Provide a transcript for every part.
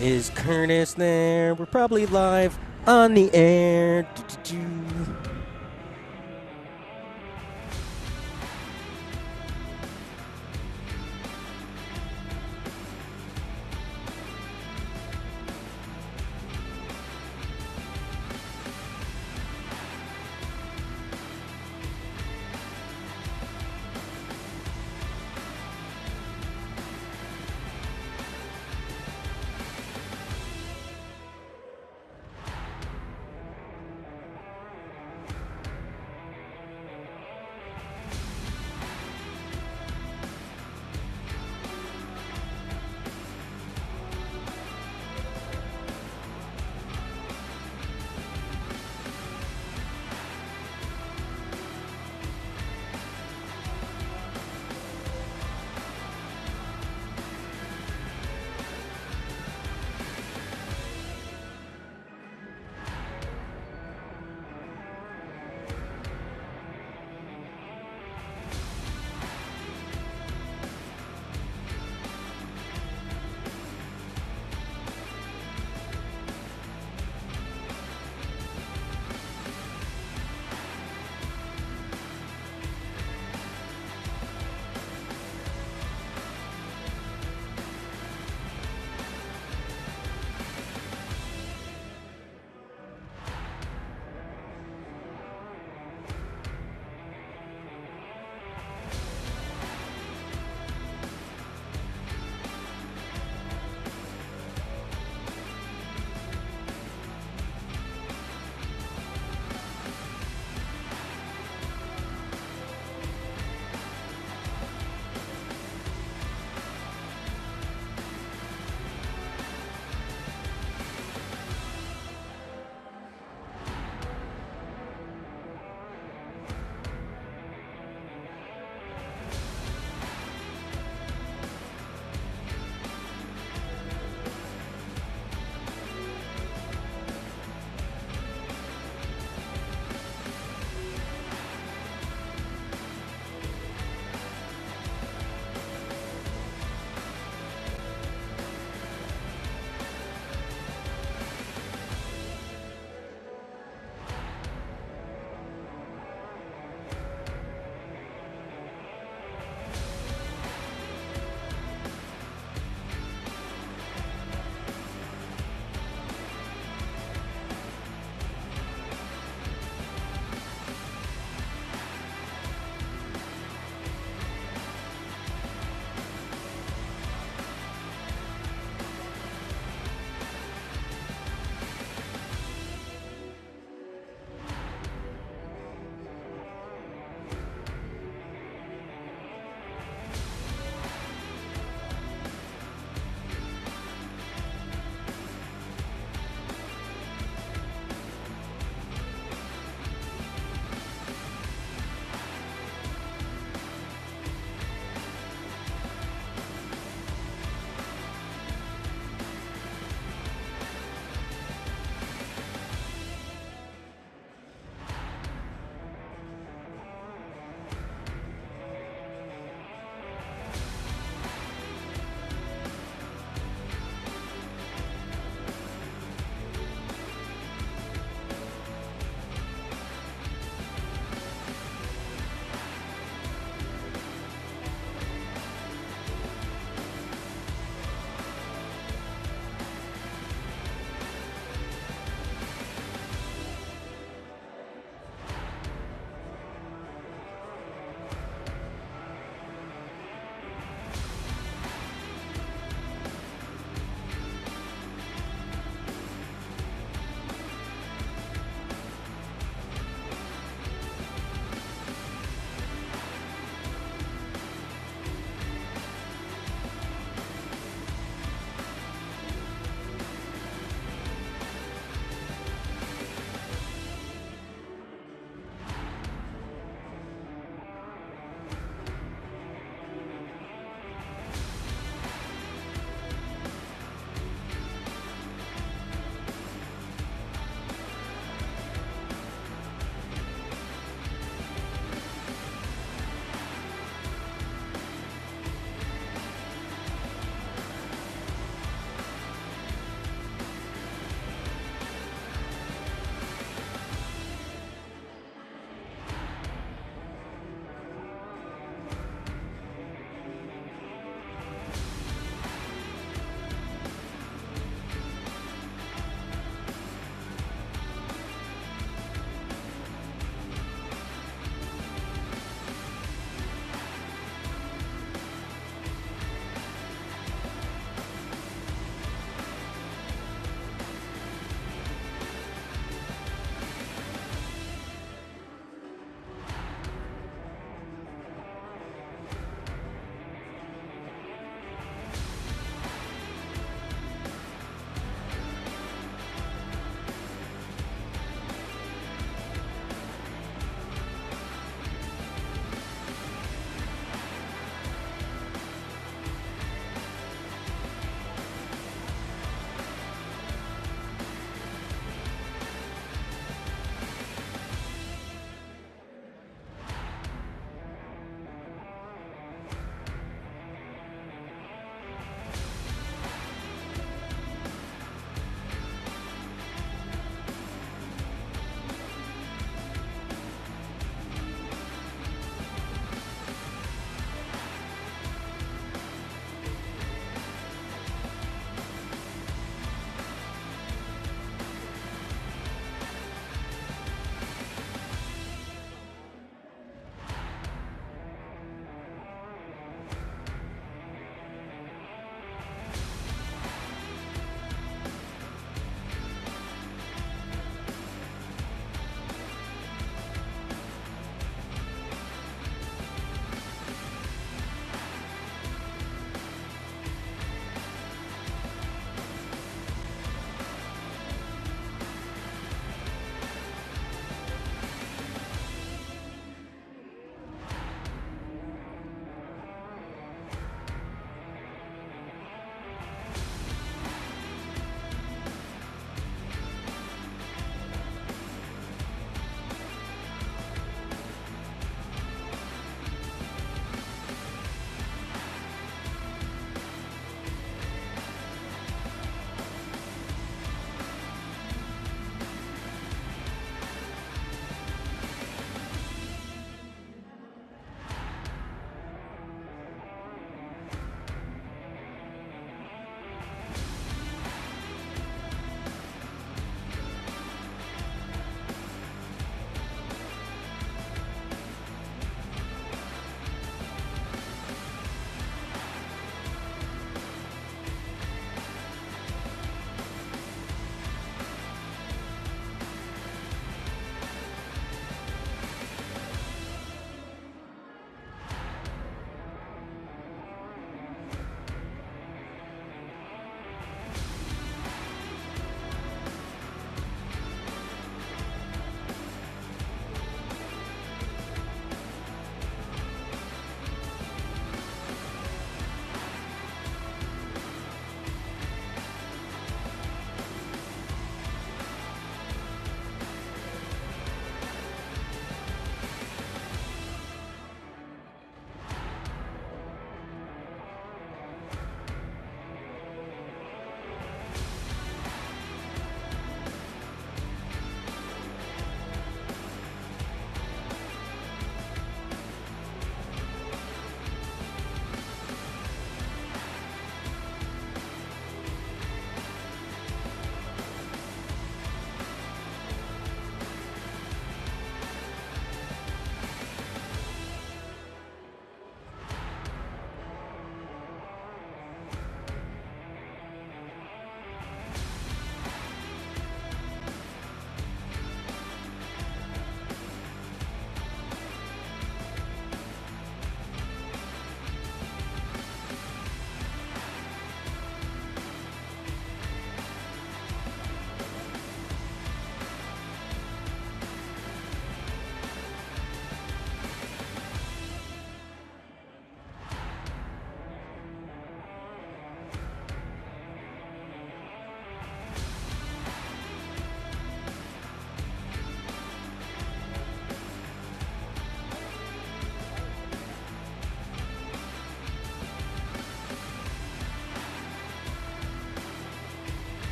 Is Curtis there? We're probably live on the air.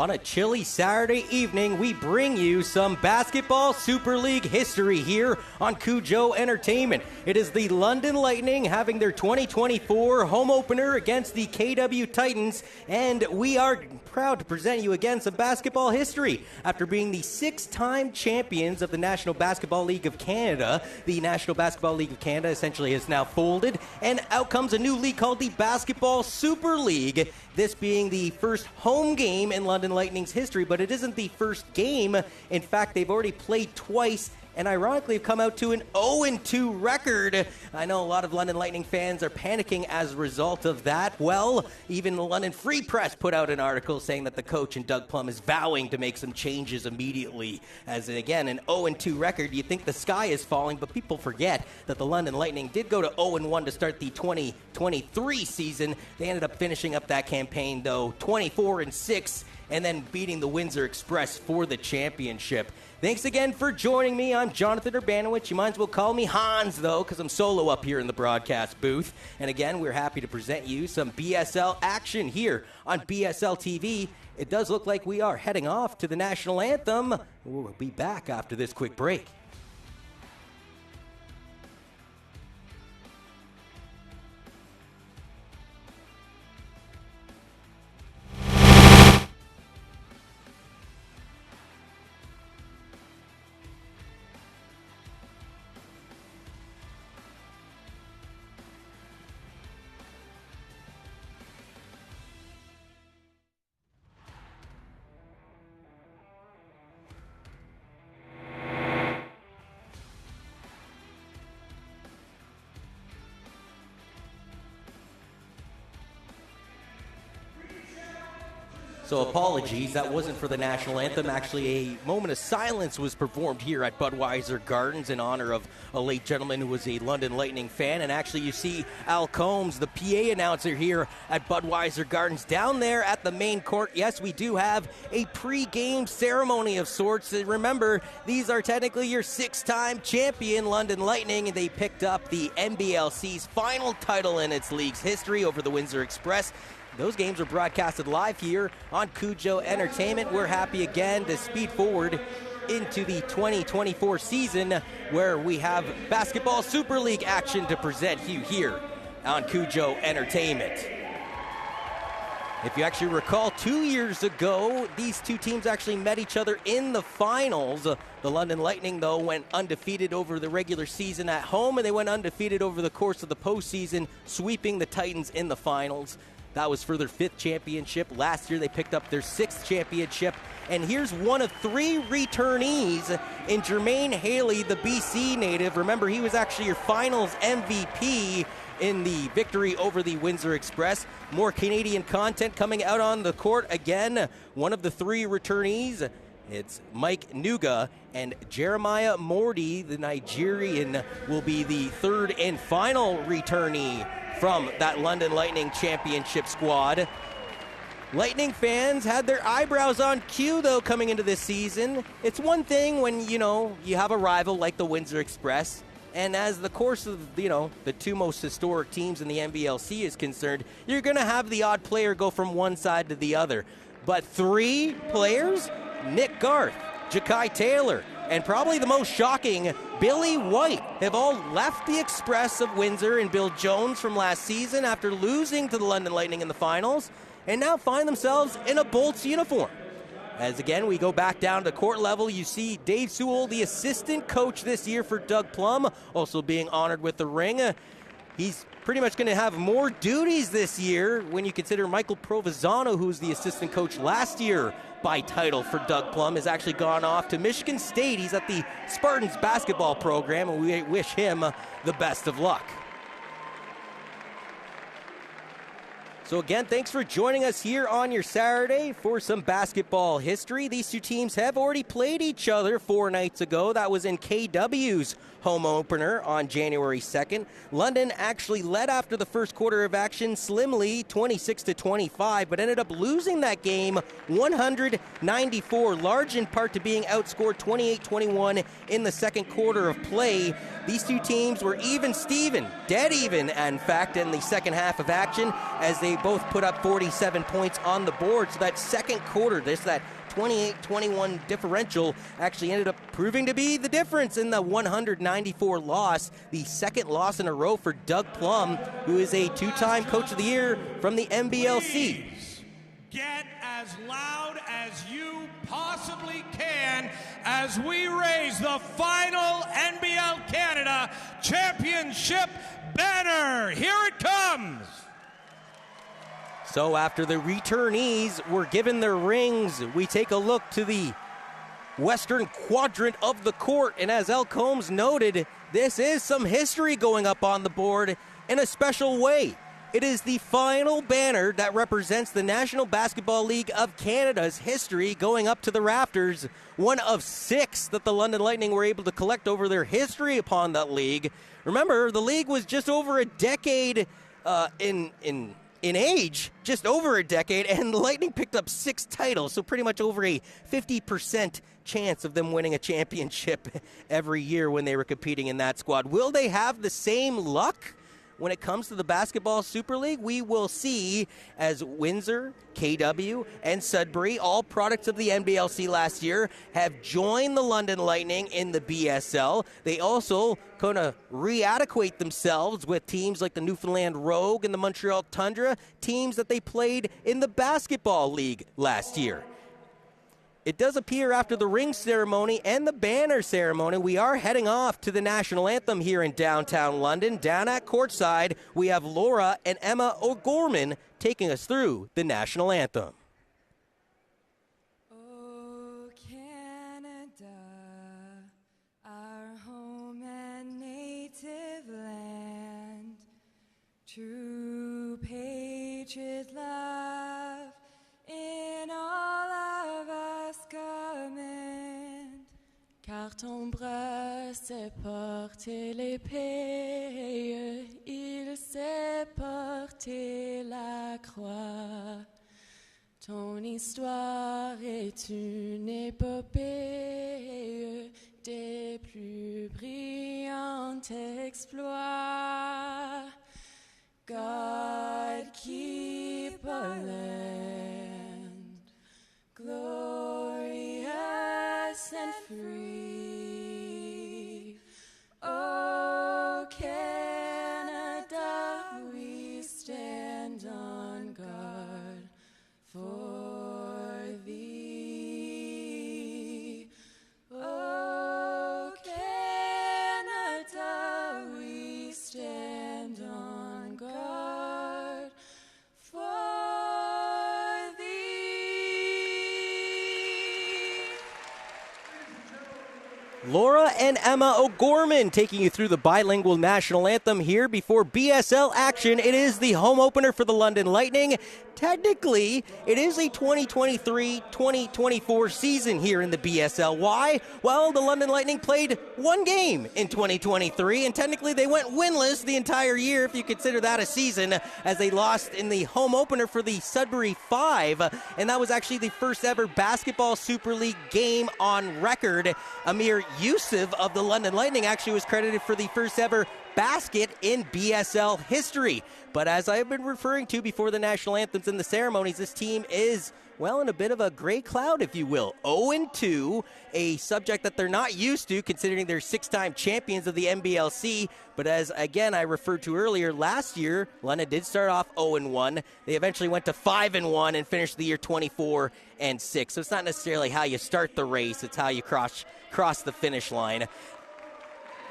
On a chilly Saturday evening, we bring you some Basketball Super League history here on Cujo Entertainment. It is the London Lightning having their 2024 home opener against the KW Titans, and we are proud to present you again some basketball history. After being the 6-time champions of the National Basketball League of Canada, the National Basketball League of Canada essentially has now folded, and out comes a new league called the Basketball Super League, this being the first home game in London Lightning's history, but it isn't the first game. In fact, they've already played twice and ironically have come out to an 0-2 record. I know a lot of London Lightning fans are panicking as a result of that. Well, even the London Free Press put out an article saying that the coach and Doug Plum is vowing to make some changes immediately. As again, an 0-2 record, you think the sky is falling, but people forget that the London Lightning did go to 0-1 to start the 2023 season. They ended up finishing up that campaign, though, 24-6, and then beating the Windsor Express for the championship. Thanks again for joining me. I'm Jonathan Urbanowicz. You might as well call me Hans, though, because I'm solo up here in the broadcast booth. And again, we're happy to present you some BSL action here on BSL TV. It does look like we are heading off to the national anthem. We'll be back after this quick break. So apologies, that wasn't for the national anthem. Actually, a moment of silence was performed here at Budweiser Gardens in honor of a late gentleman who was a London Lightning fan. And actually, you see Al Combs, the PA announcer here at Budweiser Gardens, down there at the main court. Yes, we do have a pre-game ceremony of sorts. And remember, these are technically your 6-time champion London Lightning, and they picked up the NBLC's final title in its league's history over the Windsor Express. Those games were broadcasted live here on Cujo Entertainment. We're happy again to speed forward into the 2024 season where we have Basketball Super League action to present you here on Cujo Entertainment. If you actually recall, 2 years ago, these two teams actually met each other in the finals. The London Lightning, though, went undefeated over the regular season at home, and they went undefeated over the course of the postseason, sweeping the Titans in the finals. That was for their 5th championship. Last year, they picked up their 6th championship. And here's one of 3 returnees in Jermaine Haley, the BC native. Remember, he was actually your finals MVP in the victory over the Windsor Express. More Canadian content coming out on the court. Again, one of the 3 returnees. It's Mike Nuga, and Jeremiah Morty, the Nigerian, will be the 3rd and final returnee from that London Lightning championship squad. Lightning fans had their eyebrows on cue, though, coming into this season. It's one thing when, you have a rival like the Windsor Express, and as the course of, the 2 most historic teams in the NBLC is concerned, you're going to have the odd player go from one side to the other. But 3 players, Nick Garth, Ja'Kai Taylor, and probably the most shocking, Billy White, have all left the Express of Windsor and Bill Jones from last season after losing to the London Lightning in the finals, and now find themselves in a Bolts uniform. As again, we go back down to court level, you see Dave Sewell, the assistant coach this year for Doug Plum, also being honored with the ring. He's pretty much going to have more duties this year when you consider Michael Provenzano, who's the assistant coach last year by title for Doug Plum, has actually gone off to Michigan State. He's at the Spartans basketball program, and we wish him the best of luck. So again, thanks for joining us here on your Saturday for some basketball history. These 2 teams have already played each other 4 nights ago. That was in KW's home opener on January 2nd. London actually led after the first quarter of action slimly, 26-25, but ended up losing that game 194, large in part to being outscored 28-21 in the second quarter of play. These 2 teams were even Steven, dead even, in fact, in the second half of action as they both put up 47 points on the board. So that second quarter, that 28-21 differential actually ended up proving to be the difference in the 194 loss, the second loss in a row for Doug Plum, who is a two-time Coach of the Year from the NBLC. Please get as loud as you possibly can as we raise the final NBL Canada Championship banner. Here it comes. So after the returnees were given their rings, we take a look to the western quadrant of the court. And as El Combs noted, this is some history going up on the board in a special way. It is the final banner that represents the National Basketball League of Canada's history going up to the rafters. One of 6 that the London Lightning were able to collect over their history upon that league. Remember, the league was just over a decade in age, just over a decade, and the Lightning picked up 6 titles, so pretty much over a 50% chance of them winning a championship every year when they were competing in that squad. Will they have the same luck when it comes to the Basketball Super League? We will see, as Windsor, KW, and Sudbury, all products of the NBLC last year, have joined the London Lightning in the BSL. They also kind of readequate themselves with teams like the Newfoundland Rogue and the Montreal Tundra, teams that they played in the Basketball League last year. It does appear after the ring ceremony and the banner ceremony, we are heading off to the national anthem here in downtown London. Down at courtside, we have Laura and Emma O'Gorman taking us through the national anthem. Oh, Canada, our home and native land, true patriot love in all of us command. Car ton bras sait porter l'épée, il sait porter la croix. Ton histoire est une épopée des plus brillants exploits. God keep our land glorious and free. Oh, Canada, we stand on guard for thee. Oh, Canada, we stand on guard for thee. Laura and Emma O'Gorman taking you through the bilingual national anthem here before BSL action. It is the home opener for the London Lightning. Technically, it is a 2023-2024 season here in the BSL. Why? Well, the London Lightning played one game in 2023, and technically they went winless the entire year, if you consider that a season, as they lost in the home opener for the Sudbury 5, and that was actually the first ever Basketball Super League game on record. Amir Yusuf of the London Lightning actually was credited for the first ever basket in BSL history. But as I've been referring to before the national anthems and the ceremonies, this team is, well, in a bit of a gray cloud, if you will. 0-2, a subject that they're not used to considering they're 6-time champions of the NBLC. But as, again, I referred to earlier, last year, London did start off 0-1. They eventually went to 5-1 and finished the year 24-6. So it's not necessarily how you start the race, it's how you cross the finish line.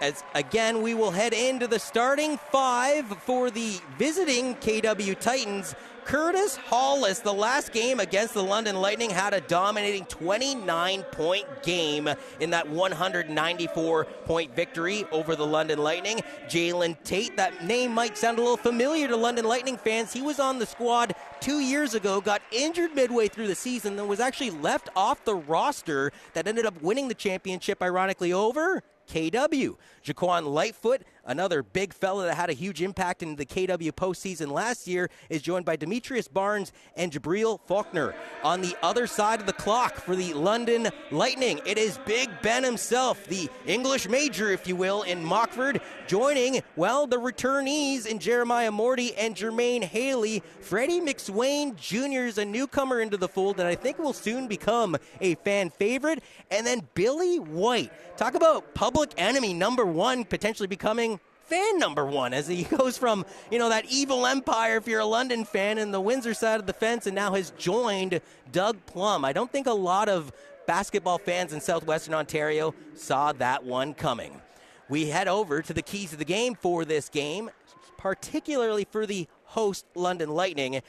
As again, we will head into the starting 5 for the visiting KW Titans. Curtis Hollis, the last game against the London Lightning, had a dominating 29-point game in that 194-point victory over the London Lightning. Jalen Tate, that name might sound a little familiar to London Lightning fans. He was on the squad 2 years ago, got injured midway through the season, and was actually left off the roster that ended up winning the championship, ironically, over KW. Jaquan Lightfoot, another big fella that had a huge impact in the KW postseason last year, is joined by Demetrius Barnes and Jabril Faulkner. On the other side of the clock for the London Lightning, it is Big Ben himself, the English major, if you will, in Mockford, joining, well, the returnees in Jeremiah Morty and Jermaine Haley. Freddie McSwain Jr. is a newcomer into the fold that I think will soon become a fan favorite. And then Billy White. Talk about public enemy number one, potentially becoming fan number one, as he goes from, that evil empire if you're a London fan in the Windsor side of the fence, and now has joined Doug Plum. I don't think a lot of basketball fans in southwestern Ontario saw that one coming. We head over to the keys of the game for this game, particularly for the host London Lightning.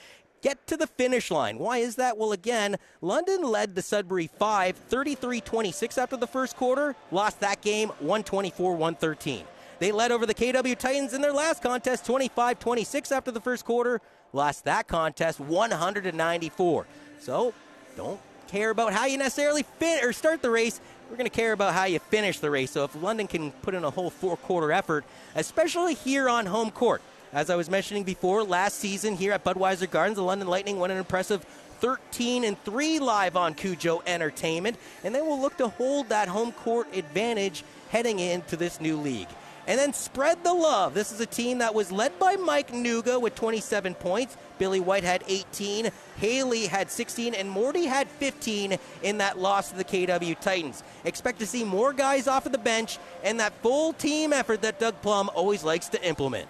Get to the finish line. Why is that? Well, again, London led the Sudbury 5, 33-26 after the first quarter, lost that game 124-113. They led over the KW Titans in their last contest, 25-26 after the first quarter, lost that contest 100-94. So, don't care about how you necessarily start the race. We're going to care about how you finish the race. So if London can put in a whole four-quarter effort, especially here on home court. As I was mentioning before, last season here at Budweiser Gardens, the London Lightning won an impressive 13-3 live on Cujo Entertainment, and they will look to hold that home court advantage heading into this new league. And then spread the love. This is a team that was led by Mike Nuga with 27 points. Billy White had 18. Haley had 16. And Morty had 15 in that loss to the KW Titans. Expect to see more guys off of the bench and that full team effort that Doug Plum always likes to implement.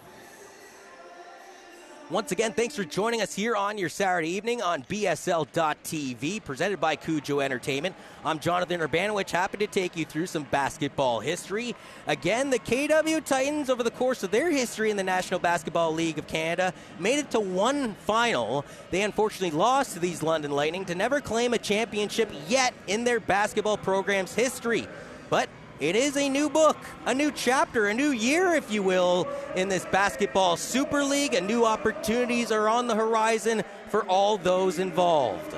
Once again, thanks for joining us here on your Saturday evening on BSL.TV, presented by Cujo Entertainment. I'm Jonathan Urbanowicz, happy to take you through some basketball history. Again, the KW Titans, over the course of their history in the National Basketball League of Canada, made it to one final. They unfortunately lost to these London Lightning to never claim a championship yet in their basketball program's history. But it is a new book, a new chapter, a new year, if you will, in this basketball Super League, and new opportunities are on the horizon for all those involved.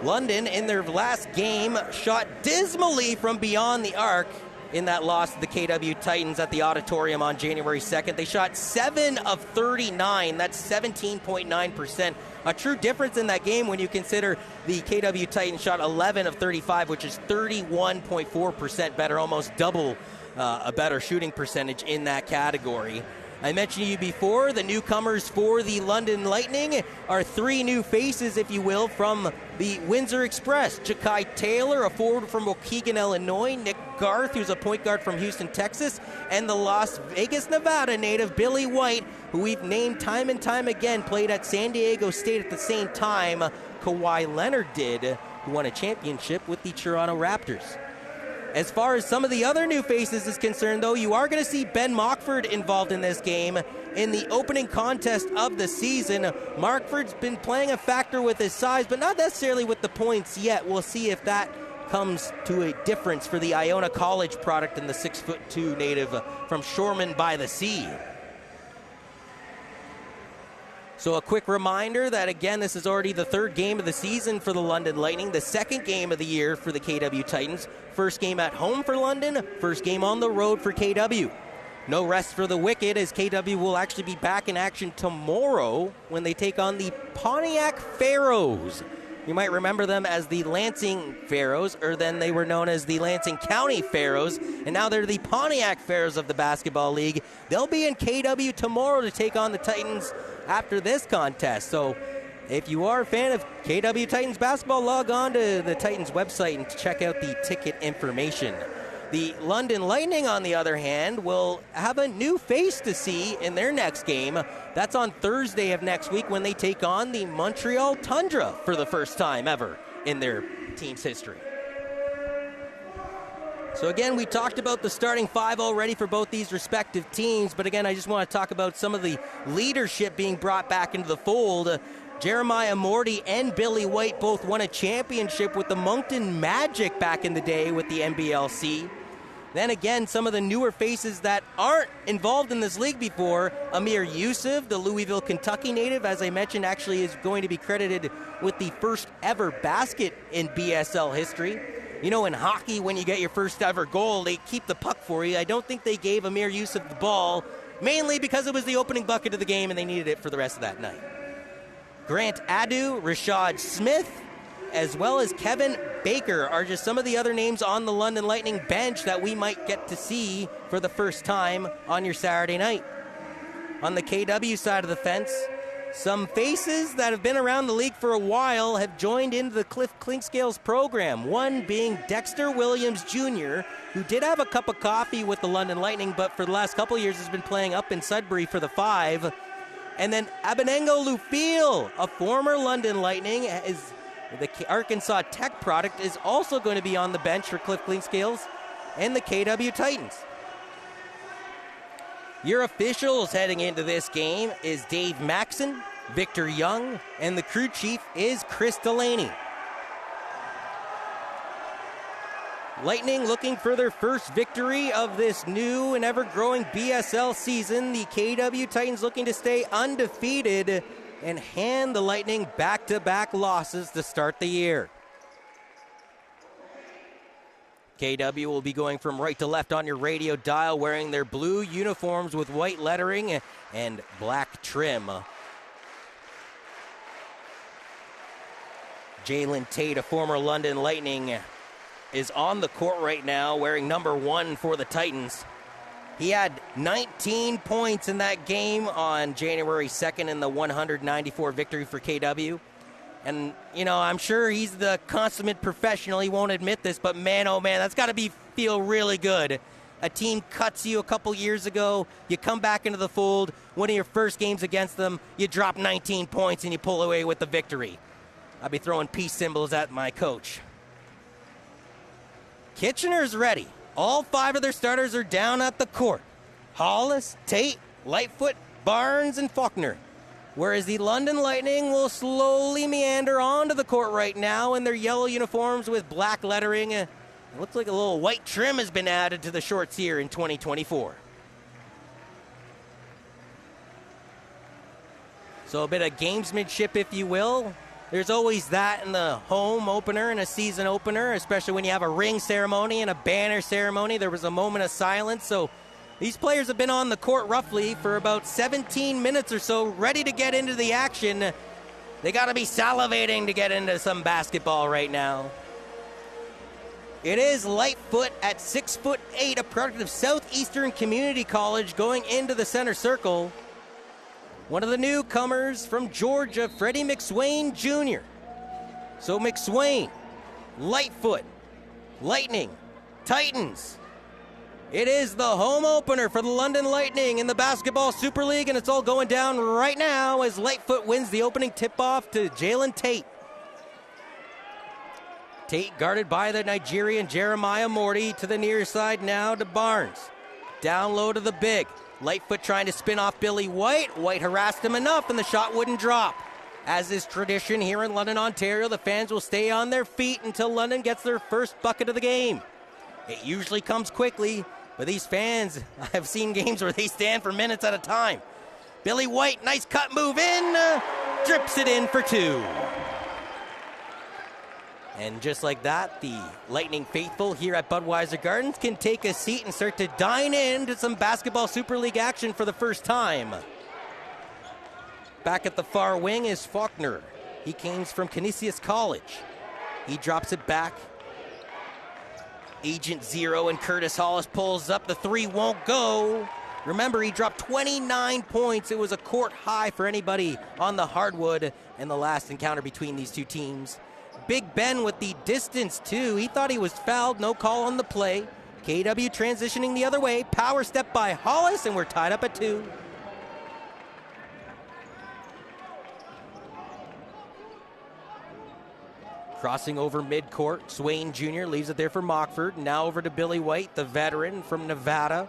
London, in their last game, shot dismally from beyond the arc in that loss to the KW Titans at the Auditorium on January 2nd. They shot 7 of 39. That's 17.9%. A true difference in that game when you consider the KW Titans shot 11 of 35, which is 31.4% better, almost double a better shooting percentage in that category. I mentioned to you before, the newcomers for the London Lightning are three new faces, if you will, from the Windsor Express. Ja'Kai Taylor, a forward from Waukegan, Illinois. Nick Garth, who's a point guard from Houston, Texas. And the Las Vegas, Nevada native, Billy White, who we've named time and time again, played at San Diego State at the same time Kawhi Leonard did, who won a championship with the Toronto Raptors. As far as some of the other new faces is concerned, though, you are going to see Ben Mockford involved in this game. In the opening contest of the season, Mockford's been playing a factor with his size, but not necessarily with the points yet. We'll see if that comes to a difference for the Iona College product and the 6'2" native from Shoreman by the Sea. So a quick reminder that, again, this is already the third game of the season for the London Lightning, the second game of the year for the KW Titans. First game at home for London, first game on the road for KW. No rest for the Wicked, as KW will actually be back in action tomorrow when they take on the Pontiac Pharaohs. You might remember them as the Lansing Pharaohs, or then they were known as the Lansing County Pharaohs, and now they're the Pontiac Pharaohs of the Basketball League. They'll be in KW tomorrow to take on the Titans after this contest. So if you are a fan of KW Titans basketball, log on to the Titans website and check out the ticket information. The London Lightning, on the other hand, will have a new face to see in their next game. That's on Thursday of next week when they take on the Montreal Tundra for the first time ever in their team's history. So again, we talked about the starting five already for both these respective teams, but again, I just want to talk about some of the leadership being brought back into the fold. Jeremiah Morty and Billy White both won a championship with the Moncton Magic back in the day with the NBLC. Then again, some of the newer faces that aren't involved in this league before, Amir Yusuf, the Louisville, Kentucky native, as I mentioned, actually is going to be credited with the first ever basket in BSL history. You know, in hockey, when you get your first ever goal, they keep the puck for you. I don't think they gave Amir Yusuf the ball, mainly because it was the opening bucket of the game and they needed it for the rest of that night. Grant Adu, Rashad Smith, as well as Kevin Baker are just some of the other names on the London Lightning bench that we might get to see for the first time on your Saturday night. On the KW side of the fence, some faces that have been around the league for a while have joined into the Cliff Clinkscales program, one being Dexter Williams Jr., who did have a cup of coffee with the London Lightning, but for the last couple of years has been playing up in Sudbury for the Five. And then Abenengo Lufil, a former London Lightning, is the Arkansas Tech product, is also going to be on the bench for Cliff Clinkscales and the KW Titans. Your officials heading into this game is Dave Maxson, Victor Young, and the crew chief is Chris Delaney. Lightning looking for their first victory of this new and ever-growing BSL season. The KW Titans looking to stay undefeated and hand the Lightning back-to-back losses to start the year. KW will be going from right to left on your radio dial, wearing their blue uniforms with white lettering and black trim. Jalen Tate, a former London Lightning, is on the court right now wearing number 1 for the Titans. He had 19 points in that game on January 2nd in the 194 victory for KW. And, you know, I'm sure he's the consummate professional. He won't admit this, but man, oh man, that's got to feel really good. A team cuts you a couple years ago. You come back into the fold. One of your first games against them, you drop 19 points and you pull away with the victory. I'll be throwing peace symbols at my coach. Kitchener's ready. All 5 of their starters are down at the court. Hollis, Tate, Lightfoot, Barnes, and Faulkner. Whereas the London Lightning will slowly meander onto the court right now in their yellow uniforms with black lettering. It looks like a little white trim has been added to the shorts here in 2024. So a bit of gamesmanship, if you will. There's always that in the home opener and a season opener, especially when you have a ring ceremony and a banner ceremony. There was a moment of silence, so these players have been on the court roughly for about 17 minutes or so, ready to get into the action. They got to be salivating to get into some basketball right now. It is Lightfoot at 6'8", a product of Southeastern Community College, going into the center circle. One of the newcomers from Georgia, Freddie McSwain Jr. So McSwain, Lightfoot, Lightning, Titans. It is the home opener for the London Lightning in the Basketball Super League, and it's all going down right now as Lightfoot wins the opening tip-off to Jalen Tate. Tate guarded by the Nigerian Jeremiah Morty to the near side now to Barnes. Down low to the big. Lightfoot trying to spin off Billy White. White harassed him enough, and the shot wouldn't drop. As is tradition here in London, Ontario, the fans will stay on their feet until London gets their first bucket of the game. It usually comes quickly, but these fans, I've seen games where they stand for minutes at a time. Billy White, nice cut move in, drips it in for 2. And just like that, the Lightning faithful here at Budweiser Gardens can take a seat and start to dine in to some Basketball Super League action for the first time. Back at the far wing is Faulkner. He comes from Canisius College. He drops it back. Agent Zero and Curtis Hollis pulls up. The 3 won't go. Remember, he dropped 29 points. It was a court high for anybody on the hardwood in the last encounter between these two teams. Big Ben with the distance, too. He thought he was fouled. No call on the play. KW transitioning the other way. Power step by Hollis, and we're tied up at 2. Crossing over midcourt, Swain Jr. leaves it there for Mockford. Now over to Billy White, the veteran from Nevada,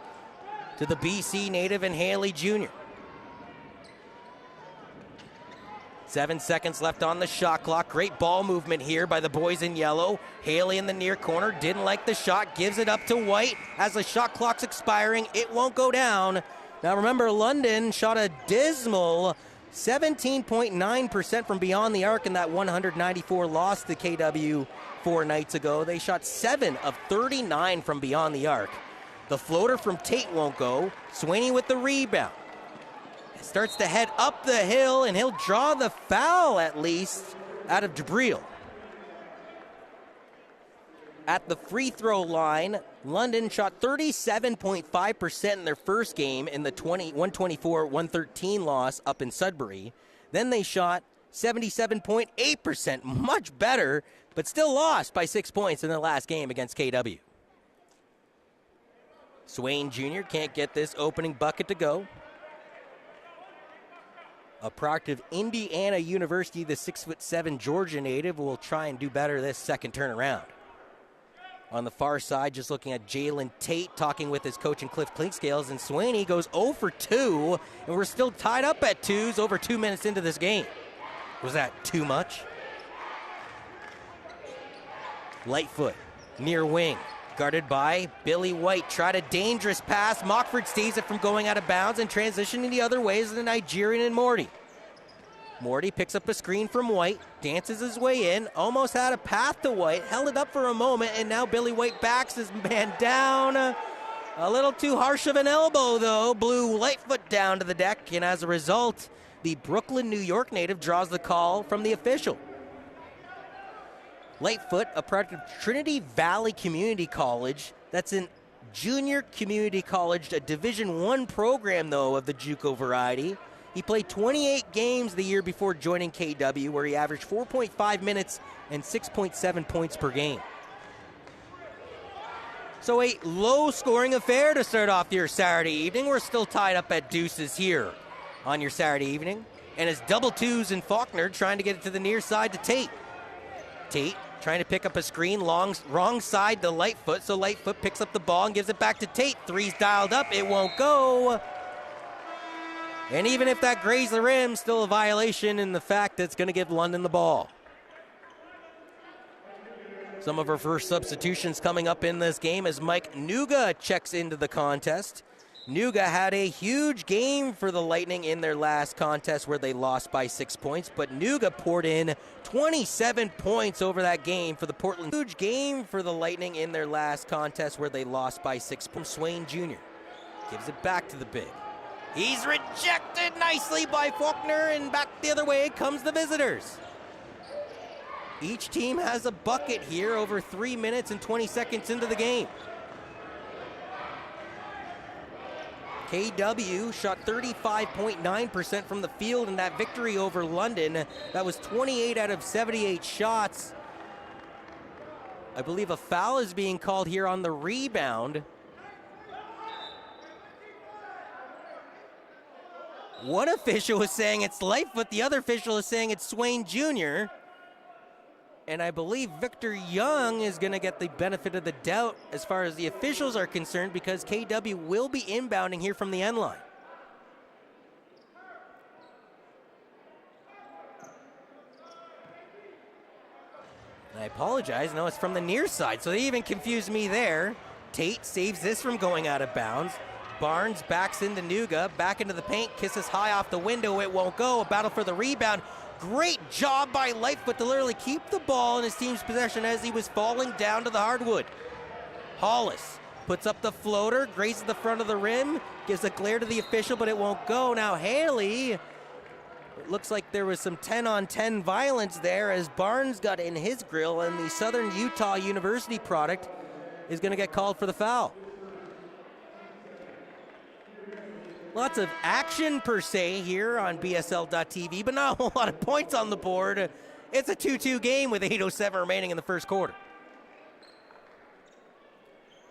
to the BC native and Haley Jr. 7 seconds left on the shot clock. Great ball movement here by the boys in yellow. Haley in the near corner, didn't like the shot, gives it up to White. As the shot clock's expiring, it won't go down. Now remember, London shot a dismal 17.9% from beyond the arc in that 194 loss to KW 4 nights ago. They shot 7 of 39 from beyond the arc. The floater from Tate won't go. Swaney with the rebound. Starts to head up the hill, and he'll draw the foul at least out of Jabril. At the free throw line, London shot 37.5% in their first game in the 124-113 loss up in Sudbury. Then they shot 77.8%, much better, but still lost by 6 points in their last game against KW. Swain Jr. can't get this opening bucket to go. A product of Indiana University, the 6'7" Georgia native will try and do better this second turnaround. On the far side, just looking at Jalen Tate talking with his coach and Cliff Clinkscales, and Swaney goes 0 for 2, and we're still tied up at 2s over 2 minutes into this game. Was that too much? Lightfoot, near wing, guarded by Billy White. Tried a dangerous pass. Mockford stays it from going out of bounds, and transitioning the other way is the Nigerian and Morty. Morty picks up a screen from White, dances his way in, almost had a path to White, held it up for a moment, and now Billy White backs his man down. A little too harsh of an elbow, though, blew Lightfoot down to the deck, and as a result, the Brooklyn, New York native draws the call from the official. Lightfoot, a product of Trinity Valley Community College, that's an junior community college, a Division I program, though, of the JUCO variety. He played 28 games the year before joining KW, where he averaged 4.5 minutes and 6.7 points per game. So a low-scoring affair to start off your Saturday evening. We're still tied up at deuces here on your Saturday evening. And it's double twos in Faulkner trying to get it to the near side to Tate. Tate trying to pick up a screen, wrong side to Lightfoot, so Lightfoot picks up the ball and gives it back to Tate. Three's dialed up, it won't go. And even if that grazed the rim, still a violation in the fact that it's going to give London the ball. Some of our first substitutions coming up in this game as Mike Nuga checks into the contest. Nuga had a huge game for the Lightning in their last contest where they lost by 6 points, but Nuga poured in 27 points over that game for the Portland. Huge game for the Lightning in their last contest where they lost by 6 points. Swain Jr. gives it back to the big. He's rejected nicely by Faulkner, and back the other way comes the visitors. Each team has a bucket here over 3 minutes and 20 seconds into the game. KW shot 35.9% from the field in that victory over London. That was 28 out of 78 shots. I believe a foul is being called here on the rebound. One official is saying it's Lightfoot, the other official is saying it's Swain Jr. And I believe Victor Young is going to get the benefit of the doubt as far as the officials are concerned, because KW will be inbounding here from the end line. And I apologize, no, it's from the near side, so they even confused me there. Tate saves this from going out of bounds. Barnes backs into Nuga, back into the paint, kisses high off the window, it won't go. A battle for the rebound. Great job by Lightfoot to literally keep the ball in his team's possession as he was falling down to the hardwood. Hollis puts up the floater, grazes the front of the rim, gives a glare to the official, but it won't go. Now Haley, it looks like there was some 10-on-10 violence there as Barnes got in his grill, and the Southern Utah University product is going to get called for the foul. Lots of action per se here on BSL.TV, but not a whole lot of points on the board. It's a 2-2 game with 8:07 remaining in the first quarter.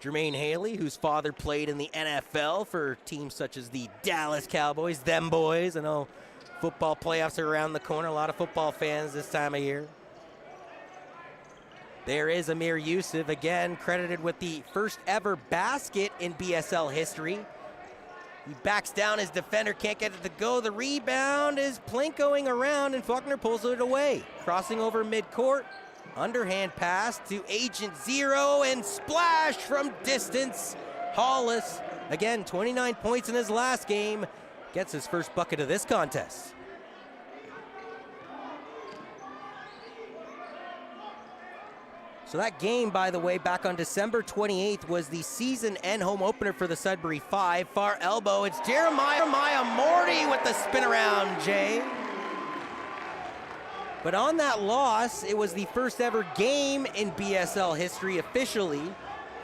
Jermaine Haley, whose father played in the NFL for teams such as the Dallas Cowboys, them boys. I know football playoffs are around the corner. A lot of football fans this time of year. There is Amir Yusuf, again credited with the first ever basket in BSL history. He backs down his defender, can't get it to go. The rebound is plinkoing around, and Faulkner pulls it away. Crossing over midcourt, underhand pass to Agent Zero, and splash from distance. Hollis, again, 29 points in his last game, gets his first bucket of this contest. So that game, by the way, back on December 28th was the season end home opener for the Sudbury Five. Far elbow, it's Jeremiah Morty with the spin around, Jay. But on that loss, it was the first ever game in BSL history officially.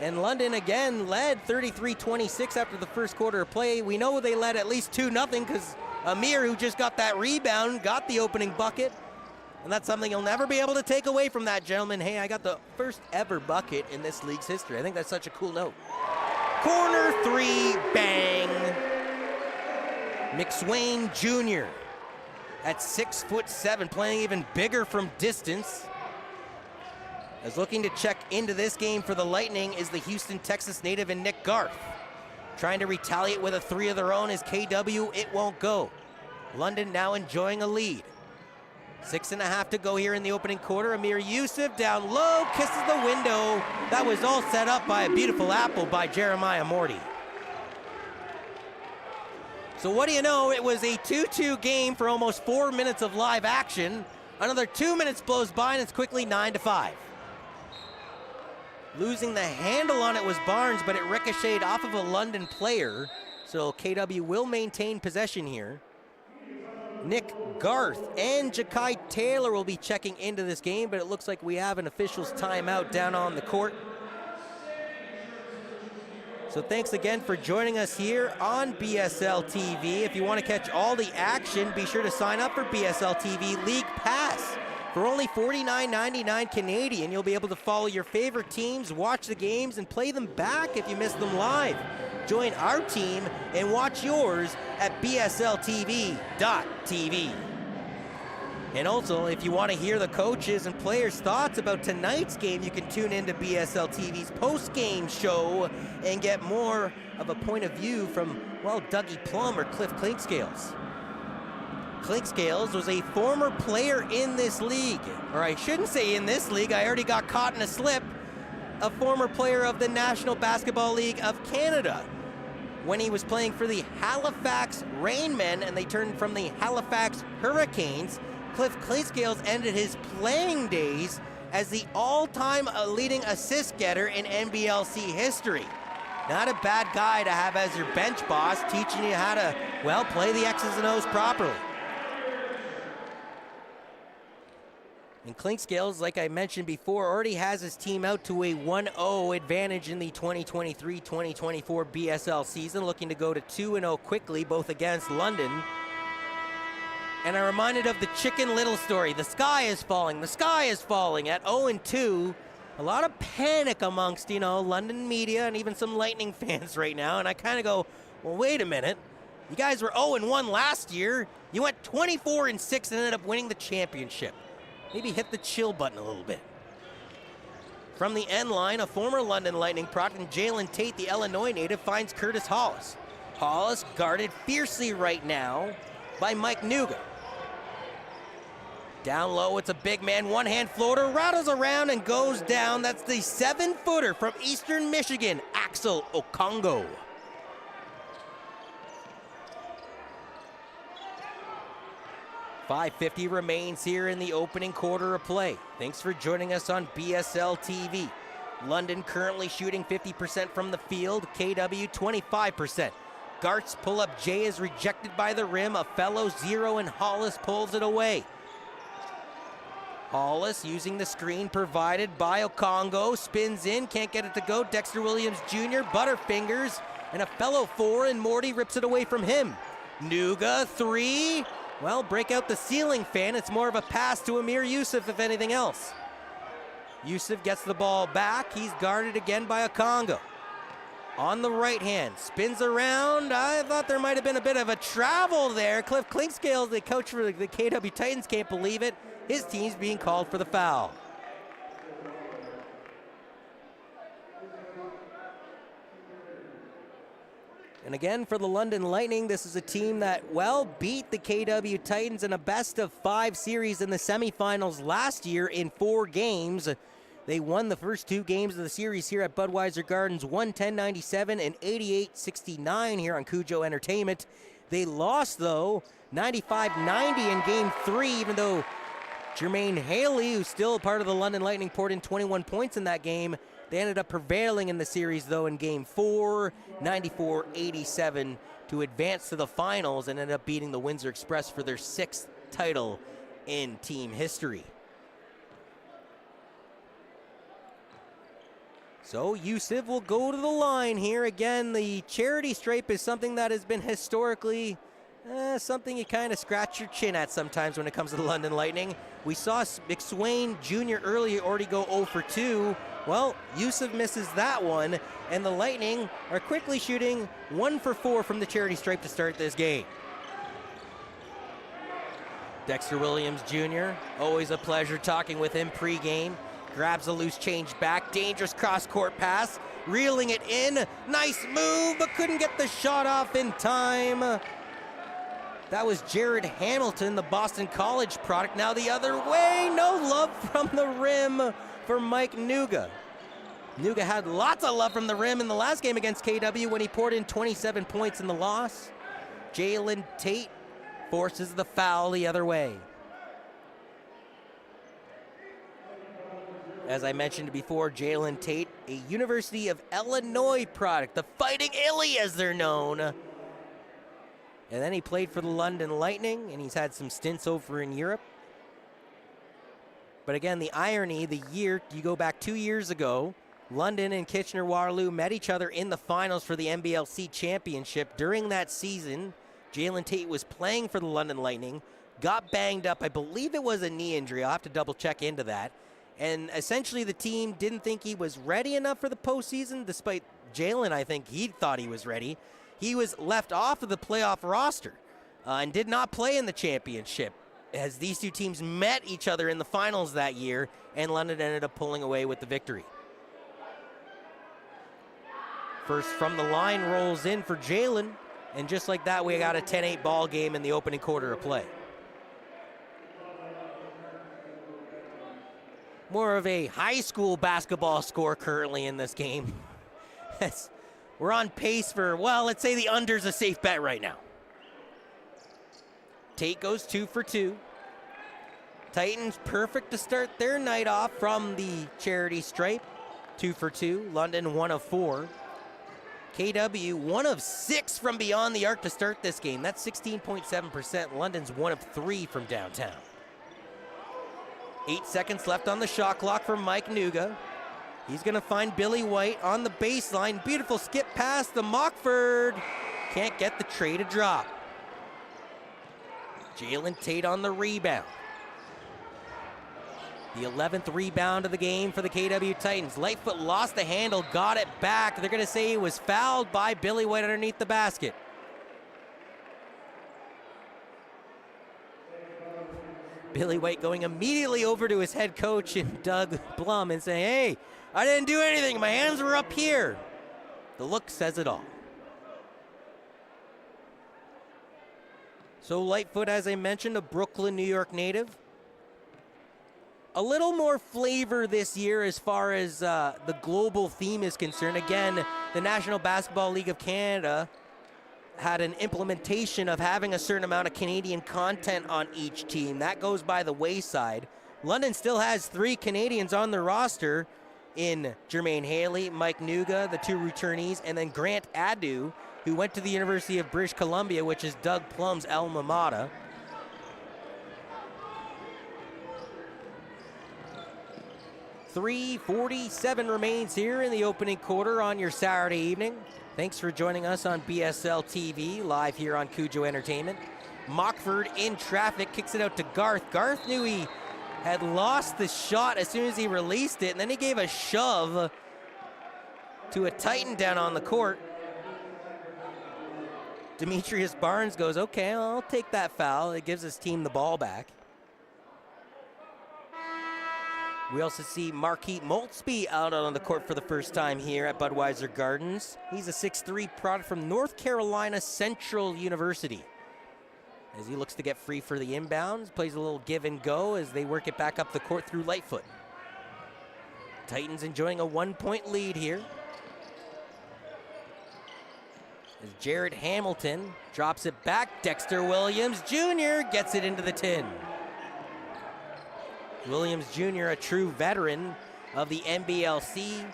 And London again led 33-26 after the first quarter of play. We know they led at least 2-0 because Amir, who just got that rebound, got the opening bucket. And that's something you'll never be able to take away from that gentleman. Hey, I got the first ever bucket in this league's history. I think that's such a cool note. Corner three, bang. McSwain Jr. at 6'7", playing even bigger from distance. As looking to check into this game for the Lightning is the Houston, Texas native and Nick Garth. Trying to retaliate with a three of their own is KW, it won't go. London now enjoying a lead. 6.5 to go here in the opening quarter. Amir Yusuf down low, kisses the window. That was all set up by a beautiful apple by Jeremiah Morty. So what do you know, it was a 2-2 game for almost 4 minutes of live action. Another 2 minutes blows by and it's quickly 9-5. Losing the handle on it was Barnes, but it ricocheted off of a London player. So KW will maintain possession here. Nick Garth and Jakai Taylor will be checking into this game, but it looks like we have an official's timeout down on the court. So thanks again for joining us here on BSL TV. If you want to catch all the action, be sure to sign up for BSL TV League Pass. For only $49.99 Canadian, you'll be able to follow your favorite teams, watch the games, and play them back if you miss them live. Join our team and watch yours at bsltv.tv. And also, if you want to hear the coaches and players' thoughts about tonight's game, you can tune into BSL TV's post-game show and get more of a point of view from, well, Dougie Plum or Cliff Clinkscales. Clinkscales was a former player in this league, or I shouldn't say in this league, I already got caught in a slip, a former player of the National Basketball League of Canada when he was playing for the Halifax Rainmen and they turned from the Halifax Hurricanes. Cliff Clinkscales ended his playing days as the all-time leading assist getter in NBLC history. Not a bad guy to have as your bench boss, teaching you how to, well, play the X's and O's properly. And Clinkscales, like I mentioned before, already has his team out to a 1-0 advantage in the 2023-2024 BSL season, looking to go to 2-0 quickly, both against London. And I'm reminded of the Chicken Little story. The sky is falling. The sky is falling at 0-2. A lot of panic amongst, London media and even some Lightning fans right now. And I kind of go, well, wait a minute. You guys were 0-1 last year. You went 24-6 and ended up winning the championship. Maybe hit the chill button a little bit. From the end line, a former London Lightning product and Jalen Tate, the Illinois native, finds Curtis Hollis. Hollis guarded fiercely right now by Mike Nuga. Down low, it's a big man, one-hand floater, rattles around and goes down. That's the 7-footer from Eastern Michigan, Axel Okongo. .550 remains here in the opening quarter of play. Thanks for joining us on BSL TV. London currently shooting 50% from the field, KW 25%. Garth's pull-up J is rejected by the rim, a fellow zero, and Hollis pulls it away. Hollis using the screen provided by Okongo, spins in, can't get it to go. Dexter Williams Jr., Butterfingers, and a fellow four, and Morty rips it away from him. Nuga, three. Well, break out the ceiling fan. It's more of a pass to Amir Yusuf, if anything else. Yusuf gets the ball back. He's guarded again by Okongo. On the right hand, spins around. I thought there might have been a bit of a travel there. Cliff Clinkscales, the coach for the KW Titans, can't believe it. His team's being called for the foul. And again, for the London Lightning, this is a team that, well, beat the KW Titans in a best-of-5 series in the semifinals last year in 4 games. They won the first 2 games of the series here at Budweiser Gardens, 110-97 and 88-69 here on Cujo Entertainment. They lost, though, 95-90 in Game 3, even though Jermaine Haley, who's still a part of the London Lightning, poured in 21 points in that game. They ended up prevailing in the series, though, in Game 4, 94-87, to advance to the finals and ended up beating the Windsor Express for their 6th title in team history. So Yusuf will go to the line here. Again, the charity stripe is something that has been historically something you kind of scratch your chin at sometimes when it comes to the London Lightning. We saw McSwain Jr. earlier already go 0 for 2. Well, Yusuf misses that one, and the Lightning are quickly shooting 1 for 4 from the charity stripe to start this game. Dexter Williams Jr., always a pleasure talking with him pregame. Grabs a loose change back, dangerous cross-court pass, reeling it in. Nice move, but couldn't get the shot off in time. That was Jared Hamilton, the Boston College product. Now the other way, no love from the rim for Mike Nuga. Nuga had lots of love from the rim in the last game against KW when he poured in 27 points in the loss. Jalen Tate forces the foul the other way. As I mentioned before, Jalen Tate, a University of Illinois product, the Fighting Illy as they're known. And then he played for the London Lightning, and he's had some stints over in Europe. But again, the irony, you go back 2 years ago, London and Kitchener-Waterloo met each other in the finals for the NBLC championship. During that season, Jalen Tate was playing for the London Lightning, got banged up. I believe it was a knee injury. I'll have to double check into that. And essentially the team didn't think he was ready enough for the postseason, despite Jalen, I think he thought he was ready. He was left off of the playoff roster and did not play in the championship as these two teams met each other in the finals that year, and London ended up pulling away with the victory. First from the line rolls in for Jalen, and just like that, we got a 10-8 ball game in the opening quarter of play. More of a high school basketball score currently in this game. We're on pace for, well, let's say the under's a safe bet right now. Tate goes 2 for 2. Titans perfect to start their night off from the charity stripe. 2 for 2. London 1 of 4. KW 1 of 6 from beyond the arc to start this game. That's 16.7%. London's 1 of 3 from downtown. 8 seconds left on the shot clock for Mike Nuga. He's going to find Billy White on the baseline. Beautiful skip pass to Mockford. Can't get the tray to drop. Jalen Tate on the rebound. The 11th rebound of the game for the KW Titans. Lightfoot lost the handle, got it back. They're going to say he was fouled by Billy White underneath the basket. Billy White going immediately over to his head coach and Doug Blum and saying, hey, I didn't do anything. My hands were up here. The look says it all. So Lightfoot, as I mentioned, a Brooklyn, New York native. A little more flavor this year as far as the global theme is concerned. Again, the National Basketball League of Canada had an implementation of having a certain amount of Canadian content on each team. That goes by the wayside. London still has 3 Canadians on their roster in Jermaine Haley, Mike Nuga, the 2 returnees, and then Grant Adu, who went to the University of British Columbia, which is Doug Plum's alma mater. .347 remains here in the opening quarter on your Saturday evening. Thanks for joining us on BSL TV, live here on Cujo Entertainment. Mockford in traffic, kicks it out to Garth. Garth knew he had lost the shot as soon as he released it, and then he gave a shove to a Titan down on the court. Demetrius Barnes goes, okay, I'll take that foul. It gives his team the ball back. We also see Marquis Maltzby out on the court for the first time here at Budweiser Gardens. He's a 6'3" product from North Carolina Central University. As he looks to get free for the inbounds, plays a little give and go as they work it back up the court through Lightfoot. Titans enjoying a 1-point lead here. As Jared Hamilton drops it back, Dexter Williams Jr. gets it into the tin. Williams Jr., a true veteran of the NBLC.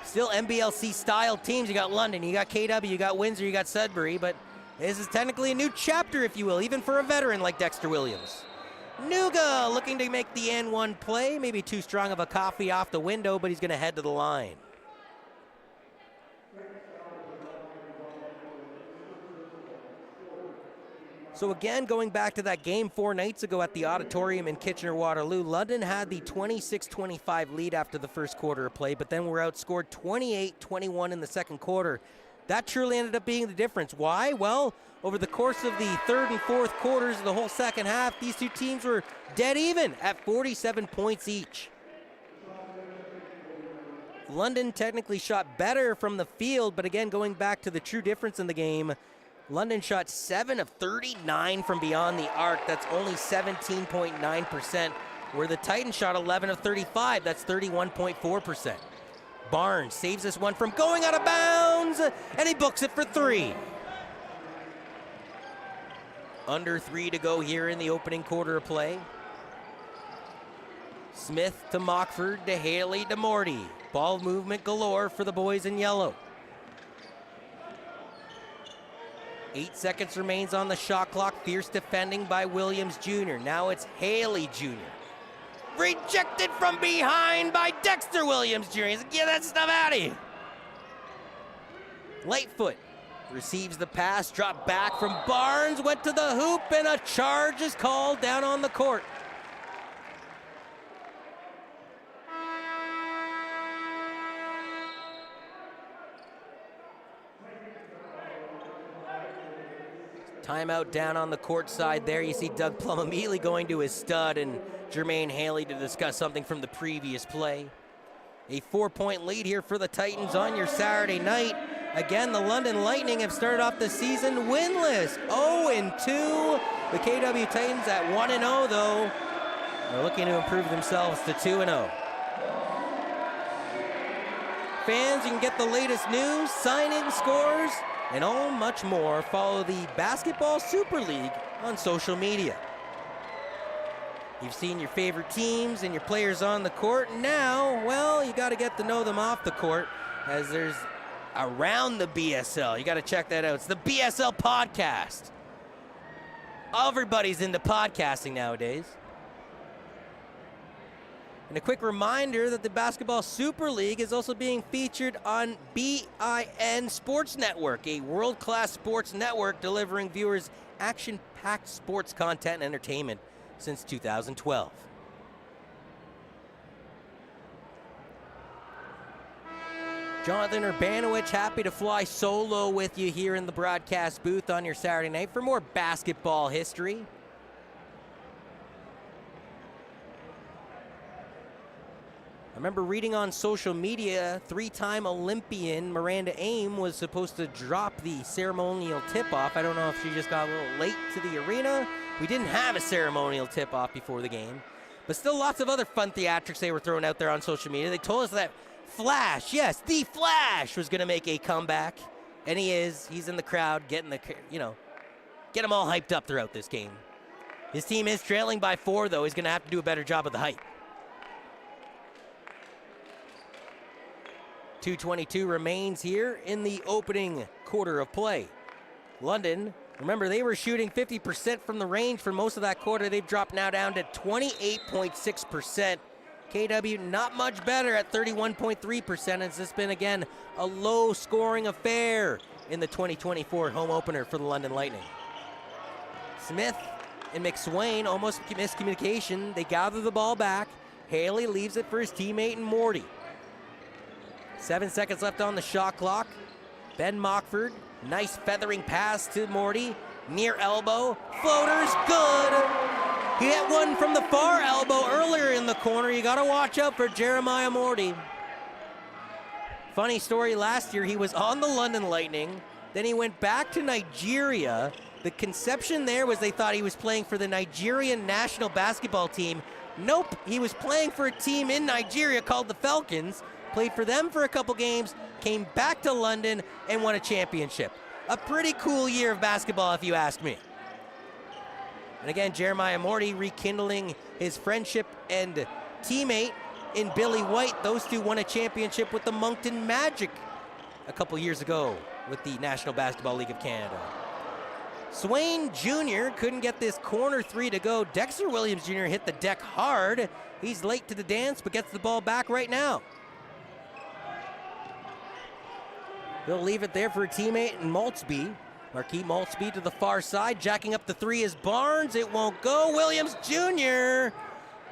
Still NBLC-style teams. You got London, you got KW, you got Windsor, you got Sudbury, but this is technically a new chapter, if you will, even for a veteran like Dexter Williams. Nuga looking to make the N1 play. Maybe too strong of a coffee off the window, but he's going to head to the line. So again, going back to that game 4 nights ago at the Auditorium in Kitchener-Waterloo, London had the 26-25 lead after the first quarter of play, but then were outscored 28-21 in the second quarter. That truly ended up being the difference. Why? Well, over the course of the third and fourth quarters of the whole second half, these two teams were dead even at 47 points each. London technically shot better from the field, but again, going back to the true difference in the game, London shot 7 of 39 from beyond the arc. That's only 17.9%, where the Titans shot 11 of 35. That's 31.4%. Barnes saves this one from going out of bounds, and he books it for 3. Under 3 to go here in the opening quarter of play. Smith to Mockford to Haley to Morty. Ball movement galore for the boys in yellow. 8 seconds remains on the shot clock. Fierce defending by Williams Jr. Now it's Haley Jr. Rejected from behind by Dexter Williams Jr. He's like, get that stuff out of here. Lightfoot receives the pass, dropped back from Barnes, went to the hoop, and a charge is called down on the court. Timeout down on the court side there. You see Doug Plum immediately going to his stud and Jermaine Haley to discuss something from the previous play. A 4-point lead here for the Titans on your Saturday night. Again, the London Lightning have started off the season winless. 0-2. The KW Titans at 1-0, though. They're looking to improve themselves to 2-0. Fans, you can get the latest news, signings, scores, and all much more. Follow the Basketball Super League on social media. You've seen your favorite teams and your players on the court. Now, well, you got to get to know them off the court, as there's Around the BSL. You got to check that out. It's the BSL podcast. Everybody's into podcasting nowadays. And a quick reminder that the Basketball Super League is also being featured on BIN Sports Network, a world-class sports network delivering viewers action-packed sports content and entertainment since 2012. Jonathan Urbanowicz, happy to fly solo with you here in the broadcast booth on your Saturday night for more basketball history. I remember reading on social media, 3-time Olympian Miranda Aim was supposed to drop the ceremonial tip-off. I don't know if she just got a little late to the arena. We didn't have a ceremonial tip-off before the game. But still lots of other fun theatrics they were throwing out there on social media. They told us that Flash, yes, the Flash was going to make a comeback. And he is. He's in the crowd getting the, get them all hyped up throughout this game. His team is trailing by 4, though. He's going to have to do a better job of the hype. 2:22 remains here in the opening quarter of play. London, remember, they were shooting 50% from the range for most of that quarter. They've dropped now down to 28.6%. KW not much better at 31.3%. It's just been, again, a low-scoring affair in the 2024 home opener for the London Lightning. Smith and McSwain almost missed communication. They gather the ball back. Haley leaves it for his teammate and Morty. 7 seconds left on the shot clock. Ben Mockford, nice feathering pass to Morty. Near elbow, floaters, good. He hit one from the far elbow earlier in the corner. You gotta watch out for Jeremiah Morty. Funny story, last year he was on the London Lightning, then he went back to Nigeria. The conception there was they thought he was playing for the Nigerian national basketball team. Nope, he was playing for a team in Nigeria called the Falcons. Played for them for a couple games, came back to London, and won a championship. A pretty cool year of basketball, if you ask me. And again, Jeremiah Morty rekindling his friendship and teammate in Billy White. Those two won a championship with the Moncton Magic a couple years ago with the National Basketball League of Canada. Swain Jr. couldn't get this corner three to go. Dexter Williams Jr. hit the deck hard. He's late to the dance, but gets the ball back right now. He'll leave it there for a teammate in Maltzby. Marquis Maltzby to the far side. Jacking up the three is Barnes. It won't go. Williams Jr.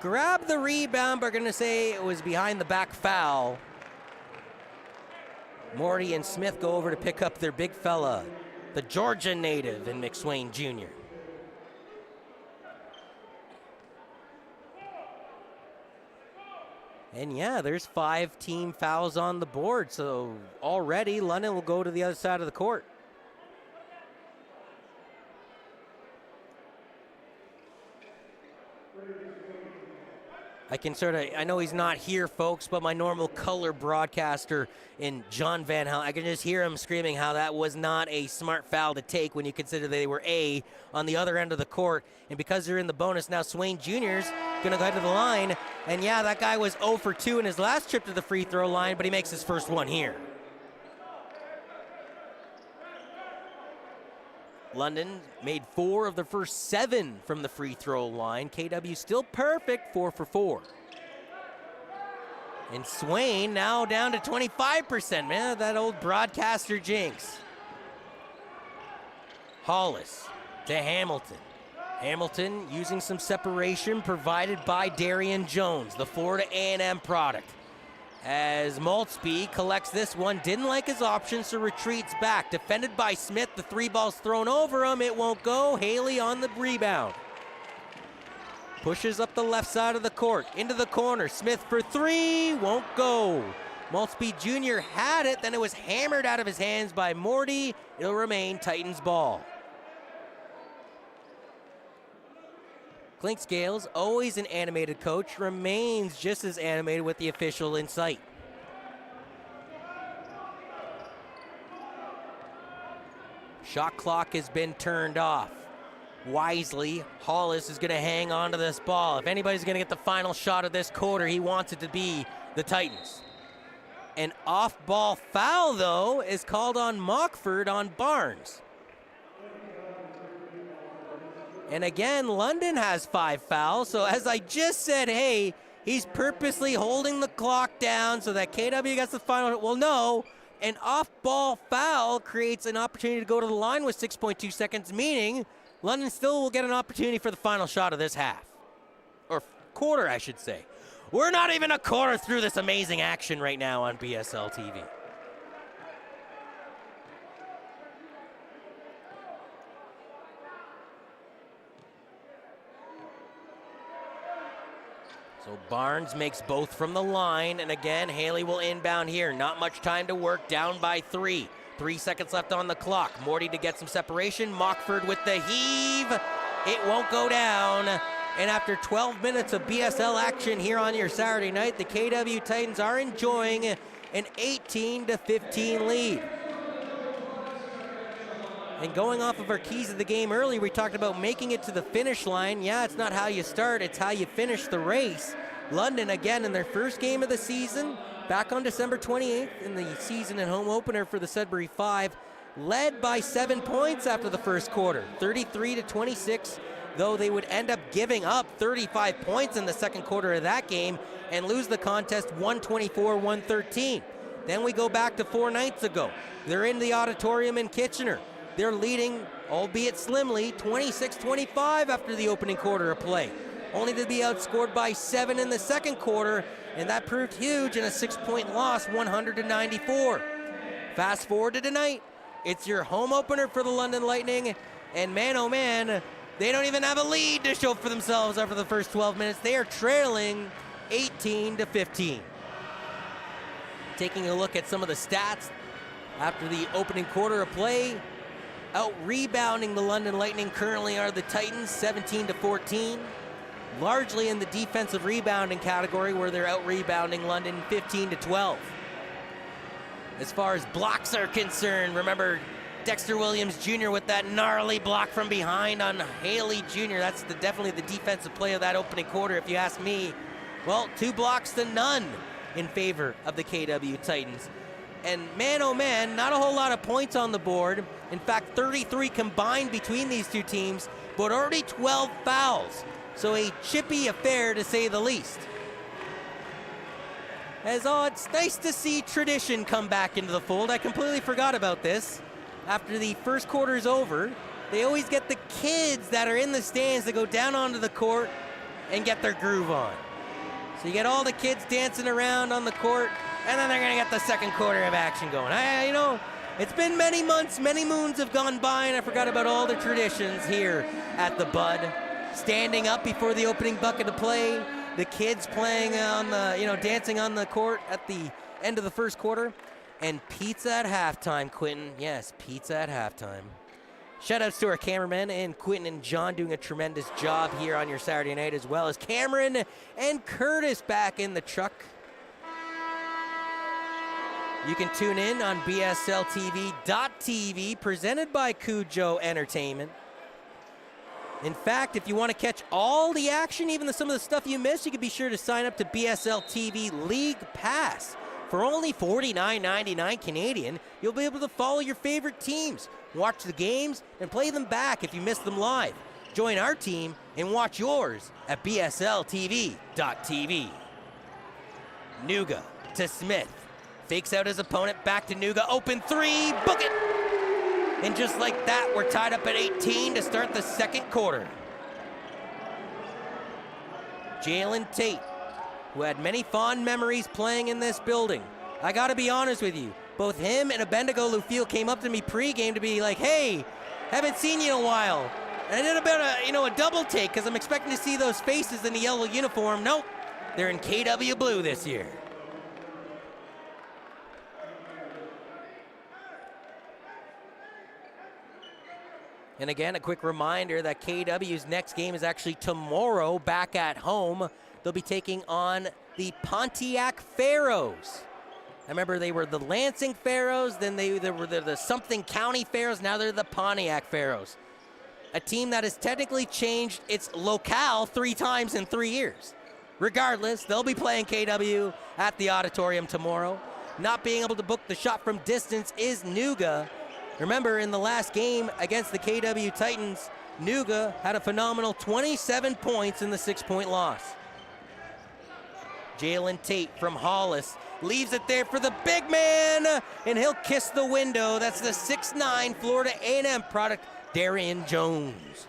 grabbed the rebound, but we're going to say it was behind the back foul. Morty and Smith go over to pick up their big fella, the Georgia native in McSwain Jr. And yeah, there's 5 team fouls on the board, so already London will go to the other side of the court. I know he's not here, folks, but my normal color broadcaster in John Van Hal, I can just hear him screaming how that was not a smart foul to take when you consider they were on the other end of the court. And because they're in the bonus now, Swain Jr.'s going to go to the line. And yeah, that guy was 0 for 2 in his last trip to the free throw line, but he makes his first one here. London made 4 of the first 7 from the free throw line. KW still perfect, 4 for 4. And Swain now down to 25%. Man, that old broadcaster jinx. Hollis to Hamilton. Hamilton using some separation provided by Darian Jones, the Florida A&M product. As Maltzby collects this one, didn't like his options, so retreats back. Defended by Smith, the 3 ball's thrown over him, it won't go. Haley on the rebound. Pushes up the left side of the court, into the corner. Smith for 3, won't go. Maltzby Jr. had it, then it was hammered out of his hands by Morty. It'll remain Titans ball. Clink Scales, always an animated coach, remains just as animated with the official in sight. Shot clock has been turned off. Wisely, Hollis is going to hang on to this ball. If anybody's going to get the final shot of this quarter, he wants it to be the Titans. An off-ball foul, though, is called on Mockford on Barnes. And again, London has 5 fouls. So as I just said, hey, he's purposely holding the clock down so that KW gets the final. Well, no, an off-ball foul creates an opportunity to go to the line with 6.2 seconds, meaning London still will get an opportunity for the final shot of this half. Or quarter, I should say. We're not even a quarter through this amazing action right now on BSL TV. So Barnes makes both from the line, and again, Haley will inbound here. Not much time to work, down by 3. 3 seconds left on the clock. Morty to get some separation. Mockford with the heave. It won't go down. And after 12 minutes of BSL action here on your Saturday night, the KW Titans are enjoying an 18-15 lead. And going off of our keys of the game earlier, we talked about making it to the finish line. Yeah, it's not how you start, it's how you finish the race. London, again, in their first game of the season, back on December 28th in the season and home opener for the Sudbury 5, led by 7 points after the first quarter, 33-26, though they would end up giving up 35 points in the second quarter of that game and lose the contest 124-113. Then we go back to 4 nights ago. They're in the auditorium in Kitchener. They're leading, albeit slimly, 26-25 after the opening quarter of play, only to be outscored by 7 in the second quarter, and that proved huge in a 6-point loss, 100-94. Fast forward to tonight. It's your home opener for the London Lightning, and man, oh man, they don't even have a lead to show for themselves after the first 12 minutes. They are trailing 18-15. Taking a look at some of the stats after the opening quarter of play, out-rebounding the London Lightning currently are the Titans, 17-14. Largely in the defensive rebounding category where they're out-rebounding London, 15-12. As far as blocks are concerned, remember, Dexter Williams Jr. with that gnarly block from behind on Haley Jr. That's definitely the defensive play of that opening quarter, if you ask me. Well, 2 blocks to none in favor of the KW Titans. And man, oh man, not a whole lot of points on the board. In fact, 33 combined between these two teams, but already 12 fouls. So a chippy affair, to say the least. It's nice to see tradition come back into the fold. I completely forgot about this. After the first quarter is over, they always get the kids that are in the stands to go down onto the court and get their groove on. So you get all the kids dancing around on the court, and then they're going to get the second quarter of action going. It's been many months, many moons have gone by, and I forgot about all the traditions here at the Bud. Standing up before the opening bucket of play, the kids playing on dancing on the court at the end of the first quarter, and pizza at halftime, Quentin. Yes, pizza at halftime. Shoutouts to our cameramen and Quentin and John doing a tremendous job here on your Saturday night, as well as Cameron and Curtis back in the truck. You can tune in on BSLTV.tv, presented by Cujo Entertainment. In fact, if you want to catch all the action, even some of the stuff you missed, you can be sure to sign up to BSL TV League Pass. For only $49.99 Canadian, you'll be able to follow your favorite teams, watch the games, and play them back if you missed them live. Join our team and watch yours at BSLTV.tv. Nuga to Smith. Fakes out his opponent, back to Nuga. Open 3, book it! And just like that, we're tied up at 18 to start the second quarter. Jalen Tate, who had many fond memories playing in this building. I gotta be honest with you, both him and Abendigo Lufiel came up to me pregame to be like, hey, haven't seen you in a while. And I did about a double take, because I'm expecting to see those faces in the yellow uniform. Nope, they're in KW blue this year. And again, a quick reminder that KW's next game is actually tomorrow back at home. They'll be taking on the Pontiac Pharaohs. I remember they were the Lansing Pharaohs, then they were the something County Pharaohs, now they're the Pontiac Pharaohs. A team that has technically changed its locale 3 times in 3 years. Regardless, they'll be playing KW at the auditorium tomorrow. Not being able to book the shot from distance is Nuga. Remember, in the last game against the KW Titans, Nuga had a phenomenal 27 points in the 6-point loss. Jalen Tate from Hollis leaves it there for the big man, and he'll kiss the window. That's the 6'9" Florida A&M product, Darian Jones.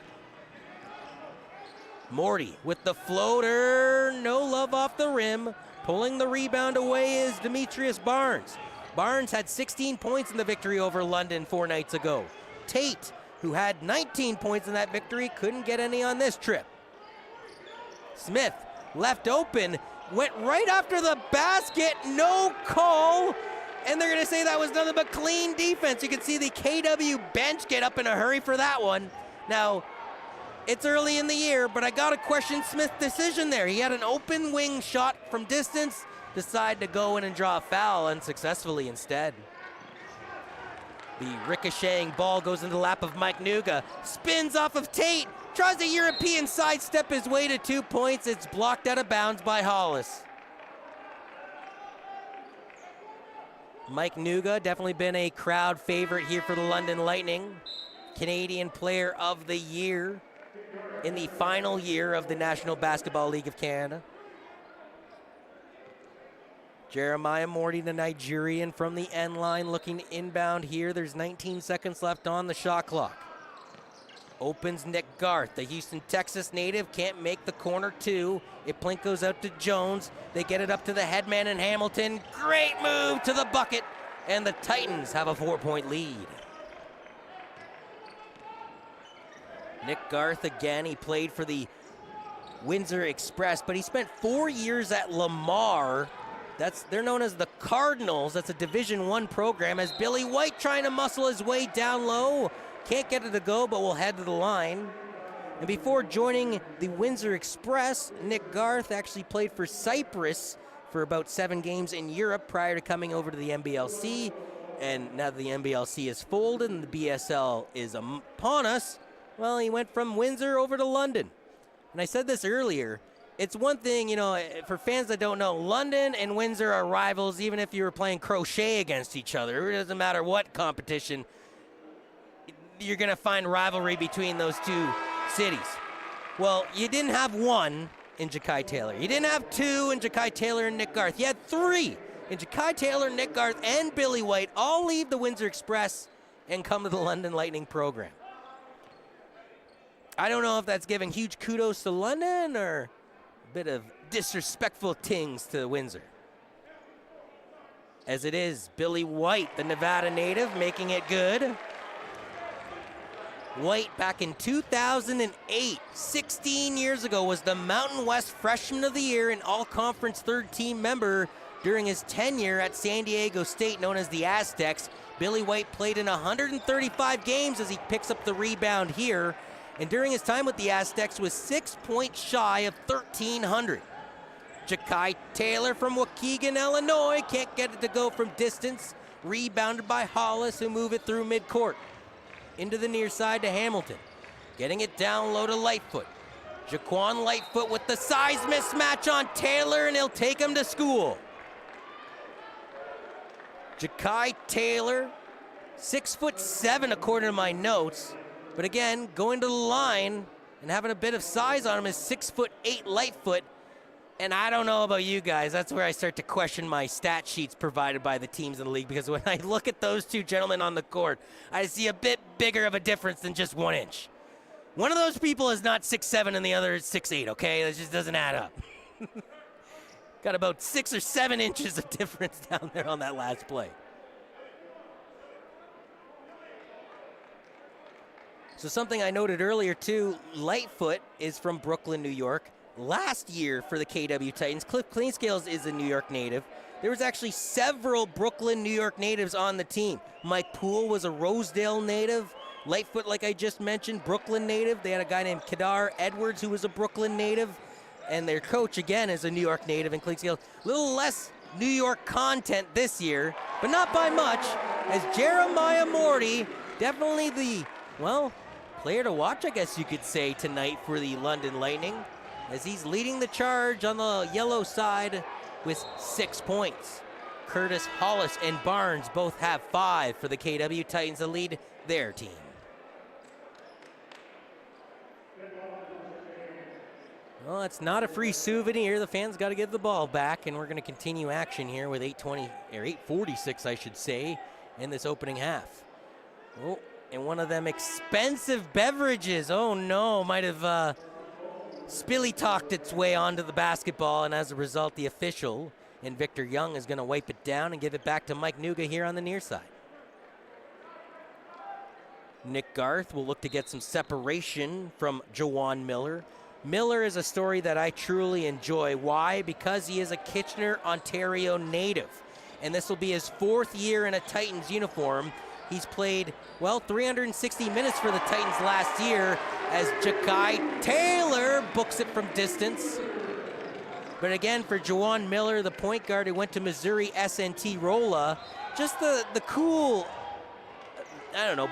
Morty with the floater, no love off the rim. Pulling the rebound away is Demetrius Barnes. Barnes had 16 points in the victory over London 4 nights ago. Tate, who had 19 points in that victory, couldn't get any on this trip. Smith, left open, went right after the basket, no call, and they're going to say that was nothing but clean defense. You can see the KW bench get up in a hurry for that one. Now, it's early in the year, but I got to question Smith's decision there. He had an open wing shot from distance, decide to go in and draw a foul unsuccessfully instead. The ricocheting ball goes into the lap of Mike Nuga, spins off of Tate, tries a European sidestep his way to 2 points. It's blocked out of bounds by Hollis. Mike Nuga, definitely been a crowd favorite here for the London Lightning. Canadian Player of the Year in the final year of the National Basketball League of Canada. Jeremiah Morty, the Nigerian from the end line, looking inbound here. There's 19 seconds left on the shot clock. Opens Nick Garth, the Houston, Texas native, can't make the corner 2. It plink goes out to Jones. They get it up to the headman in Hamilton. Great move to the bucket, and the Titans have a 4-point lead. Nick Garth again, he played for the Windsor Express, but he spent 4 years at Lamar. They're known as the Cardinals. That's a Division I program, as Billy White trying to muscle his way down low. Can't get it to go, but will head to the line. And before joining the Windsor Express, Nick Garth actually played for Cyprus for about 7 games in Europe prior to coming over to the NBLC. And now that the NBLC is folded and the BSL is upon us, well, he went from Windsor over to London. And I said this earlier. It's one thing, for fans that don't know, London and Windsor are rivals even if you were playing crochet against each other. It doesn't matter what competition. You're going to find rivalry between those two cities. Well, you didn't have one in Ja'Kai Taylor. You didn't have two in Ja'Kai Taylor and Nick Garth. You had three in Ja'Kai Taylor, Nick Garth, and Billy White all leave the Windsor Express and come to the London Lightning program. I don't know if that's giving huge kudos to London or a bit of disrespectful tings to Windsor. As it is, Billy White, the Nevada native, making it good. White, back in 2008, 16 years ago, was the Mountain West Freshman of the Year and All-Conference third-team member during his tenure at San Diego State, known as the Aztecs. Billy White played in 135 games as he picks up the rebound here. And during his time with the Aztecs was 6 points shy of 1,300. Ja'Kai Taylor from Waukegan, Illinois, can't get it to go from distance. Rebounded by Hollis, who move it through midcourt. Into the near side to Hamilton. Getting it down low to Lightfoot. Jaquan Lightfoot with the size mismatch on Taylor, and he'll take him to school. Ja'Kai Taylor, 6'7" according to my notes. But again, going to the line and having a bit of size on him is 6'8" Lightfoot. And I don't know about you guys, that's where I start to question my stat sheets provided by the teams in the league, because when I look at those two gentlemen on the court, I see a bit bigger of a difference than just 1 inch. One of those people is not 6'7" and the other is 6'8", okay? That just doesn't add up. Got about 6 or 7 inches of difference down there on that last play. So something I noted earlier too, Lightfoot is from Brooklyn, New York. Last year for the KW Titans, Cliff Cleanscales is a New York native. There was actually several Brooklyn, New York natives on the team. Mike Poole was a Rosedale native. Lightfoot, like I just mentioned, Brooklyn native. They had a guy named Kedar Edwards who was a Brooklyn native. And their coach, again, is a New York native in Cleanscales. A little less New York content this year, but not by much, as Jeremiah Morty, definitely the, player to watch, I guess you could say, tonight for the London Lightning, as he's leading the charge on the yellow side with 6 points. Curtis Hollis and Barnes both have 5 for the KW Titans to lead their team. Well, it's not a free souvenir. The fans got to give the ball back, and we're going to continue action here with 8:46, I should say, in this opening half. Oh, and one of them expensive beverages, oh no, might have spilly talked its way onto the basketball, and as a result, the official and Victor Young is going to wipe it down and give it back to Mike Nuga here on the near side. Nick Garth will look to get some separation from Jawan Miller. Miller is a story that I truly enjoy. Why? Because he is a Kitchener, Ontario native, and this will be his 4th year in a Titans uniform. He's played, 360 minutes for the Titans last year as Ja'Kai Taylor books it from distance. But again, for Jawan Miller, the point guard who went to Missouri SNT Rolla, just the cool,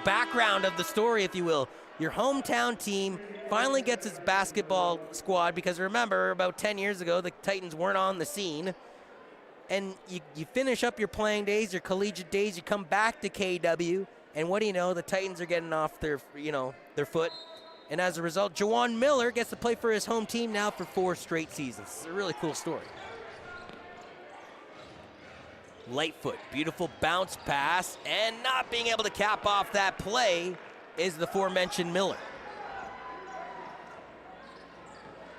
background of the story, if you will. Your hometown team finally gets its basketball squad, because remember, about 10 years ago, the Titans weren't on the scene. And you finish up your playing days, your collegiate days, you come back to KW, and what do you know? The Titans are getting off their foot. And as a result, Jawan Miller gets to play for his home team now for 4 straight seasons. It's a really cool story. Lightfoot, beautiful bounce pass, and not being able to cap off that play is the aforementioned Miller.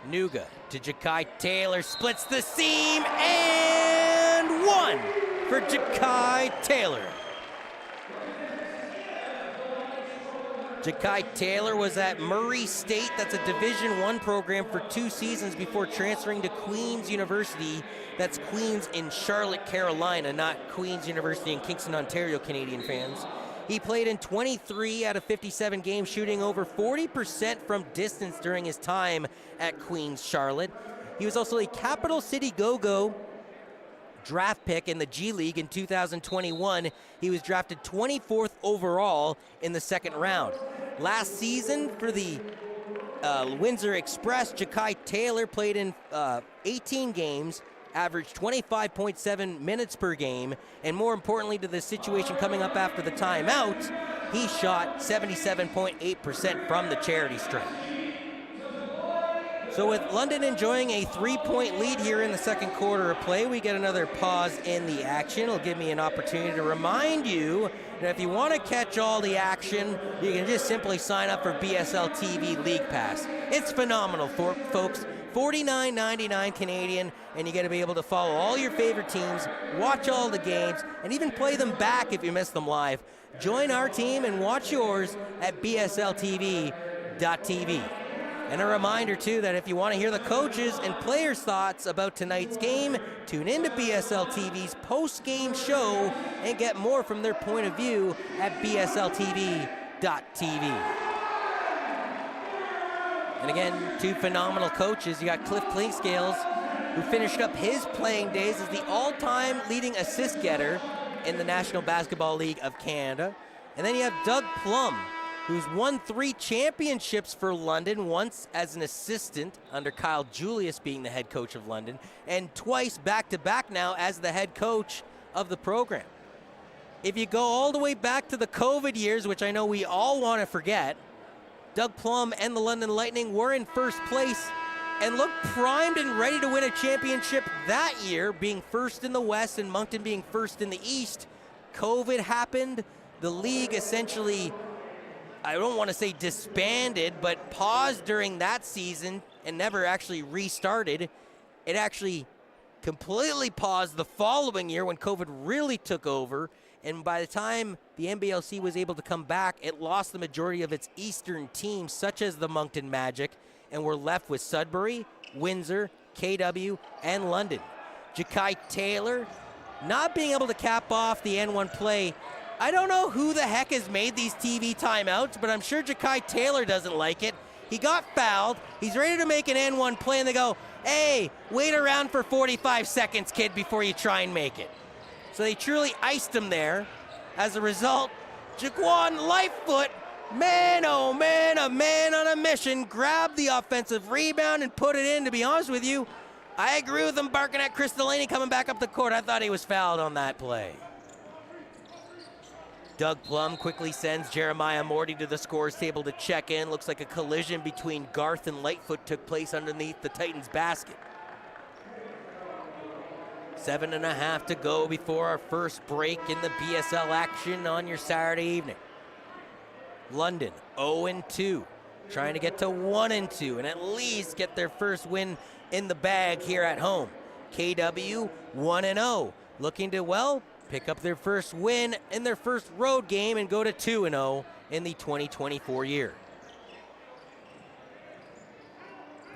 Nuga to Ja'Kai Taylor, splits the seam, and 1 for Ja'Kai Taylor. Ja'Kai Taylor was at Murray State. That's a Division I program for 2 seasons before transferring to Queen's University. That's Queen's in Charlotte, Carolina, not Queen's University in Kingston, Ontario, Canadian fans. He played in 23 out of 57 games, shooting over 40% from distance during his time at Queen's Charlotte. He was also a Capital City Go-Go draft pick in the G League in 2021. He was drafted 24th overall in the second round. Last season for the Windsor Express, Ja'Kai Taylor played in 18 games, averaged 25.7 minutes per game, and more importantly to the situation coming up after the timeout, he shot 77.8% from the charity stripe. So with London enjoying a 3-point lead here in the second quarter of play, we get another pause in the action. It'll give me an opportunity to remind you that if you want to catch all the action, you can just simply sign up for BSL TV League Pass. It's phenomenal, folks. $49.99 Canadian, and you get to be able to follow all your favorite teams, watch all the games, and even play them back if you miss them live. Join our team and watch yours at bsltv.tv. And a reminder, too, that if you want to hear the coaches and players' thoughts about tonight's game, tune into BSL TV's post-game show and get more from their point of view at bsltv.tv. And again, two phenomenal coaches. You got Cliff Clinkscales, who finished up his playing days as the all-time leading assist getter in the National Basketball League of Canada. And then you have Doug Plum, who's won 3 championships for London, once as an assistant under Kyle Julius being the head coach of London, and twice back-to-back now as the head coach of the program. If you go all the way back to the COVID years, which I know we all want to forget, Doug Plum and the London Lightning were in first place and looked primed and ready to win a championship that year, being first in the West and Moncton being first in the East. COVID happened. The league essentially, I don't want to say disbanded, but paused during that season and never actually restarted. It actually completely paused the following year when COVID really took over. And by the time the NBLC was able to come back, it lost the majority of its eastern teams, such as the Moncton Magic, and were left with Sudbury, Windsor, KW, and London. Ja'Kai Taylor not being able to cap off the N1 play. I don't know who the heck has made these TV timeouts, but I'm sure Ja'Kai Taylor doesn't like it. He got fouled. He's ready to make an N1 play, and they go, hey, wait around for 45 seconds, kid, before you try and make it. So they truly iced him there. As a result, Jaquan Lightfoot, man, oh man, a man on a mission, grabbed the offensive rebound and put it in. To be honest with you, I agree with him barking at Chris Delaney coming back up the court. I thought he was fouled on that play. Doug Plum quickly sends Jeremiah Morty to the scores table to check in. Looks like a collision between Garth and Lightfoot took place underneath the Titans basket. 7.5 to go before our first break in the BSL action on your Saturday evening. London 0-2, trying to get to 1-2 and at least get their first win in the bag here at home. KW 1-0, looking to, well, pick up their first win in their first road game and go to 2-0 in the 2024 year.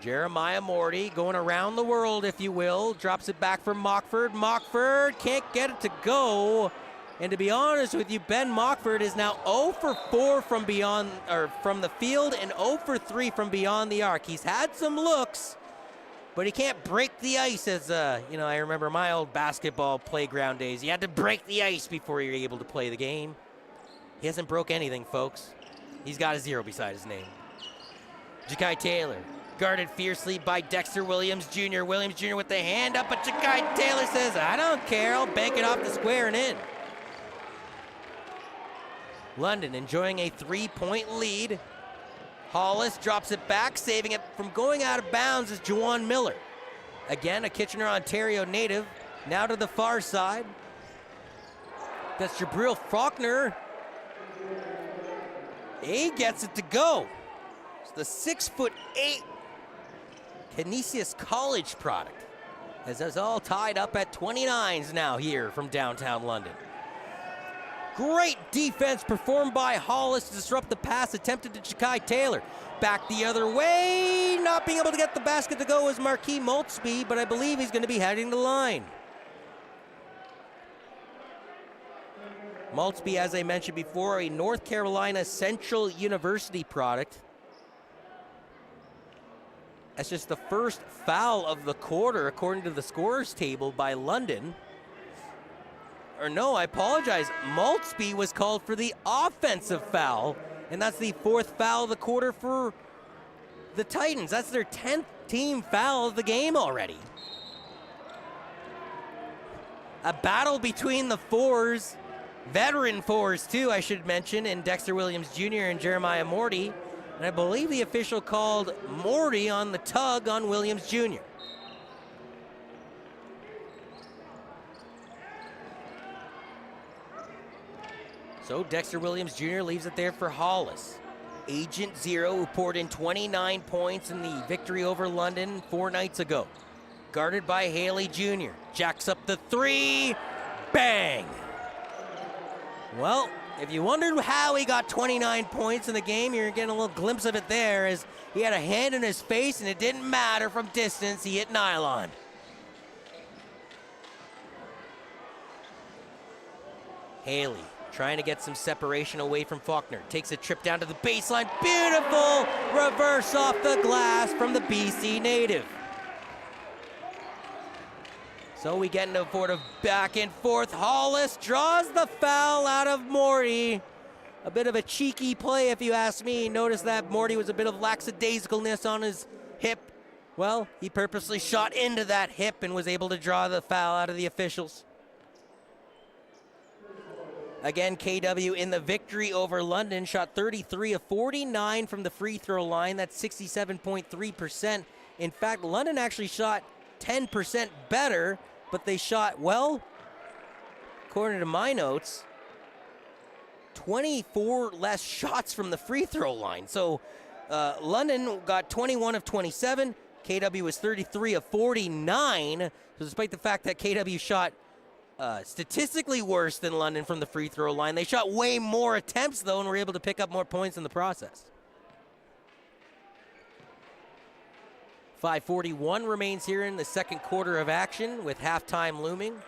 Jeremiah Morty going around the world, if you will, drops it back for Mockford. Mockford can't get it to go. And to be honest with you, Ben Mockford is now 0 for 4 from beyond, or from the field, and 0 for 3 from beyond the arc. He's had some looks, but he can't break the ice. As I remember my old basketball playground days. You had to break the ice before you were able to play the game. He hasn't broke anything, folks. He's got a 0 beside his name. Ja'Kai Taylor, guarded fiercely by Dexter Williams Jr. Williams Jr. with the hand up, but Ja'Kai Taylor says, I don't care, I'll bank it off the square and in. London enjoying a 3-point lead. Hollis drops it back, saving it from going out of bounds is Juwan Miller. Again, a Kitchener, Ontario native, now to the far side. That's Jabril Faulkner. He gets it to go. It's the 6'8" Canisius College product, as it's all tied up at 29s now here from downtown London. Great defense performed by Hollis to disrupt the pass attempted to Ja'Kai Taylor. Back the other way, not being able to get the basket to go is Marquis Maltzby, but I believe he's going to be heading the line. Maltzby, as I mentioned before, a North Carolina Central University product. That's just the first foul of the quarter, according to the scorers table by London. or no, I apologize. Maltzby was called for the offensive foul, and that's the 4th foul of the quarter for the Titans. That's their 10th team foul of the game already. A battle between the fours, veteran fours too, I should mention, and Dexter Williams Jr. and Jeremiah Morty. And I believe the official called Morty on the tug on Williams Jr. So Dexter Williams Jr. leaves it there for Hollis. Agent Zero, who poured in 29 points in the victory over London 4 nights ago. Guarded by Haley Jr. Jacks up the 3. Bang! Well, if you wondered how he got 29 points in the game, you're getting a little glimpse of it there as he had a hand in his face and it didn't matter from distance. He hit nylon. Haley trying to get some separation away from Faulkner. Takes a trip down to the baseline. Beautiful reverse off the glass from the BC native. So we get into a sort of back and forth. Hollis draws the foul out of Morty. A bit of a cheeky play, if you ask me. Notice that Morty was a bit of lackadaisicalness on his hip. Well, he purposely shot into that hip and was able to draw the foul out of the officials. Again, KW in the victory over London shot 33 of 49 from the free throw line. That's 67.3%. In fact, London actually shot 10% better, but they shot, well, according to my notes, 24 less shots from the free throw line. So London got 21 of 27. KW was 33 of 49. So despite the fact that KW shot statistically worse than London from the free throw line, they shot way more attempts, though, and were able to pick up more points in the process. 5:41 remains here in the second quarter of action with halftime looming.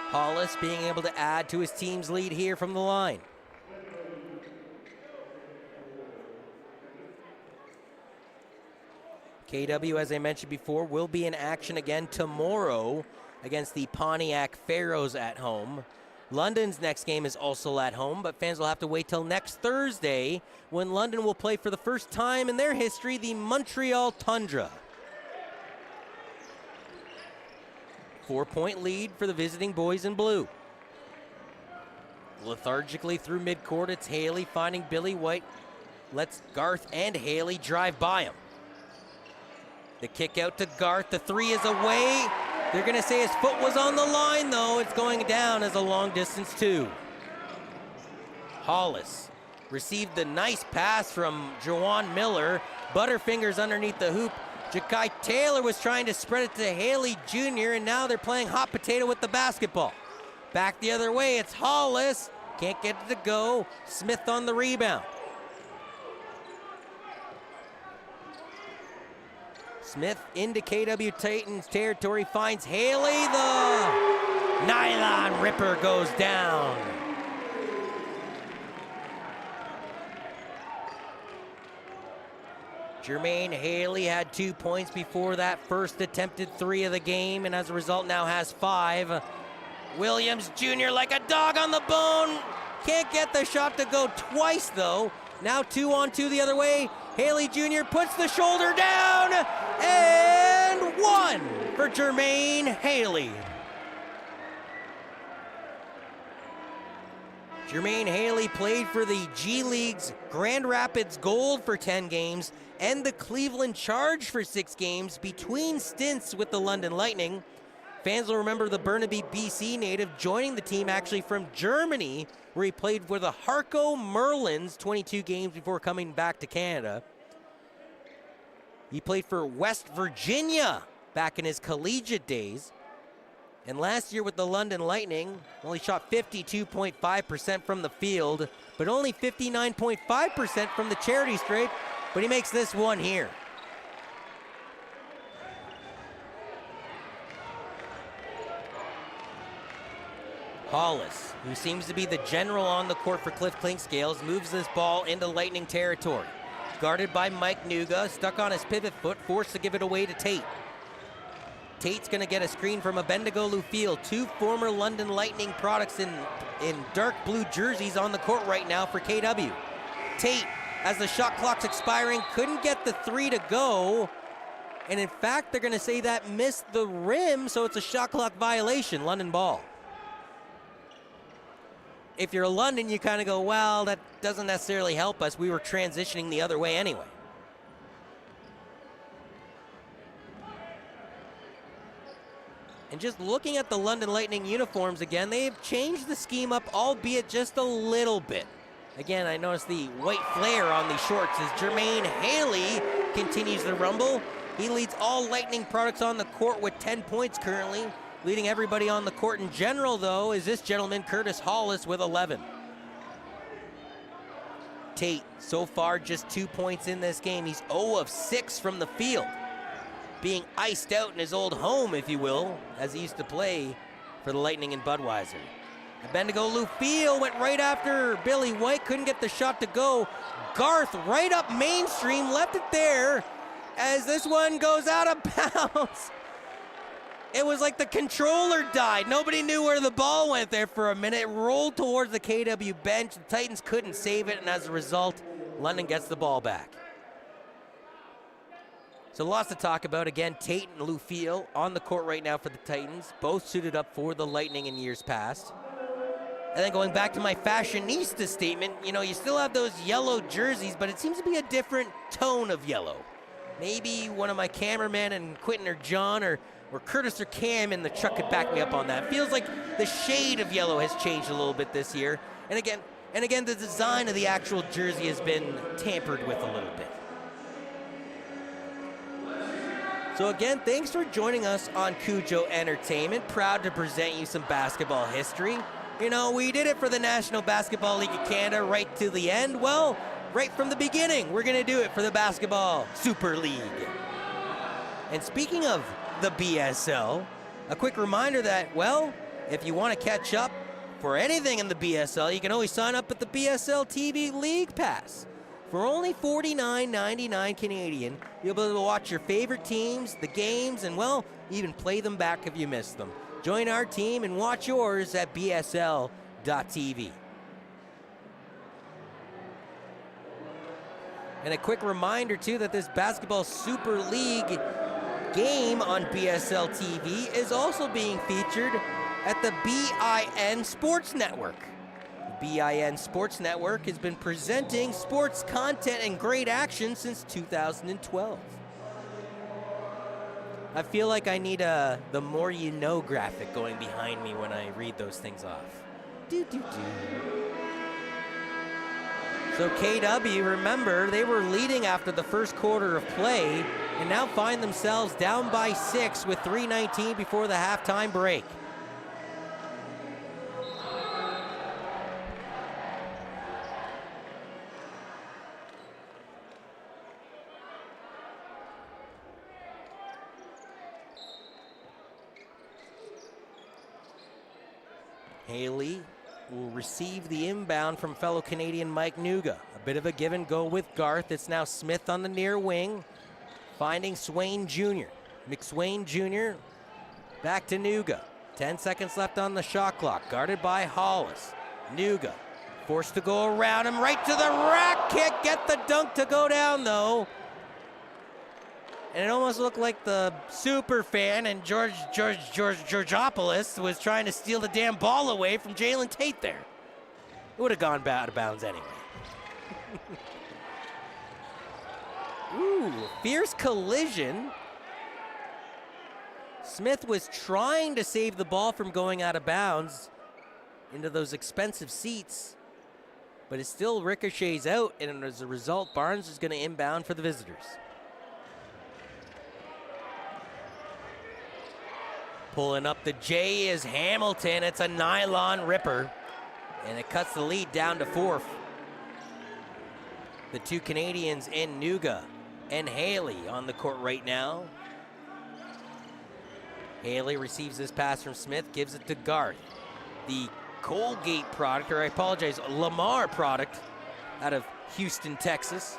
Hollis being able to add to his team's lead here from the line. KW, as I mentioned before, will be in action again tomorrow against the Pontiac Pharaohs at home. London's next game is also at home, but fans will have to wait till next Thursday when London will play for the first time in their history the Montreal Tundra. 4-point lead for the visiting boys in blue. Lethargically through midcourt, it's Haley finding Billy White. Lets Garth and Haley drive by him. The kick out to Garth. The 3 is away. They're going to say his foot was on the line, though. It's going down as a long distance 2. Hollis received the nice pass from Jawan Miller. Butterfingers underneath the hoop. Jakai Taylor was trying to spread it to Haley Jr., and now they're playing hot potato with the basketball. Back the other way, it's Hollis. Can't get it to go. Smith on the rebound. Smith into KW Titans territory, finds Haley. The nylon ripper goes down. Jermaine Haley had 2 points before that first attempted 3 of the game, and as a result now has 5. Williams Jr. like a dog on the bone. Can't get the shot to go twice, though. Now 2-on-2 the other way. Haley Jr. puts the shoulder down, and 1 for Jermaine Haley. Jermaine Haley played for the G League's Grand Rapids Gold for 10 games and the Cleveland Charge for 6 games between stints with the London Lightning. Fans will remember the Burnaby, BC native joining the team actually from Germany, where he played for the Harco Merlins 22 games before coming back to Canada. He played for West Virginia back in his collegiate days. And last year with the London Lightning, only shot 52.5% from the field, but only 59.5% from the charity stripe, but he makes this one here. Hollis, who seems to be the general on the court for Cliff Clinkscales, moves this ball into Lightning territory. Guarded by Mike Nuga, stuck on his pivot foot, forced to give it away to Tate. Tate's going to get a screen from Bendigo Lufield. Two former London Lightning products in dark blue jerseys on the court right now for KW. Tate, as the shot clock's expiring, couldn't get the three to go. And in fact, they're going to say that missed the rim, so it's a shot clock violation, London ball. If you're London, you kind of go, well, that doesn't necessarily help us. We were transitioning the other way anyway. And just looking at the London Lightning uniforms again, they've changed the scheme up, albeit just a little bit. Again, I noticed the white flare on the shorts as Jermaine Haley continues the rumble. He leads all Lightning products on the court with 10 points currently. Leading everybody on the court in general, though, is this gentleman, Curtis Hollis, with 11. Tate, so far just 2 points in this game. He's 0 of 6 from the field. Being iced out in his old home, if you will, as he used to play for the Lightning in Budweiser. Bendigo Lufield went right after Billy White, couldn't get the shot to go. Garth right up mainstream, left it there as this one goes out of bounds. It was like the controller died. Nobody knew where the ball went there for a minute. It rolled towards the KW bench. The Titans couldn't save it, and as a result, London gets the ball back. So lots to talk about. Again, Tate and Lufield on the court right now for the Titans, both suited up for the Lightning in years past. And then going back to my fashionista statement, you know, you still have those yellow jerseys, but it seems to be a different tone of yellow. Maybe one of my cameramen and Quentin or John or Curtis or Cam in the truck could back me up on that. Feels like the shade of yellow has changed a little bit this year. And again, the design of the actual jersey has been tampered with a little bit. So again, thanks for joining us on Cujo Entertainment. Proud to present you some basketball history. You know, we did it for the National Basketball League of Canada right to the end. Well, right from the beginning, we're going to do it for the Basketball Super League. And speaking of the BSL, a quick reminder that, well, if you want to catch up for anything in the BSL, you can always sign up at the BSL TV League Pass. For only $49.99 Canadian, you'll be able to watch your favorite teams, the games, and, well, even play them back if you missed them. Join our team and watch yours at bsl.tv. And a quick reminder, too, that this Basketball Super League game on BSL TV is also being featured at the BIN Sports Network. BIN Sports Network has been presenting sports content and great action since 2012. I feel like I need the more you know graphic going behind me when I read those things off. So KW, remember, they were leading after the first quarter of play and now find themselves down by 6 with 3:19 before the halftime break. Haley will receive the inbound from fellow Canadian Mike Nuga. A bit of a give and go with Garth. It's now Smith on the near wing, finding Swain Jr. McSwain Jr. back to Nuga. 10 seconds left on the shot clock, guarded by Hollis. Nuga forced to go around him, right to the rack kick. Get the dunk to go down, though. And it almost looked like the super fan and Georgopoulos was trying to steal the damn ball away from Jalen Tate there. It would have gone out of bounds anyway. Ooh, fierce collision. Smith was trying to save the ball from going out of bounds into those expensive seats, but it still ricochets out, and as a result, Barnes is going to inbound for the visitors. Pulling up the J is Hamilton. It's a nylon ripper, and it cuts the lead down to 4. The two Canadians in Nuga and Haley on the court right now. Haley receives this pass from Smith, gives it to Garth. The Colgate product, or I apologize, Lamar product out of Houston, Texas.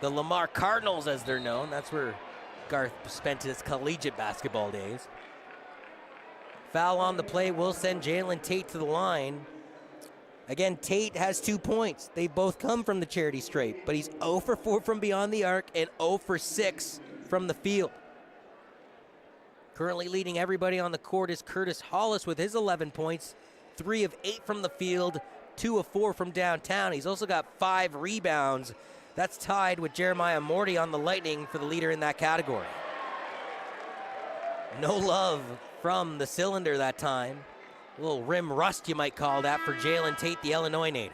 The Lamar Cardinals, as they're known. That's where Garth spent his collegiate basketball days. Foul on the play will send Jalen Tate to the line. Again, Tate has 2 points. They both come from the charity stripe, but he's 0 for 4 from beyond the arc and 0 for 6 from the field. Currently leading everybody on the court is Curtis Hollis with his 11 points, 3 of 8 from the field, 2 of 4 from downtown. He's also got 5 rebounds. That's tied with Jeremiah Morty on the Lightning for the leader in that category. No love from the cylinder that time. A little rim rust, you might call that, for Jalen Tate, the Illinois native.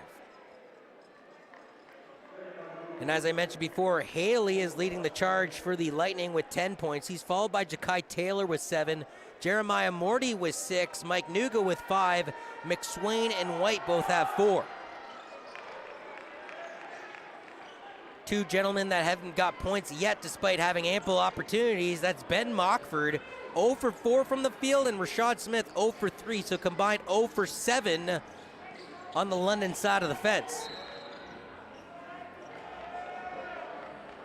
And as I mentioned before, Haley is leading the charge for the Lightning with 10 points. He's followed by Ja'Kai Taylor with 7, Jeremiah Morty with 6, Mike Nuga with 5, McSwain and White both have 4. 2 gentlemen that haven't got points yet despite having ample opportunities. That's Ben Mockford, 0 for 4 from the field, and Rashad Smith 0 for 3, so combined 0 for 7 on the London side of the fence.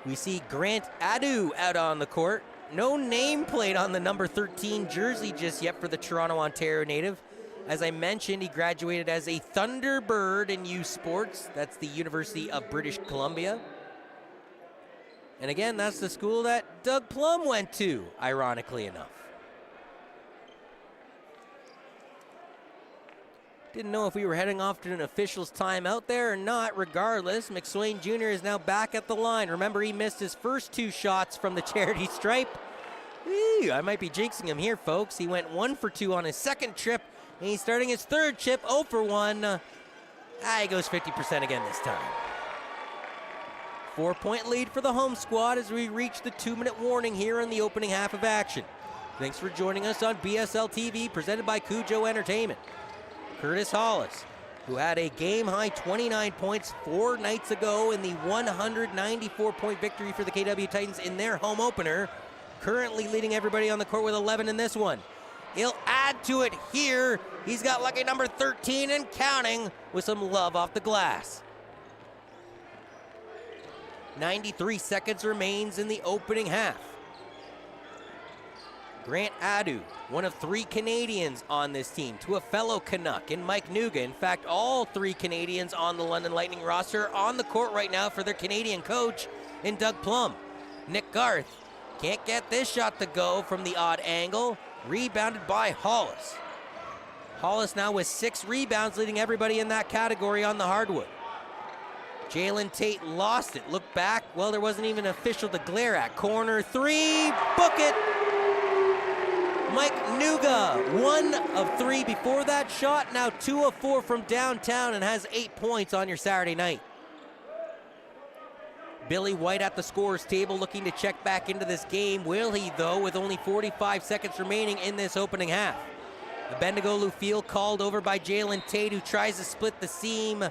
We see Grant Adu out on the court. No nameplate on the number 13 jersey just yet for the Toronto, Ontario native. As I mentioned, he graduated as a Thunderbird in U Sports. That's the University of British Columbia. And again, that's the school that Doug Plum went to, ironically enough. Didn't know if we were heading off to an official's timeout there or not. Regardless, McSwain Jr. is now back at the line. Remember, he missed his first 2 shots from the charity stripe. Ew, I might be jinxing him here, folks. He went 1 for 2 on his second trip, and he's starting his third trip, 0 for 1. He goes 50% again this time. 4-point lead for the home squad as we reach the 2-minute warning here in the opening half of action. Thanks for joining us on BSL TV, presented by Cujo Entertainment. Curtis Hollis, who had a game-high 29 points 4 nights ago in the 194-point victory for the KW Titans in their home opener, currently leading everybody on the court with 11 in this one. He'll add to it here. He's got lucky number 13 and counting with some love off the glass. 93 seconds remains in the opening half. Grant Adu, one of 3 Canadians on this team, to a fellow Canuck in Mike Nuga. In fact, all 3 Canadians on the London Lightning roster are on the court right now for their Canadian coach in Doug Plum. Nick Garth can't get this shot to go from the odd angle. Rebounded by Hollis. Hollis now with 6 rebounds, leading everybody in that category on the hardwood. Jalen Tate lost it. Look back. Well, there wasn't even an official to glare at. Corner 3. Book it. Mike Nuga, 1 of 3 before that shot. Now 2 of 4 from downtown and has 8 points on your Saturday night. Billy White at the scorer's table looking to check back into this game. Will he, though, with only 45 seconds remaining in this opening half? Bendigo Field called over by Jalen Tate, who tries to split the seam.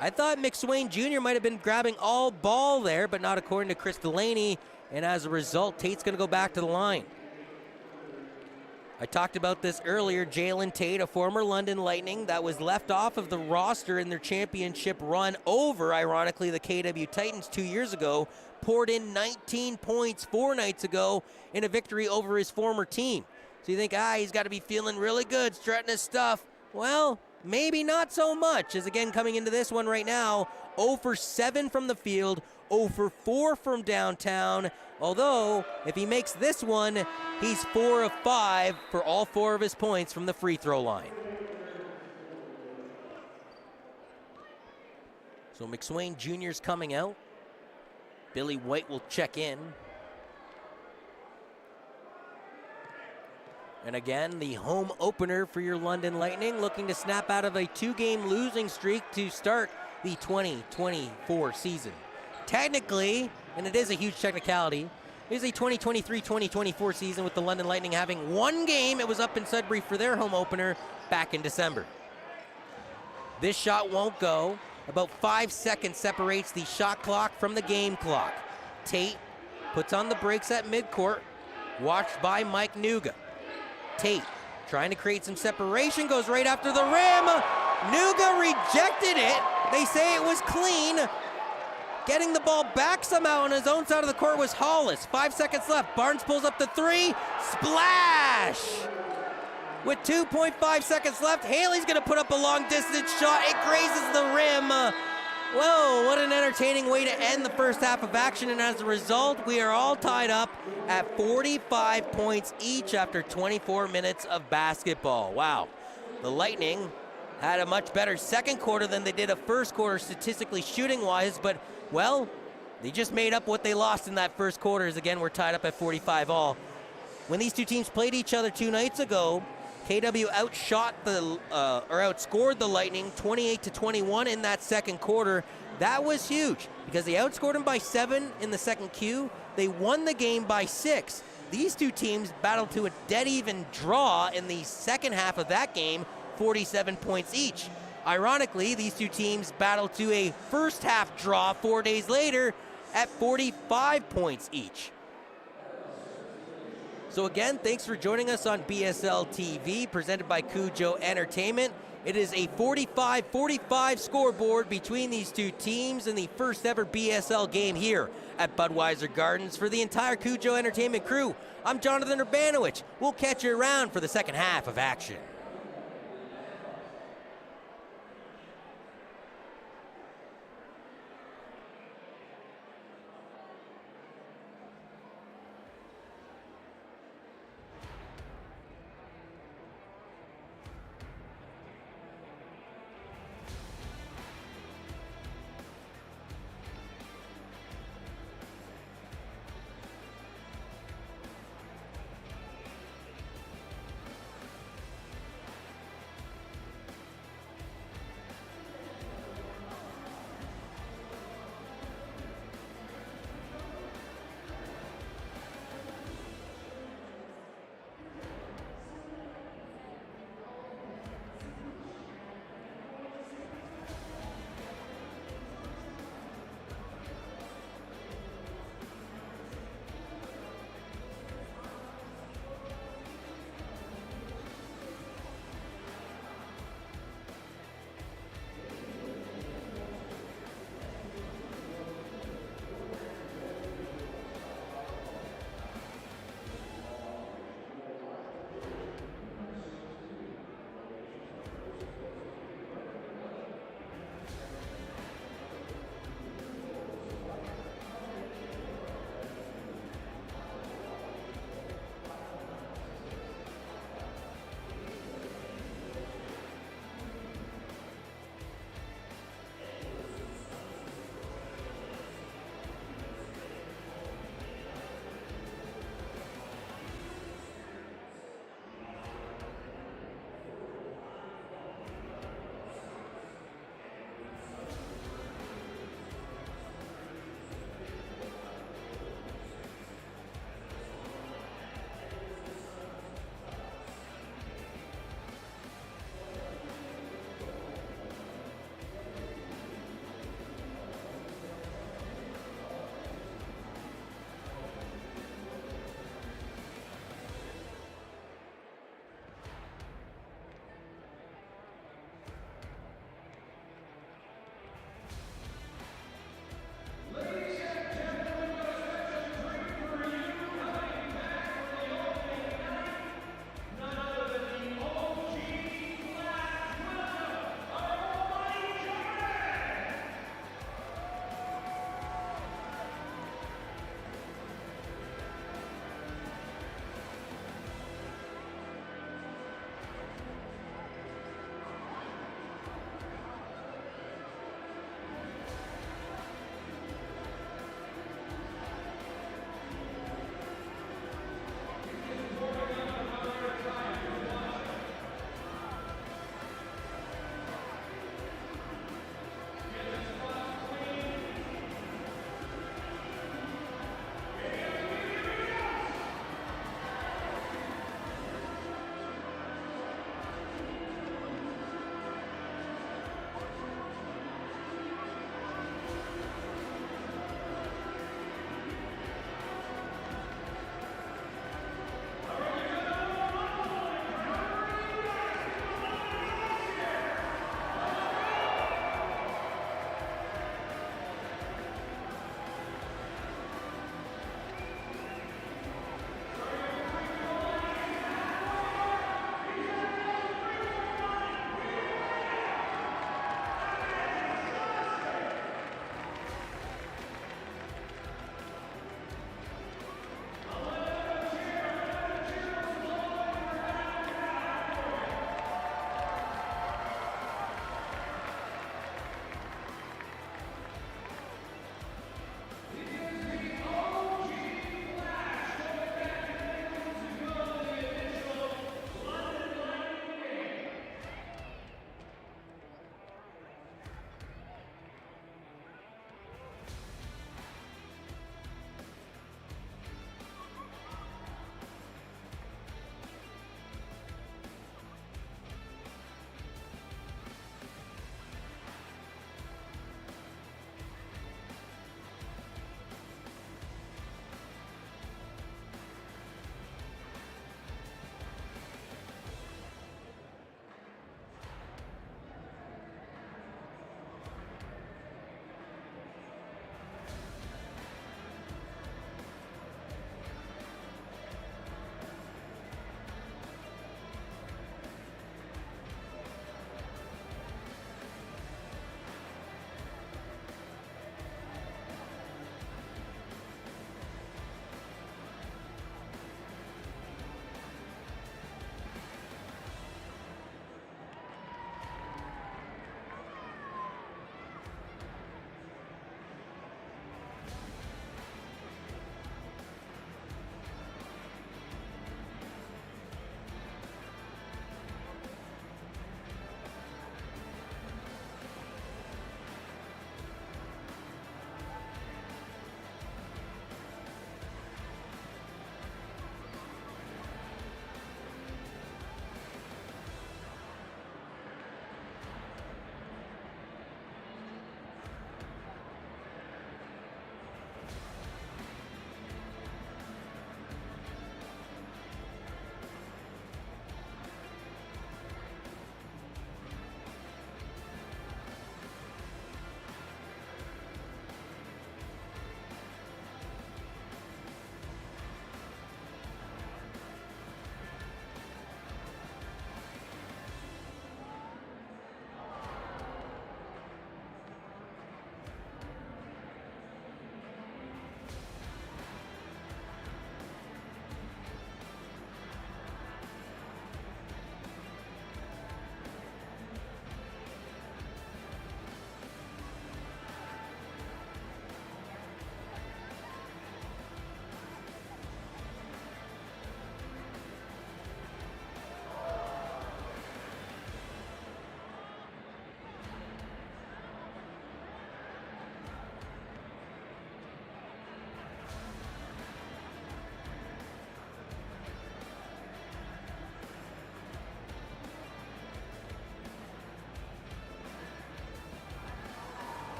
I thought McSwain Jr. might have been grabbing all ball there, but not according to Chris Delaney. And as a result, Tate's going to go back to the line. I talked about this earlier. Jalen Tate, a former London Lightning that was left off of the roster in their championship run over, ironically, the KW Titans 2 years ago, poured in 19 points 4 nights ago in a victory over his former team. So you think, he's got to be feeling really good, strutting his stuff. Well, maybe not so much, as again coming into this one right now, 0 for 7 from the field, 0 for 4 from downtown. Although, if he makes this one, he's 4 of 5 for all 4 of his points from the free throw line. So McSwain Jr.'s coming out. Billy White will check in. And again, the home opener for your London Lightning, looking to snap out of a 2-game losing streak to start the 2024 season. Technically, and it is a huge technicality, it is a 2023-2024 season with the London Lightning having 1 game. It was up in Sudbury for their home opener back in December. This shot won't go. About 5 seconds separates the shot clock from the game clock. Tate puts on the brakes at midcourt, watched by Mike Nuga. Tate trying to create some separation, goes right after the rim. Nuga rejected it. They say it was clean. Getting the ball back somehow on his own side of the court was Hollis. 5 seconds left. Barnes pulls up the three. Splash! With 2.5 seconds left, Haley's going to put up a long-distance shot. It grazes the rim. Whoa, what an entertaining way to end the first half of action. And as a result, we are all tied up at 45 points each after 24 minutes of basketball. Wow. The Lightning had a much better second quarter than they did a first quarter statistically shooting-wise, but, well, they just made up what they lost in that first quarter. As again, we're tied up at 45 all. When these two teams played each other 2 nights ago, KW outscored the Lightning 28-21 in that second quarter. That was huge because they outscored them by 7 in the second Q. They won the game by 6. These two teams battled to a dead-even draw in the second half of that game, 47 points each. Ironically, these two teams battled to a first half draw 4 days later at 45 points each. So again, thanks for joining us on BSL TV, presented by Cujo Entertainment. It is a 45-45 scoreboard between these two teams in the first ever BSL game here at Budweiser Gardens. For the entire Cujo Entertainment crew, I'm Jonathan Urbanowicz. We'll catch you around for the second half of action.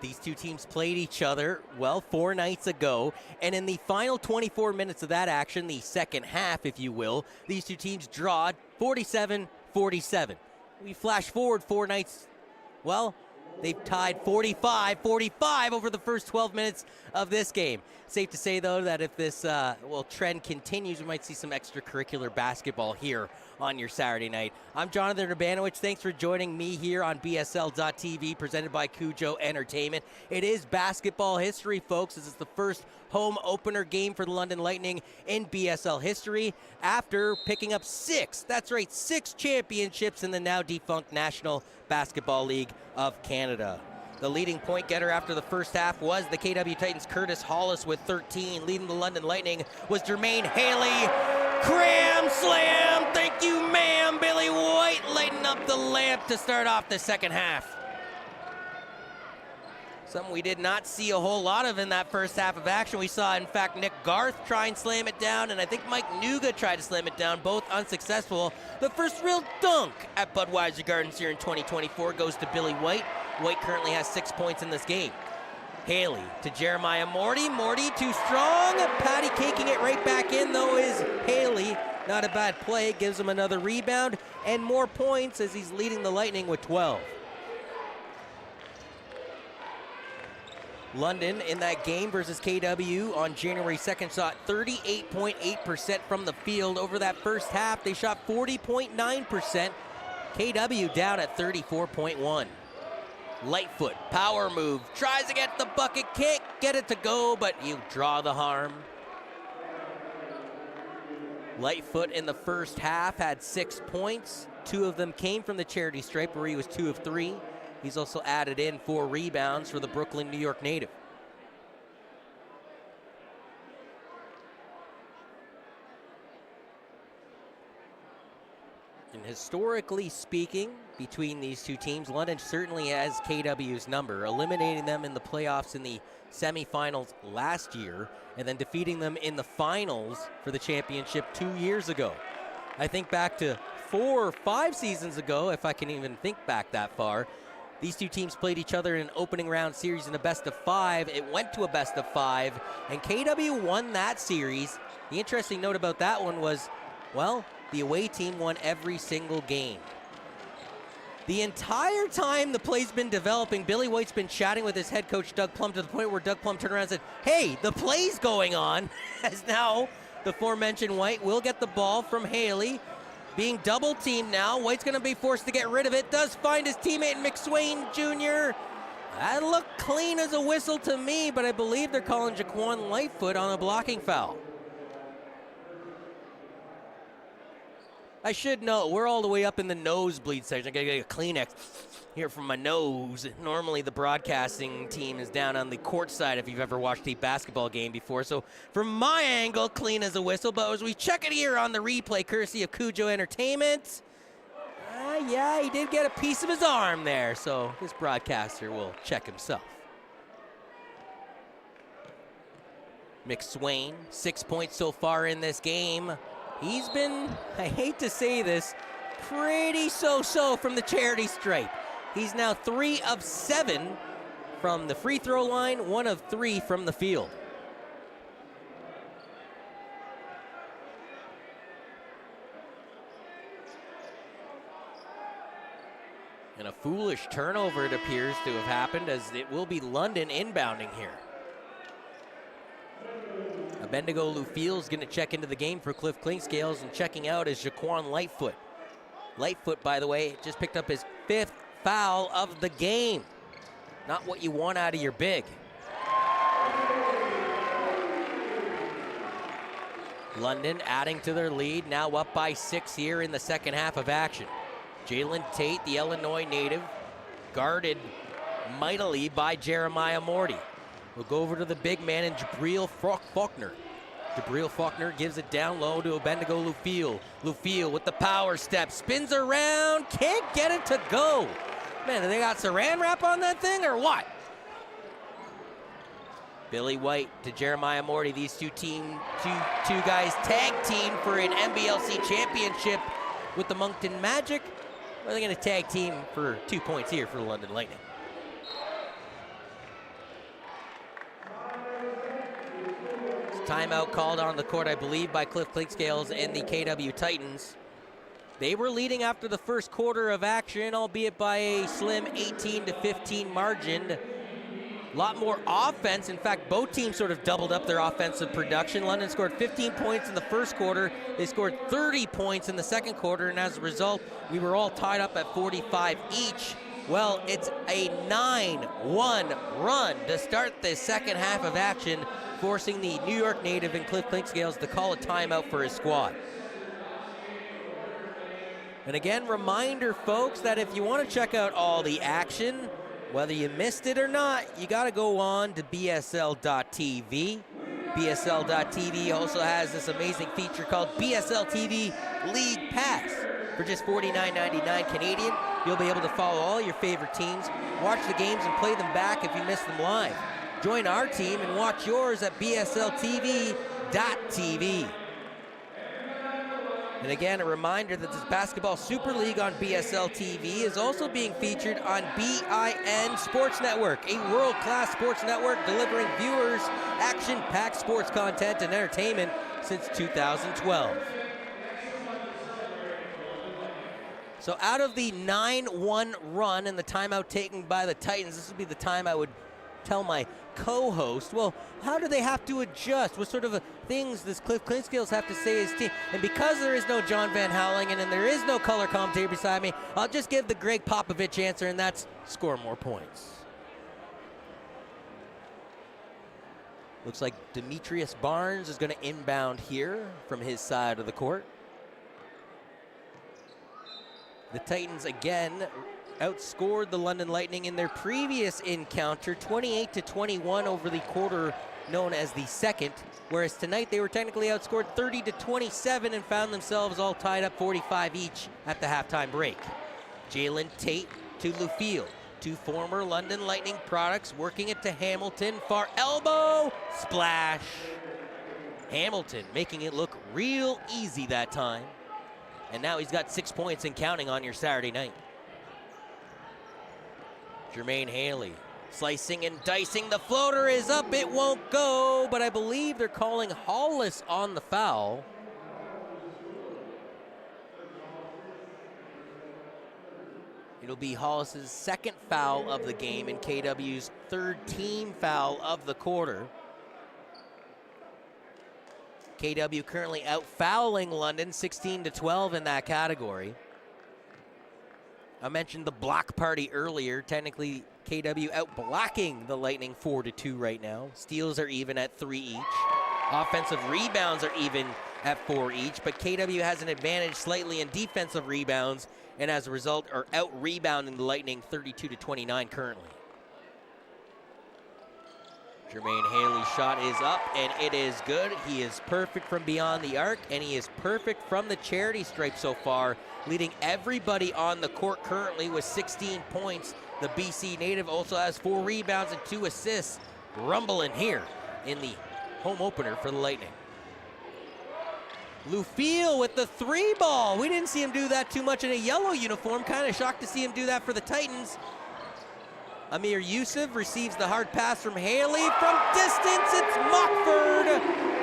These two teams played each other, 4 nights ago, and in the final 24 minutes of that action, the second half, if you will, these two teams drawed 47-47. We flash forward 4 nights, they've tied 45-45 over the first 12 minutes of this game. Safe to say, though, that if this trend continues, we might see some extracurricular basketball here on your Saturday night. I'm Jonathan Urbanowicz. Thanks for joining me here on BSL.TV, presented by Cujo Entertainment. It is basketball history, folks. This is the first home opener game for the London Lightning in BSL history after picking up 6 championships in the now defunct National Basketball League of Canada. The leading point getter after the first half was the KW Titans' Curtis Hollis with 13. Leading the London Lightning was Jermaine Haley. Cram slam! Thank you, ma'am. Billy White lighting up the lamp to start off the second half. Something we did not see a whole lot of in that first half of action. We saw, in fact, Nick Garth try and slam it down, and I think Mike Nuga tried to slam it down, both unsuccessful. The first real dunk at Budweiser Gardens here in 2024 goes to Billy White. White currently has 6 points in this game. Haley to Jeremiah Morty. Morty too strong. Patty caking it right back in, though, is Haley. Not a bad play. Gives him another rebound and more points as he's leading the Lightning with 12. London in that game versus KW on January 2nd shot 38.8% from the field. Over that first half, they shot 40.9%. KW down at 34.1. Lightfoot, power move, tries to get the bucket, can't get it to go, but you draw the harm. Lightfoot in the first half had 6 points. 2 of them came from the charity stripe, where he was 2 of 3. He's also added in 4 rebounds for the Brooklyn, New York native. And historically speaking, between these two teams, London certainly has KW's number, eliminating them in the playoffs in the semifinals last year, and then defeating them in the finals for the championship 2 years ago. I think back to 4 or 5 seasons ago, if I can even think back that far. These two teams played each other in an opening round series in a best of 5. It went to a best of 5, and KW won that series. The interesting note about that one was, the away team won every single game. The entire time the play's been developing, Billy White's been chatting with his head coach, Doug Plum, to the point where Doug Plum turned around and said, hey, the play's going on, as now the aforementioned White will get the ball from Haley. Being double teamed now, White's going to be forced to get rid of it. Does find his teammate McSwain Jr. That looked clean as a whistle to me, but I believe they're calling Jaquan Lightfoot on a blocking foul. I should know, we're all the way up in the nosebleed section. I gotta get a Kleenex here from my nose. Normally the broadcasting team is down on the court side if you've ever watched a basketball game before. So from my angle, clean as a whistle. But as we check it here on the replay, courtesy of Cujo Entertainment, he did get a piece of his arm there. So this broadcaster will check himself. McSwain, 6 points so far in this game. He's been, I hate to say this, pretty so-so from the charity stripe. He's now 3 of 7 from the free throw line, 1 of 3 from the field. And a foolish turnover, it appears to have happened, as it will be London inbounding here. Bendigo Lufield's going to check into the game for Cliff Clinkscales, and checking out is Jaquan Lightfoot. Lightfoot, by the way, just picked up his 5th foul of the game. Not what you want out of your big. London adding to their lead, now up by 6 here in the second half of action. Jalen Tate, the Illinois native, guarded mightily by Jeremiah Morty. We'll go over to the big man in Jabril Faulkner. Jabril Faulkner gives it down low to Bendigo Lufield. Lufield with the power step, spins around, can't get it to go. Man, they got saran wrap on that thing or what? Billy White to Jeremiah Morty. These two guys tag team for an NBLC championship with the Moncton Magic. Or are they going to tag team for 2 points here for the London Lightning? Timeout called on the court, I believe, by Cliff Clinkscales and the KW Titans. They were leading after the first quarter of action, albeit by a slim 18-15 margin. A lot more offense. In fact, both teams sort of doubled up their offensive production. London scored 15 points in the first quarter. They scored 30 points in the second quarter, and as a result, we were all tied up at 45 each. Well, it's a 9-1 run to start the second half of action, forcing the New York native and Cliff Clinkscales to call a timeout for his squad. And again, reminder, folks, that if you want to check out all the action, whether you missed it or not, you got to go on to BSL.TV. BSL.TV also has this amazing feature called BSL TV League Pass. For just $49.99 Canadian, you'll be able to follow all your favorite teams, watch the games, and play them back if you miss them live. Join our team and watch yours at BSLTV.TV. And again, a reminder that this Basketball Super League on BSL TV is also being featured on BIN Sports Network, a world-class sports network delivering viewers action-packed sports content and entertainment since 2012. So out of the 9-1 run and the timeout taken by the Titans, this would be the time I would tell my co-host, well, how do they have to adjust? What sort of things does Cliff Clinkscales have to say his team? And because there is no John Van Houwelingen and there is no color commentator beside me, I'll just give the Greg Popovich answer, and that's score more points. Looks like Demetrius Barnes is going to inbound here from his side of the court. The Titans again outscored the London Lightning in their previous encounter, 28-21 over the quarter known as the second, whereas tonight they were technically outscored 30-27 and found themselves all tied up 45 each at the halftime break. Jalen Tate to Lufiel, two former London Lightning products working it to Hamilton, far elbow, splash. Hamilton making it look real easy that time. And now he's got 6 points and counting on your Saturday night. Jermaine Haley slicing and dicing. The floater is up. It won't go, but I believe they're calling Hollis on the foul. It'll be Hollis's second foul of the game and KW's third team foul of the quarter. KW currently out-fouling London 16-12 in that category. I mentioned the block party earlier. Technically, KW out-blocking the Lightning 4-2 right now. Steals are even at 3 each. Offensive rebounds are even at 4 each, but KW has an advantage slightly in defensive rebounds, and as a result are out-rebounding the Lightning 32-29 currently. Jermaine Haley's shot is up, and it is good. He is perfect from beyond the arc, and he is perfect from the charity stripe so far, leading everybody on the court currently with 16 points. The BC native also has 4 rebounds and 2 assists, rumbling here in the home opener for the Lightning. Lufiel with the 3 ball. We didn't see him do that too much in a yellow uniform. Kind of shocked to see him do that for the Titans. Amir Yusuf receives the hard pass from Haley. From distance, it's Mockford.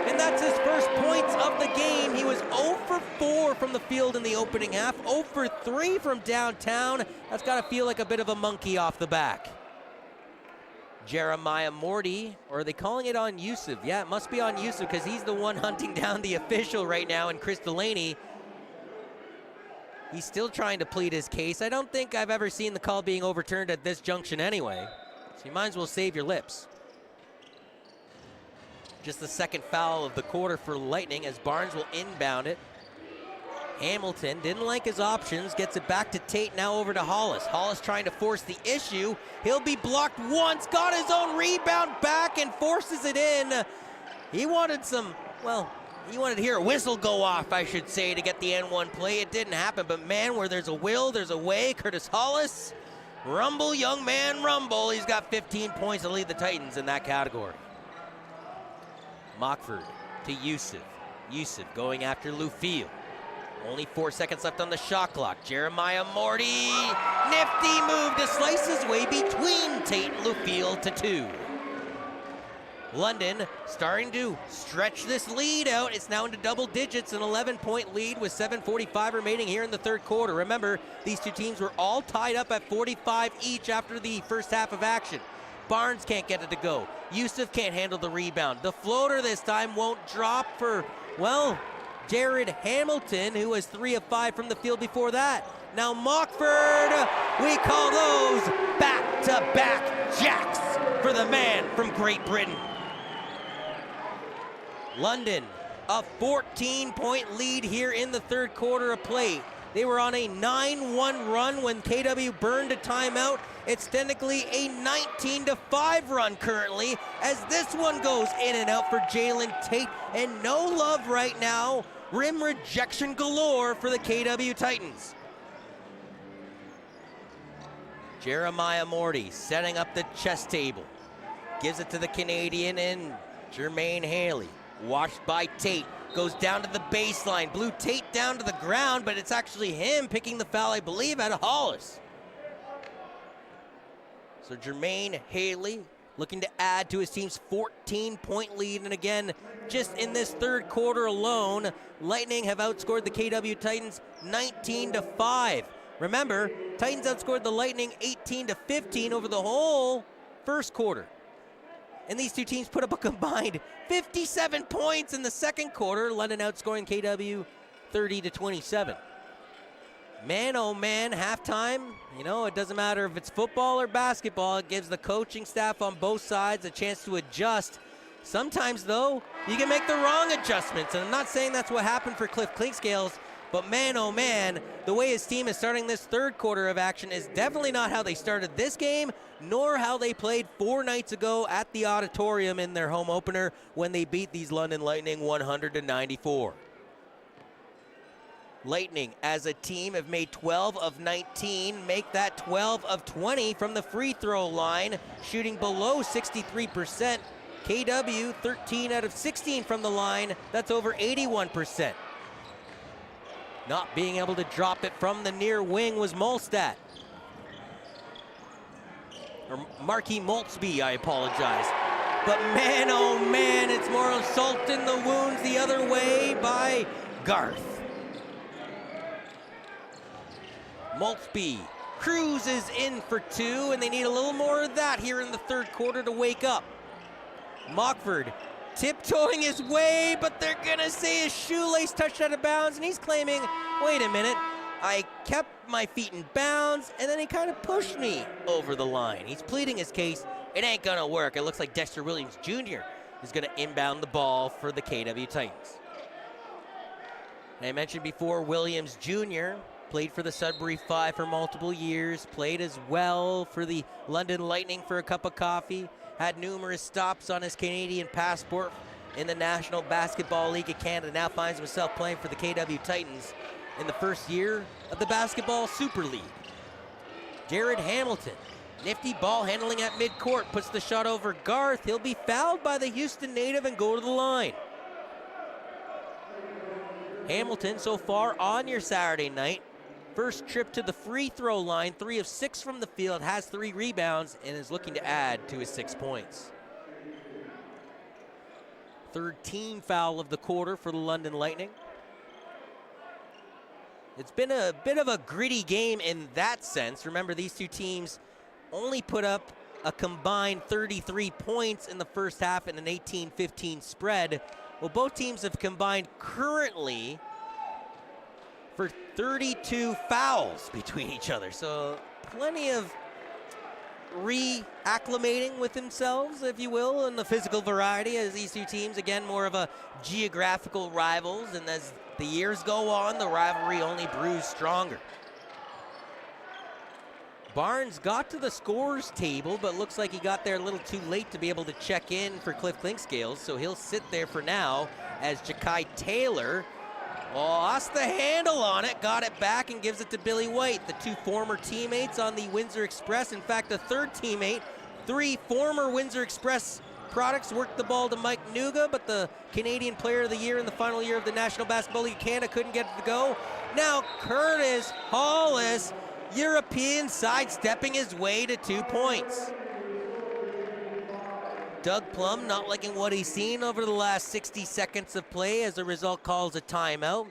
And that's his first points of the game. He was 0 for 4 from the field in the opening half. 0 for 3 from downtown. That's got to feel like a bit of a monkey off the back. Jeremiah Morty, or are they calling it on Yusuf? Yeah, it must be on Yusuf because he's the one hunting down the official right now in Chris Delaney. He's still trying to plead his case. I don't think I've ever seen the call being overturned at this junction anyway. So you might as well save your lips. Just the second foul of the quarter for Lightning as Barnes will inbound it. Hamilton didn't like his options, gets it back to Tate, now over to Hollis. Hollis trying to force the issue. He'll be blocked once, got his own rebound back and forces it in. He wanted he wanted to hear a whistle go off, I should say, to get the N1 play. It didn't happen, but man, where there's a will, there's a way. Curtis Hollis, rumble, young man, rumble. He's got 15 points to lead the Titans in that category. Mockford to Yusuf. Yusuf going after Lufiel. Only 4 seconds left on the shot clock. Jeremiah Morty, nifty move to slice his way between Tate and Lufiel to 2. London starting to stretch this lead out. It's now into double digits, an 11-point lead with 7:45 remaining here in the third quarter. Remember, these two teams were all tied up at 45 each after the first half of action. Barnes can't get it to go. Yusuf can't handle the rebound. The floater this time won't drop for, well, Jared Hamilton, who was 3 of 5 from the field before that. Now Mockford, we call those back-to-back jacks for the man from Great Britain. London, a 14-point lead here in the third quarter of play. They were on a 9-1 run when KW burned a timeout. It's technically a 19-5 run currently, as this one goes in and out for Jalen Tate, and no love right now. Rim rejection galore for the KW Titans. Jeremiah Morty setting up the chess table. Gives it to the Canadian and Jermaine Haley. Watched by Tate. Goes down to the baseline. Blew Tate down to the ground, but it's actually him picking the foul, I believe, at Hollis. So Jermaine Haley looking to add to his team's 14-point lead. And again, just in this third quarter alone, Lightning have outscored the KW Titans 19-5. Remember, Titans outscored the Lightning 18-15 over the whole first quarter. And these two teams put up a combined 57 points in the second quarter. London outscoring KW 30-27. Man, oh man, halftime, you know, it doesn't matter if it's football or basketball. It gives the coaching staff on both sides a chance to adjust. Sometimes, though, you can make the wrong adjustments. And I'm not saying that's what happened for Cliff Clinkscales, but man, oh man, the way his team is starting this third quarter of action is definitely not how they started this game, nor how they played 4 nights ago at the Auditorium in their home opener when they beat these London Lightning 100-94. Lightning, as a team, have made 12 of 19, make that 12 of 20 from the free throw line, shooting below 63%. KW, 13 out of 16 from the line, that's over 81%. Not being able to drop it from the near wing was Molstad. Or Marky Maltzby, I apologize. But man, oh man, it's more salt in the wounds the other way by Garth. Maltzby cruises in for 2, and they need a little more of that here in the third quarter to wake up. Mockford tiptoeing his way, but they're gonna say his shoelace touched out of bounds, and he's claiming, wait a minute, I kept my feet in bounds, and then he kind of pushed me over the line. He's pleading his case. It ain't gonna work. It looks like Dexter Williams Jr. is gonna inbound the ball for the KW Titans. And I mentioned before, Williams Jr. played for the Sudbury Five for multiple years, played as well for the London Lightning for a cup of coffee, had numerous stops on his Canadian passport in the National Basketball League of Canada, now finds himself playing for the KW Titans in the first year of the Basketball Super League. Jared Hamilton, nifty ball handling at midcourt, puts the shot over Garth. He'll be fouled by the Houston native and go to the line. Hamilton so far on your Saturday night. First trip to the free throw line, 3 of 6 from the field, has 3 rebounds, and is looking to add to his 6 points. Third team foul of the quarter for the London Lightning. It's been a bit of a gritty game in that sense. Remember, these two teams only put up a combined 33 points in the first half in an 18-15 spread. Well, both teams have combined currently for 32 fouls between each other. So plenty of reacclimating with themselves, if you will, in the physical variety, as these two teams, again, more of a geographical rivals. And as the years go on, the rivalry only brews stronger. Barnes got to the scorers table, but looks like he got there a little too late to be able to check in for Cliff Clinkscales, so he'll sit there for now as Ja'Kai Taylor lost the handle on it, got it back and gives it to Billy White, the 2 former teammates on the Windsor Express. In fact, a third teammate, 3 former Windsor Express products worked the ball to Mike Nuga, but the Canadian Player of the Year in the final year of the National Basketball League of Canada couldn't get it to go. Now Curtis Hollis, European sidestepping his way to 2 points. Doug Plum not liking what he's seen over the last 60 seconds of play, as a result calls a timeout.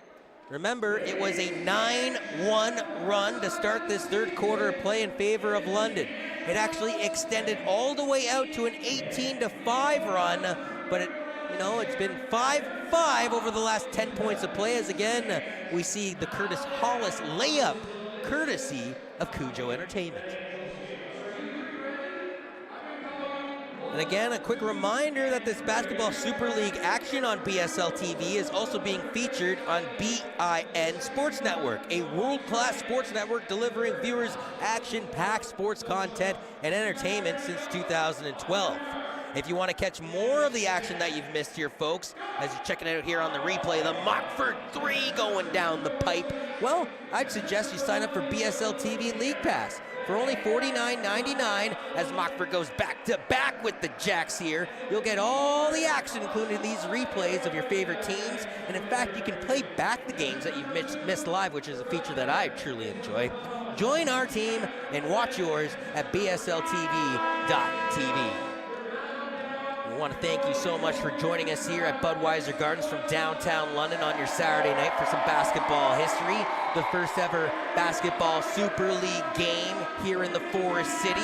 Remember, it was a 9-1 run to start this third quarter of play in favor of London. It actually extended all the way out to an 18-5 run, but it's been 5-5 over the last 10 points of play, as again, we see the Curtis Hollis layup, courtesy of Cujo Entertainment. And again, a quick reminder that this Basketball Super League action on BSL TV is also being featured on BIN Sports Network, a world-class sports network delivering viewers action-packed sports content and entertainment since 2012. If you want to catch more of the action that you've missed here, folks, as you're checking it out here on the replay, the Mockford 3 going down the pipe, well, I'd suggest you sign up for BSL TV League Pass. For only $49.99, as Mockford goes back-to-back with the Jacks here, you'll get all the action, including these replays of your favorite teams. And in fact, you can play back the games that you've missed live, which is a feature that I truly enjoy. Join our team and watch yours at BSLTV.tv. We want to thank you so much for joining us here at Budweiser Gardens from downtown London on your Saturday night for some basketball history. The first ever Basketball Super League game here in the Forest City.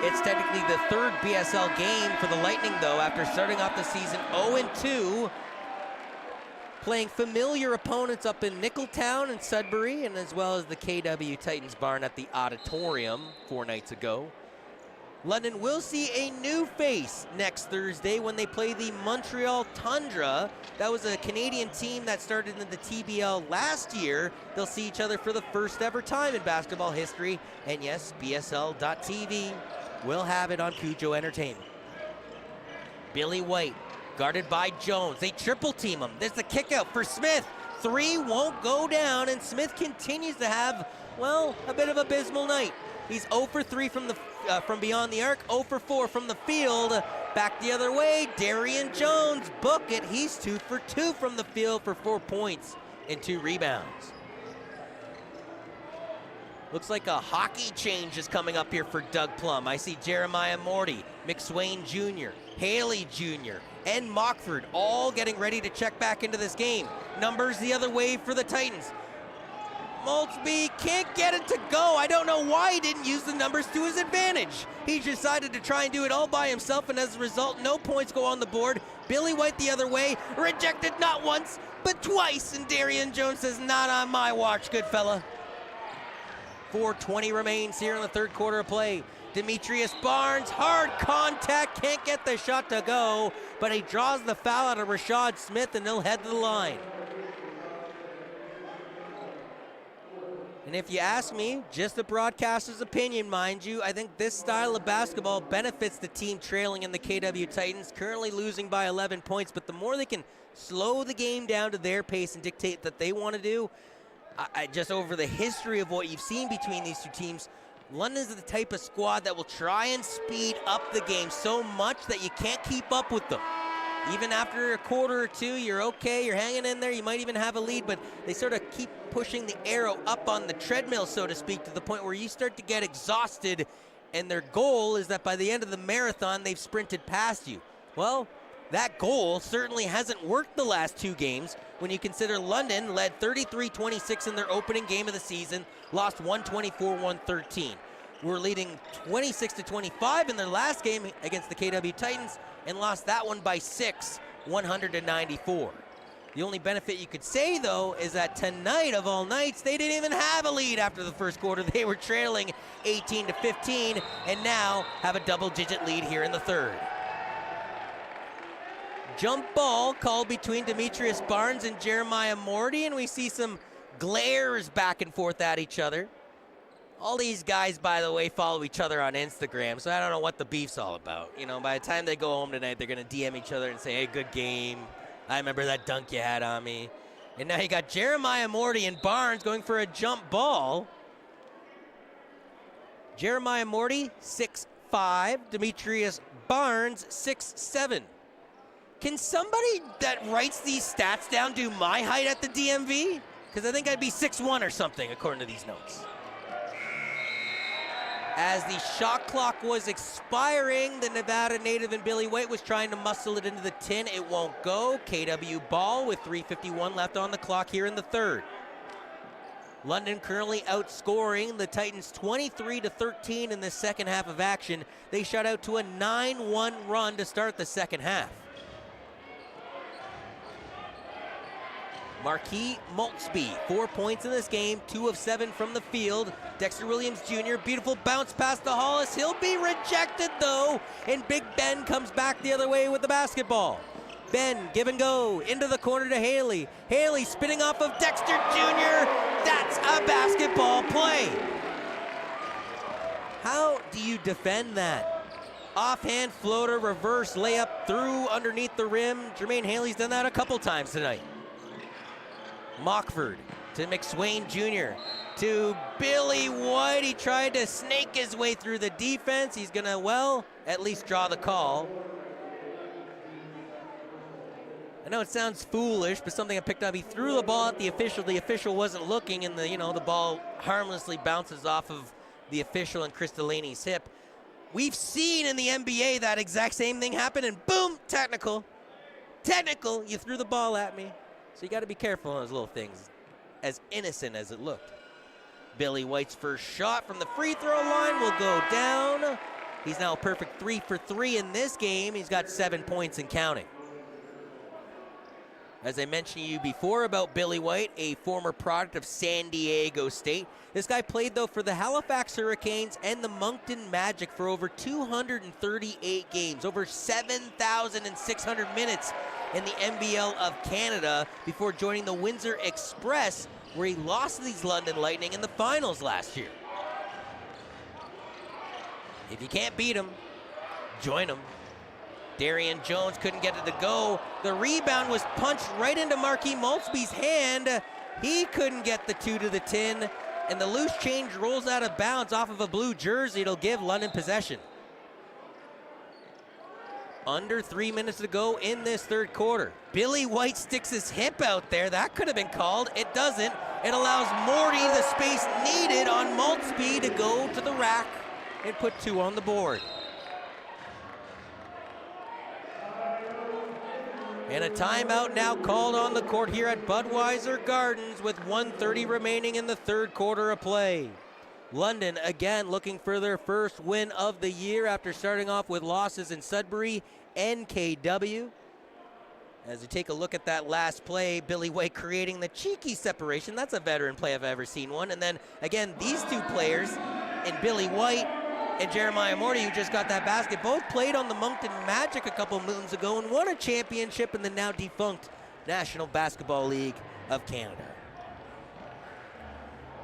It's technically the third BSL game for the Lightning, though, after starting off the season 0-2, playing familiar opponents up in Nickeltown and Sudbury, and as well as the KW Titans barn at the Auditorium 4 nights ago. London will see a new face next Thursday when they play the Montreal Tundra. That was a Canadian team that started in the TBL last year. They'll see each other for the first ever time in basketball history. And yes, BSL.TV will have it on Cujo Entertainment. Billy White, guarded by Jones. They triple team him. There's the kick out for Smith. 3 won't go down, and Smith continues to have, well, a bit of an abysmal night. He's 0 for 3 from beyond the arc, 0 for 4 from the field. Back the other way, Darian Jones, book it. He's 2 for 2 from the field for 4 points and 2 rebounds. Looks like a hockey change is coming up here for Doug Plum. I see Jeremiah Morty, McSwain Jr., Haley Jr., and Mockford all getting ready to check back into this game. Numbers the other way for the Titans. Maltsby can't get it to go. I don't know why he didn't use the numbers to his advantage. He decided to try and do it all by himself, and as a result, no points go on the board. Billy White the other way, rejected not once, but twice, and Darian Jones says, not on my watch, good fella. 4:20 remains here in the third quarter of play. Demetrius Barnes, hard contact, can't get the shot to go, but he draws the foul out of Rashad Smith, and they'll head to the line. And if you ask me, just the broadcaster's opinion, mind you, I think this style of basketball benefits the team trailing in the KW Titans, currently losing by 11 points. But the more they can slow the game down to their pace and dictate that they want to do, just over the history of what you've seen between these two teams, London's the type of squad that will try and speed up the game so much that you can't keep up with them. Even after a quarter or two, you're okay, you're hanging in there, you might even have a lead, but they sort of keep pushing the arrow up on the treadmill, so to speak, to the point where you start to get exhausted, and their goal is that by the end of the marathon, they've sprinted past you. Well, that goal certainly hasn't worked the last 2 games when you consider London led 33-26 in their opening game of the season, lost 124-113. Were leading 26-25 in their last game against the KW Titans, and lost that one by 6, 100-94. The only benefit you could say, though, is that tonight of all nights, they didn't even have a lead after the first quarter. They were trailing 18-15, and now have a double-digit lead here in the third. Jump ball called between Demetrius Barnes and Jeremiah Morty, and we see some glares back and forth at each other. All these guys, by the way, follow each other on Instagram, so I don't know what the beef's all about. You know, by the time they go home tonight, they're going to DM each other and say, hey, good game. I remember that dunk you had on me. And now you got Jeremiah Morty and Barnes going for a jump ball. Jeremiah Morty, 6'5". Demetrius Barnes, 6'7". Can somebody that writes these stats down do my height at the DMV? Because I think I'd be 6'1" or something, according to these notes. As the shot clock was expiring, the Nevada native and Billy White was trying to muscle it into the tin. It won't go. KW ball with 3:51 left on the clock here in the third. London currently outscoring the Titans 23-13 in the second half of action. They shot out to a 9-1 run to start the second half. Marquis Maltsby, 4 points in this game, 2 of 7 from the field. Dexter Williams Jr., beautiful bounce past the Hollis. He'll be rejected though, and Big Ben comes back the other way with the basketball. Ben, give and go, into the corner to Haley. Haley spinning off of Dexter Jr. That's a basketball play. How do you defend that? Offhand floater, reverse layup through underneath the rim. Jermaine Haley's done that a couple times tonight. Mockford to McSwain Jr. to Billy White. He tried to snake his way through the defense. He's gonna, well, at least draw the call. I know it sounds foolish, but something I picked up. He threw the ball at the official. The official wasn't looking, and the ball harmlessly bounces off of the official and Chris Delaney's hip. We've seen in the NBA that exact same thing happen, and boom, technical. Technical, you threw the ball at me. So you got to be careful on those little things, as innocent as it looked. Billy White's first shot from the free throw line will go down. He's now a perfect 3 for 3 in this game. He's got 7 points and counting. As I mentioned to you before about Billy White, a former product of San Diego State. This guy played, though, for the Halifax Hurricanes and the Moncton Magic for over 238 games, over 7,600 minutes in the NBL of Canada before joining the Windsor Express, where he lost to these London Lightning in the finals last year. If you can't beat him, join him. Darian Jones couldn't get it to go. The rebound was punched right into Marquis Maltsby's hand. He couldn't get the 2 to the tin, and the loose change rolls out of bounds off of a blue jersey. It'll give London possession. Under 3 minutes to go in this third quarter. Billy White sticks his hip out there. That could have been called. It doesn't. It allows Morty the space needed on Maltsby to go to the rack and put 2 on the board. And a timeout now called on the court here at Budweiser Gardens with 1:30 remaining in the third quarter of play. London again looking for their first win of the year after starting off with losses in Sudbury and KW. As you take a look at that last play, Billy White creating the cheeky separation. That's a veteran play if I've ever seen one. And then again, these two players, and Billy White and Jeremiah Morty, who just got that basket, both played on the Moncton Magic a couple moons ago and won a championship in the now defunct National Basketball League of Canada.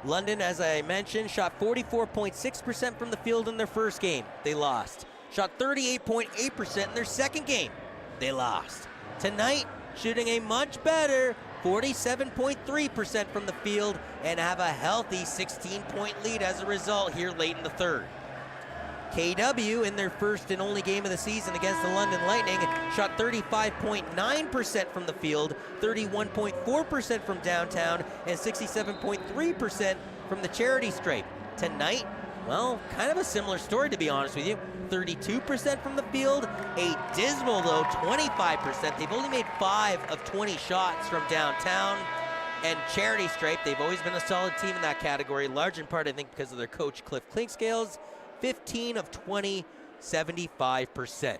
London, as I mentioned, shot 44.6% from the field in their first game. They lost. Shot 38.8% in their second game. They lost. Tonight, shooting a much better 47.3% from the field and have a healthy 16-point lead as a result here late in the third. KW, in their first and only game of the season against the London Lightning, shot 35.9% from the field, 31.4% from downtown, and 67.3% from the charity stripe. Tonight, well, kind of a similar story, to be honest with you. 32% from the field, a dismal, though, 25%. They've only made 5 of 20 shots from downtown. And charity stripe, they've always been a solid team in that category, large in part, I think, because of their coach, Cliff Clinkscales. 15 of 20, 75%.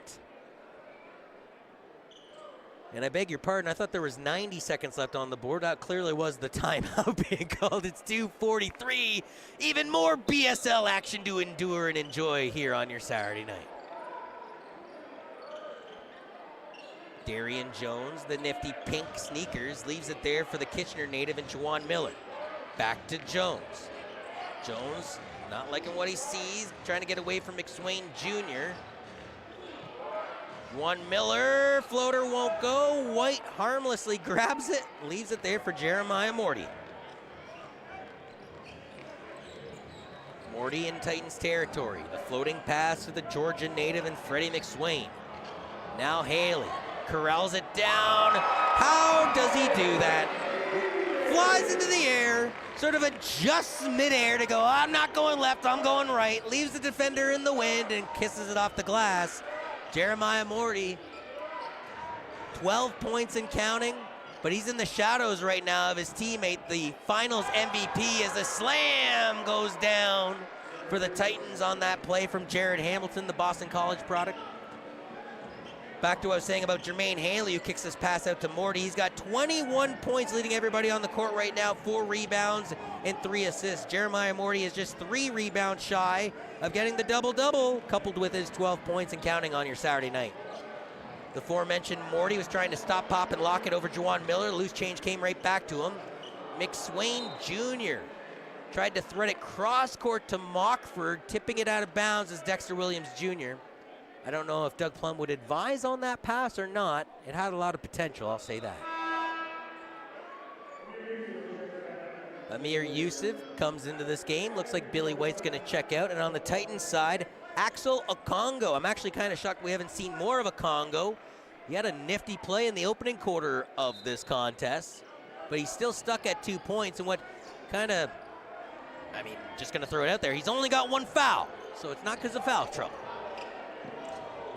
And I beg your pardon, I thought there was 90 seconds left on the board. That clearly was the timeout being called. It's 2:43. Even more BSL action to endure and enjoy here on your Saturday night. Darian Jones, the nifty pink sneakers, leaves it there for the Kitchener native and Juwan Miller. Back to Jones. Jones not liking what he sees, trying to get away from McSwain Jr. Juwan Miller, floater won't go. White harmlessly grabs it, leaves it there for Jeremiah Morty. Morty in Titans territory. The floating pass to the Georgia native and Freddie McSwain. Now Haley corrals it down. How does he do that? Flies into the air, sort of adjusts midair to go, I'm not going left, I'm going right, leaves the defender in the wind and kisses it off the glass. Jeremiah Morty, 12 points and counting, but he's in the shadows right now of his teammate, the finals MVP, as a slam goes down for the Titans on that play from Jared Hamilton, the Boston College product. Back to what I was saying about Jermaine Haley, who kicks this pass out to Morty. He's got 21 points, leading everybody on the court right now, 4 rebounds and 3 assists. Jeremiah Morty is just 3 rebounds shy of getting the double-double, coupled with his 12 points and counting on your Saturday night. The aforementioned Morty was trying to stop, pop, and lock it over Juwan Miller. Loose change came right back to him. McSwain Jr. tried to thread it cross-court to Mockford, tipping it out of bounds as Dexter Williams Jr. I don't know if Doug Plum would advise on that pass or not. It had a lot of potential, I'll say that. Amir Yusuf comes into this game. Looks like Billy White's going to check out. And on the Titans side, Axel Okongo. I'm actually kind of shocked we haven't seen more of Okongo. He had a nifty play in the opening quarter of this contest, but he's still stuck at 2 points. And what kind of, just going to throw it out there, he's only got 1 foul, so it's not because of foul trouble.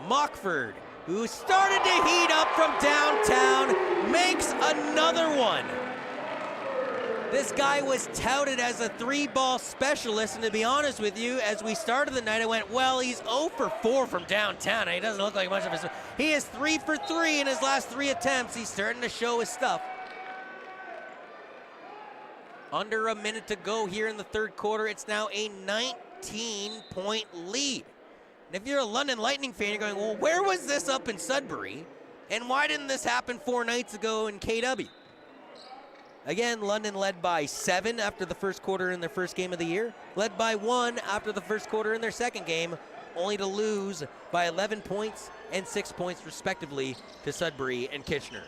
Mockford, who started to heat up from downtown, makes another one. This guy was touted as a 3-ball specialist, and to be honest with you, as we started the night, I went, well, he's 0 for 4 from downtown, and he doesn't look like much of his. He is 3 for 3 in his last 3 attempts. He's starting to show his stuff. Under a minute to go here in the third quarter. It's now a 19-point lead. And if you're a London Lightning fan, you're going, well, where was this up in Sudbury? And why didn't this happen 4 nights ago in KW? Again, London led by 7 after the first quarter in their first game of the year, led by 1 after the first quarter in their second game, only to lose by 11 points and 6 points respectively to Sudbury and Kitchener.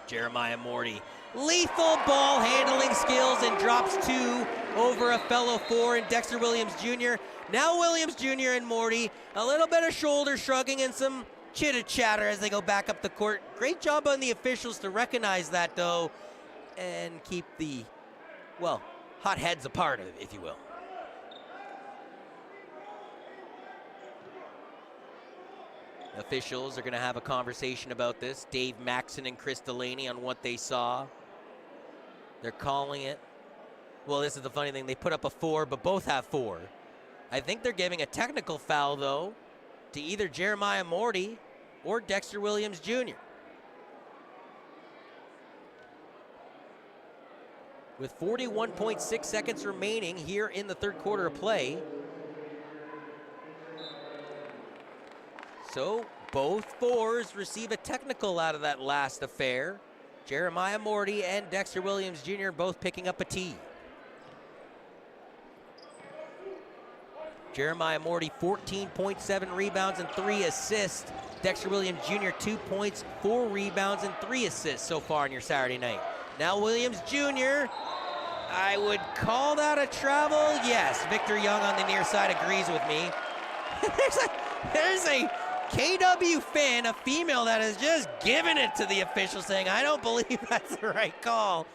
Jeremiah Morty, lethal ball handling skills, and drops 2 over a fellow 4 in Dexter Williams Jr. Now Williams Jr. and Morty, a little bit of shoulder shrugging and some chitter-chatter as they go back up the court. Great job on the officials to recognize that, though, and keep the, well, hot heads apart, if you will. Officials are going to have a conversation about this. Dave Maxson and Chris Delaney on what they saw. They're calling it. Well, this is the funny thing. They put up a 4, but both have 4. I think they're giving a technical foul, though, to either Jeremiah Morty or Dexter Williams Jr. With 41.6 seconds remaining here in the third quarter of play. So both 4s receive a technical out of that last affair. Jeremiah Morty and Dexter Williams Jr. both picking up a tee. Jeremiah Morty, 14.7 rebounds and 3 assists. Dexter Williams Jr., 2 points, 4 rebounds, and 3 assists so far on your Saturday night. Now Williams Jr., I would call that a travel. Yes, Victor Young on the near side agrees with me. there's a KW fan, a female, that has just given it to the official, saying, I don't believe that's the right call.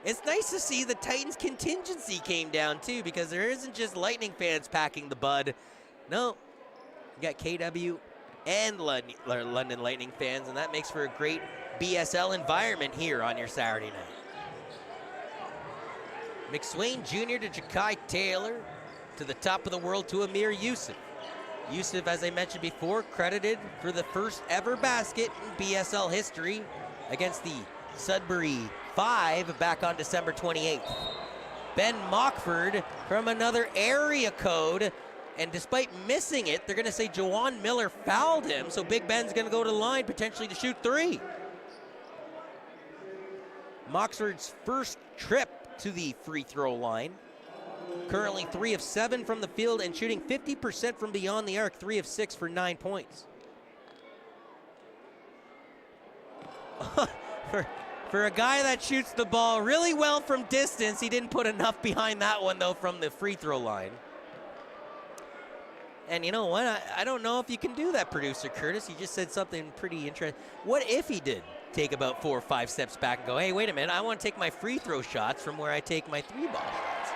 It's nice to see the Titans contingency came down, too, because there isn't just Lightning fans packing the bud. No, you got KW and London Lightning fans, and that makes for a great BSL environment here on your Saturday night. McSwain Jr. to Jakai Taylor, to the top of the world to Amir Yusuf. Yusuf, as I mentioned before, credited for the first ever basket in BSL history against the Sudbury 5 back on December 28th. Ben Mockford from another area code, and despite missing it, they're going to say Juwan Miller fouled him, so Big Ben's going to go to the line potentially to shoot 3. Mockford's first trip to the free throw line. Currently 3 of 7 from the field and shooting 50% from beyond the arc, 3 of 6 for 9 points. For a guy that shoots the ball really well from distance, he didn't put enough behind that one, though, from the free throw line. And you know what? I don't know if you can do that, producer Curtis. He just said something pretty interesting. What if he did? take about 4 or 5 steps back and go, hey, wait a minute, I want to take my free throw shots from where I take my 3-ball shots.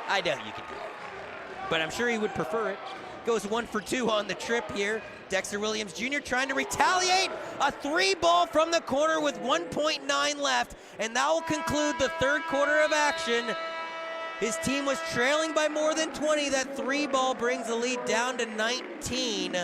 I doubt you can do it, but I'm sure he would prefer it. Goes 1 for 2 on the trip here. Dexter Williams Jr. trying to retaliate. A 3-ball from the corner with 1.9 left, and that will conclude the third quarter of action. His team was trailing by more than 20. That 3-ball brings the lead down to 19.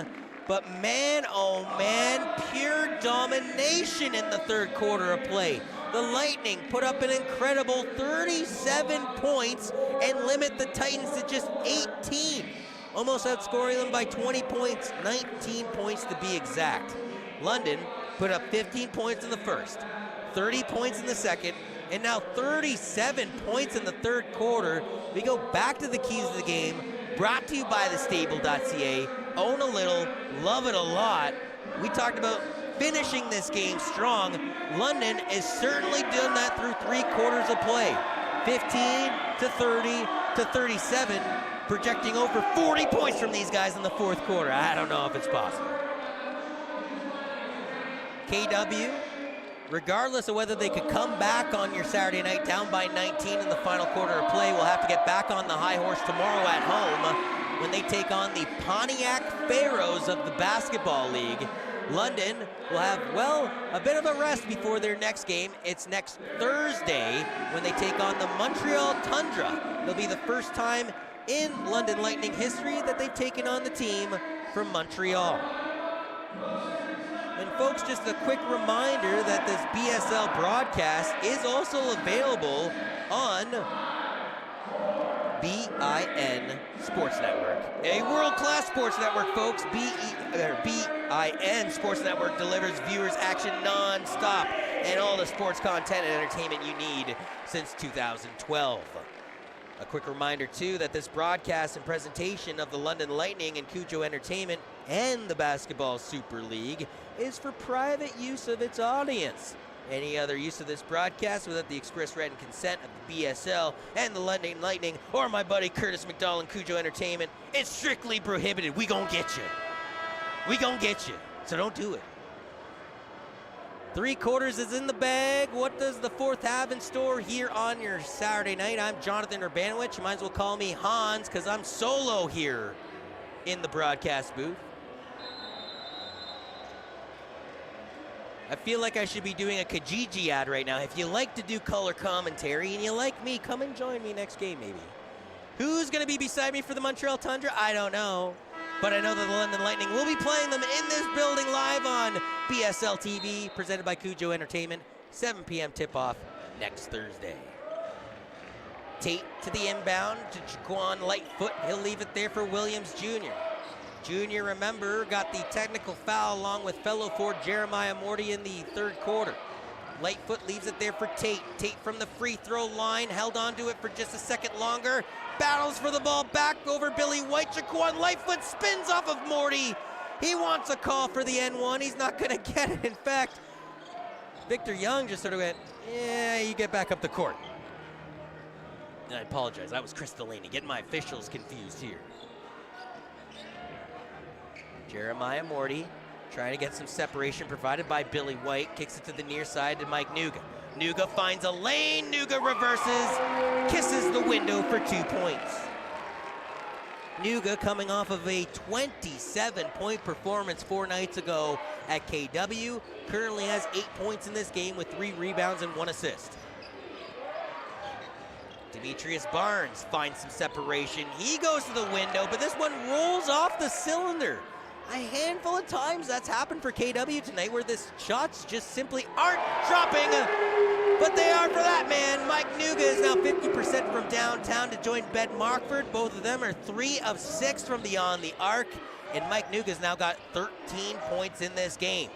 But man, oh man, pure domination in the third quarter of play. The Lightning put up an incredible 37 points and limit the Titans to just 18. Almost outscoring them by 20 points, 19 points to be exact. London put up 15 points in the first, 30 points in the second, and now 37 points in the third quarter. We go back to the keys of the game, brought to you by thestable.ca. Own a little, love it a lot. We talked about finishing this game strong. London has certainly done that through 3 quarters of play. 15 to 30 to 37, projecting over 40 points from these guys in the fourth quarter. I don't know if it's possible. KW, regardless of whether they could come back on your Saturday night down by 19 in the final quarter of play, will have to get back on the high horse tomorrow at home when they take on the Pontiac Pharaohs of the Basketball League. London will have, well, a bit of a rest before their next game. It's next Thursday when they take on the Montreal Tundra. It'll be the first time in London Lightning history that they've taken on the team from Montreal. And folks, just a quick reminder that this BSL broadcast is also available on BIN Sports Network. A world-class sports network, folks. BIN Sports Network delivers viewers action non-stop and all the sports content and entertainment you need since 2012. A quick reminder, too, that this broadcast and presentation of the London Lightning and Cujo Entertainment and the Basketball Super League is for private use of its audience. Any other use of this broadcast without the express written consent of the BSL and the London Lightning or my buddy Curtis McDonald and Cujo Entertainment, it's strictly prohibited. We gon' get you. We gon' get you. So don't do it. 3 quarters is in the bag. What does the fourth have in store here on your Saturday night? I'm Jonathan Urbanowicz. You might as well call me Hans because I'm solo here in the broadcast booth. I feel like I should be doing a Kijiji ad right now. If you like to do color commentary and you like me, come and join me next game maybe. Who's going to be beside me for the Montreal Tundra? I don't know. But I know that the London Lightning will be playing them in this building live on BSL TV, presented by Cujo Entertainment. 7 p.m. tip-off next Thursday. Tate to the inbound to Jaquan Lightfoot. He'll leave it there for Williams Jr. Jr., remember, got the technical foul along with fellow forward Jeremiah Morty in the third quarter. Lightfoot leaves it there for Tate. Tate from the free throw line, held on to it for just a second longer. Battles for the ball back over Billy White. Jaquan Lightfoot spins off of Morty. He wants a call for the N1. He's not going to get it. In fact, Victor Young just sort of went, yeah, you get back up the court. And I apologize. That was Chris Delaney, getting my officials confused here. Jeremiah Morty trying to get some separation provided by Billy White. Kicks it to the near side to Mike Nuga. Nuga finds a lane. Nuga reverses. Kisses the window for 2 points. Nuga coming off of a 27-point performance 4 nights ago at KW. Currently has 8 points in this game with 3 rebounds and 1 assist. Demetrius Barnes finds some separation. He goes to the window, but this one rolls off the cylinder. A handful of times that's happened for KW tonight where the shots just simply aren't dropping, but they are for that man. Mike Nuga is now 50% from downtown to join Ben Markford. Both of them are 3 of 6 from beyond the arc, and Mike Nuga's now got 13 points in this game.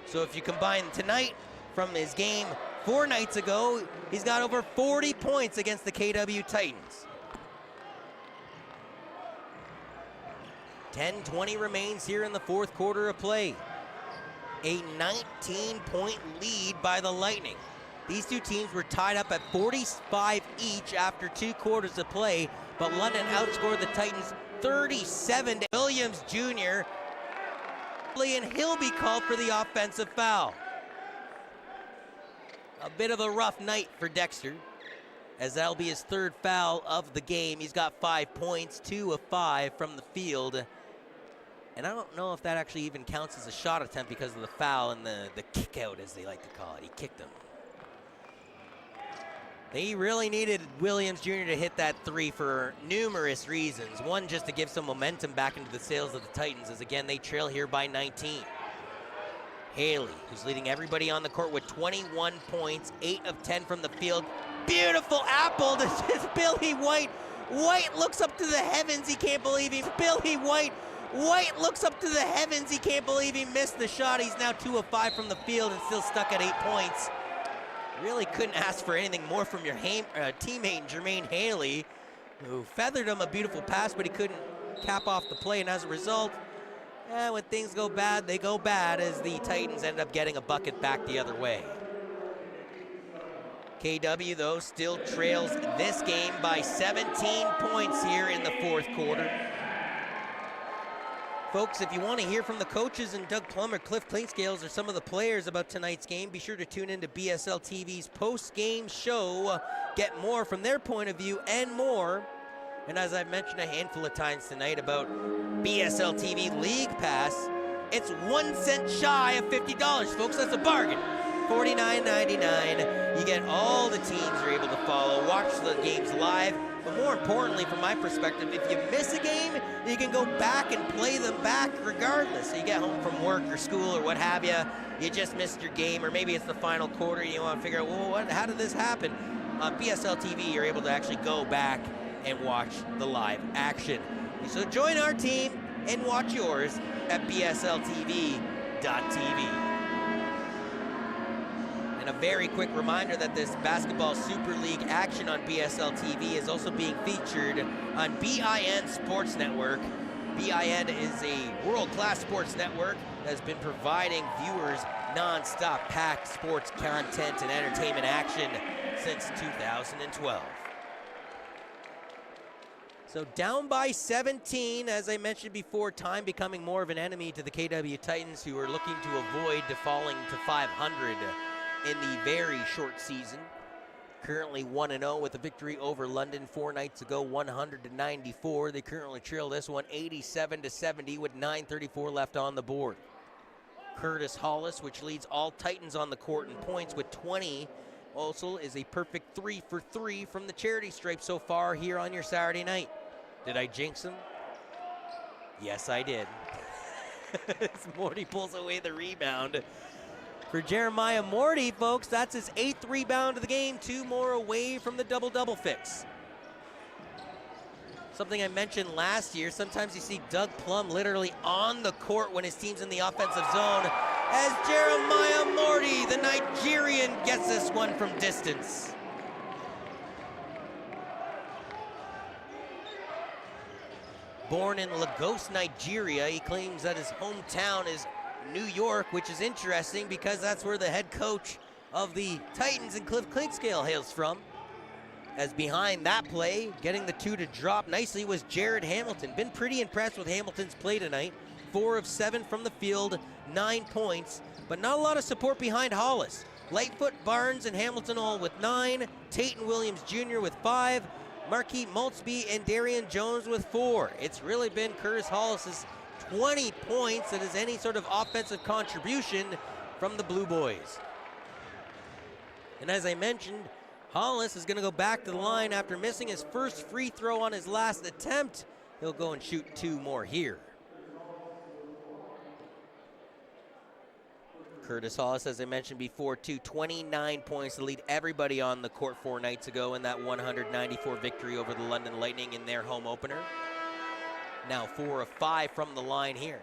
So if you combine tonight from his game 4 nights ago, he's got over 40 points against the KW Titans. 10:20 remains here in the fourth quarter of play. A 19-point lead by the Lightning. These two teams were tied up at 45 each after 2 quarters of play, but London outscored the Titans 37 to Williams Jr. And he'll be called for the offensive foul. A bit of a rough night for Dexter, as that'll be his third foul of the game. He's got 5 points, 2 of 5 from the field. And I don't know if that actually even counts as a shot attempt because of the foul and the kick out, as they like to call it. He kicked him. They really needed Williams Jr. to hit that three for numerous reasons. One, just to give some momentum back into the sails of the Titans, as again, they trail here by 19. Haley, who's leading everybody on the court with 21 points, 8 of 10 from the field. Beautiful apple to just Billy White. White looks up to the heavens. He can't believe he, Billy White. White looks up to the heavens. He can't believe he missed the shot. He's now 2 of 5 from the field and still stuck at 8 points. Really couldn't ask for anything more from your teammate, Jermaine Haley, who feathered him a beautiful pass, but he couldn't cap off the play. And as a result, when things go bad, they go bad, as the Titans end up getting a bucket back the other way. KW, though, still trails this game by 17 points here in the fourth quarter. Folks, if you want to hear from the coaches and Doug Plum or Cliff Cleanscales or some of the players about tonight's game, be sure to tune into BSL TV's post-game show. Get more from their point of view and more. And as I've mentioned a handful of times tonight about BSL TV League Pass, it's 1 cent shy of $50, folks. That's a bargain. $49.99. You get all the teams you're able to follow, watch the games live, but more importantly, from my perspective, if you miss a game, you can go back and play them back regardless. So you get home from work or school or what have you, you just missed your game, or maybe it's the final quarter, you want to figure out, well, how did this happen? On BSL TV, you're able to actually go back and watch the live action. So join our team and watch yours at bsltv.tv. And a very quick reminder that this Basketball Super League action on BSL TV is also being featured on BIN Sports Network. BIN is a world-class sports network that has been providing viewers non-stop packed sports content and entertainment action since 2012. So down by 17, as I mentioned before, time becoming more of an enemy to the KW Titans, who are looking to avoid falling to 500 in the very short season. Currently 1-0 with a victory over London 4 nights ago, 100-94. They currently trail this one 87-70 with 9:34 left on the board. Curtis Hollis, which leads all Titans on the court in points with 20, also is a perfect 3 for 3 from the charity stripe so far here on your Saturday night. Did I jinx him? Yes, I did. As Morty pulls away the rebound. For Jeremiah Morty, folks, that's his 8th rebound of the game, 2 more away from the double-double fix. Something I mentioned last year, sometimes you see Doug Plum literally on the court when his team's in the offensive zone, as Jeremiah Morty, the Nigerian, gets this one from distance. Born in Lagos, Nigeria, he claims that his hometown is New York, which is interesting because that's where the head coach of the Titans and Cliff Cleanscale hails from. As behind that play, getting the 2 to drop nicely was Jared Hamilton. Been pretty impressed with Hamilton's play tonight. 4 of 7 from the field, 9 points, but not a lot of support behind Hollis. Lightfoot, Barnes, and Hamilton all with 9. Tatum Williams Jr. with 5. Marquis Maltzby and Darian Jones with 4. It's really been Curtis Hollis's 20 points that is any sort of offensive contribution from the Blue Boys. And as I mentioned, Hollis is going to go back to the line after missing his first free throw on his last attempt. He'll go and shoot 2 more here. Curtis Hollis, as I mentioned before, 29 points to lead everybody on the court 4 nights ago in that 194 victory over the London Lightning in their home opener. Now 4 of 5 from the line here.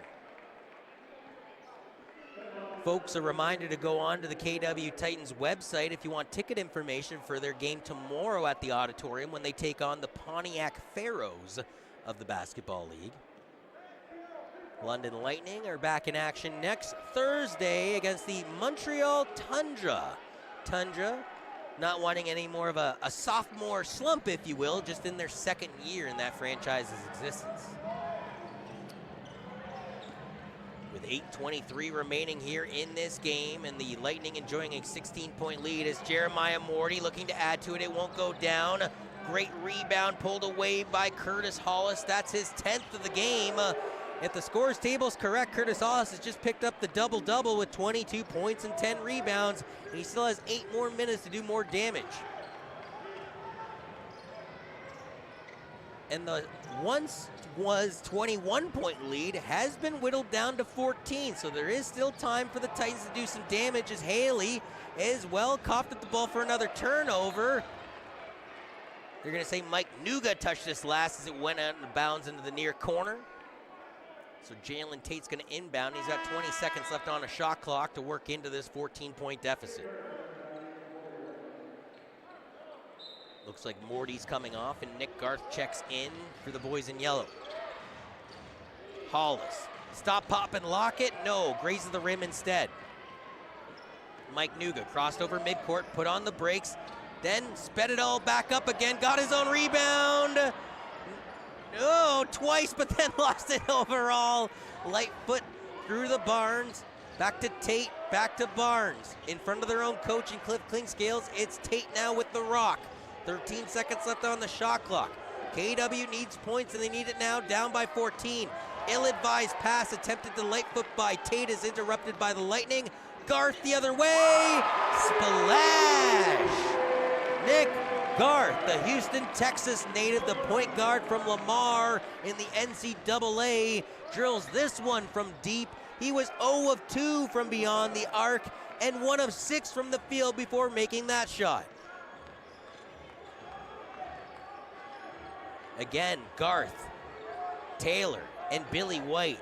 Folks, a reminder to go on to the KW Titans website if you want ticket information for their game tomorrow at the Auditorium when they take on the Pontiac Pharaohs of the Basketball League. London Lightning are back in action next Thursday against the Montreal Tundra. Tundra not wanting any more of a sophomore slump, if you will, just in their 2nd year in that franchise's existence. With 8:23 remaining here in this game, and the Lightning enjoying a 16-point lead as Jeremiah Morty looking to add to it. It won't go down. Great rebound pulled away by Curtis Hollis. That's his 10th of the game. If the scores table's correct, Curtis Hollis has just picked up the double-double with 22 points and 10 rebounds, and he still has 8 more minutes to do more damage. And the once was 21-point lead has been whittled down to 14, so there is still time for the Titans to do some damage as Haley is well coughed at the ball for another turnover. They're going to say Mike Nuga touched this last as it went out of bounds into the near corner. So Jalen Tate's going to inbound. He's got 20 seconds left on a shot clock to work into this 14-point deficit. Looks like Morty's coming off, and Nick Garth checks in for the boys in yellow. Hollis, stop, pop, and lock it. No, grazes the rim instead. Mike Nuga crossed over midcourt, put on the brakes, then sped it all back up again, got his own rebound. No, twice, but then lost it overall. Lightfoot through the Barnes, back to Tate, back to Barnes. In front of their own coach and Cliff Klingscales, it's Tate now with the rock. 13 seconds left on the shot clock. KW needs points, and they need it now, down by 14. Ill-advised pass attempted to Lightfoot by Tate is interrupted by the Lightning. Garth the other way. Splash! Nick Garth, the Houston, Texas native, the point guard from Lamar in the NCAA, drills this one from deep. He was 0 of 2 from beyond the arc and 1 of 6 from the field before making that shot. Again, Garth, Taylor, and Billy White,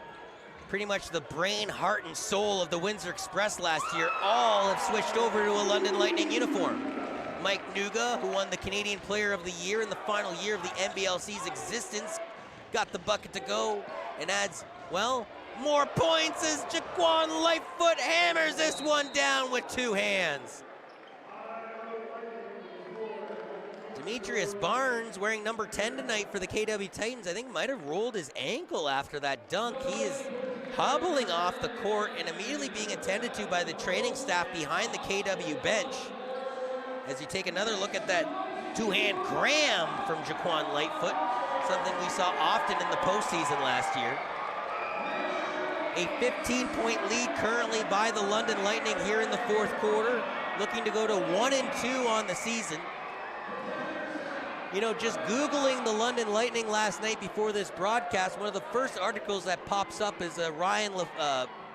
pretty much the brain, heart, and soul of the Windsor Express last year, all have switched over to a London Lightning uniform. Mike Nuga, who won the Canadian Player of the Year in the final year of the NBLC's existence, got the bucket to go and adds, well, more points as Jaquan Lightfoot hammers this one down with 2 hands. Demetrius Barnes, wearing number 10 tonight for the KW Titans, I think might have rolled his ankle after that dunk. He is hobbling off the court and immediately being attended to by the training staff behind the KW bench. As you take another look at that 2-hand cram from Jaquan Lightfoot, something we saw often in the postseason last year. A 15-point lead currently by the London Lightning here in the 4th quarter, looking to go to 1-2 on the season. You know, just Googling the London Lightning last night before this broadcast, one of the first articles that pops up is a Ryan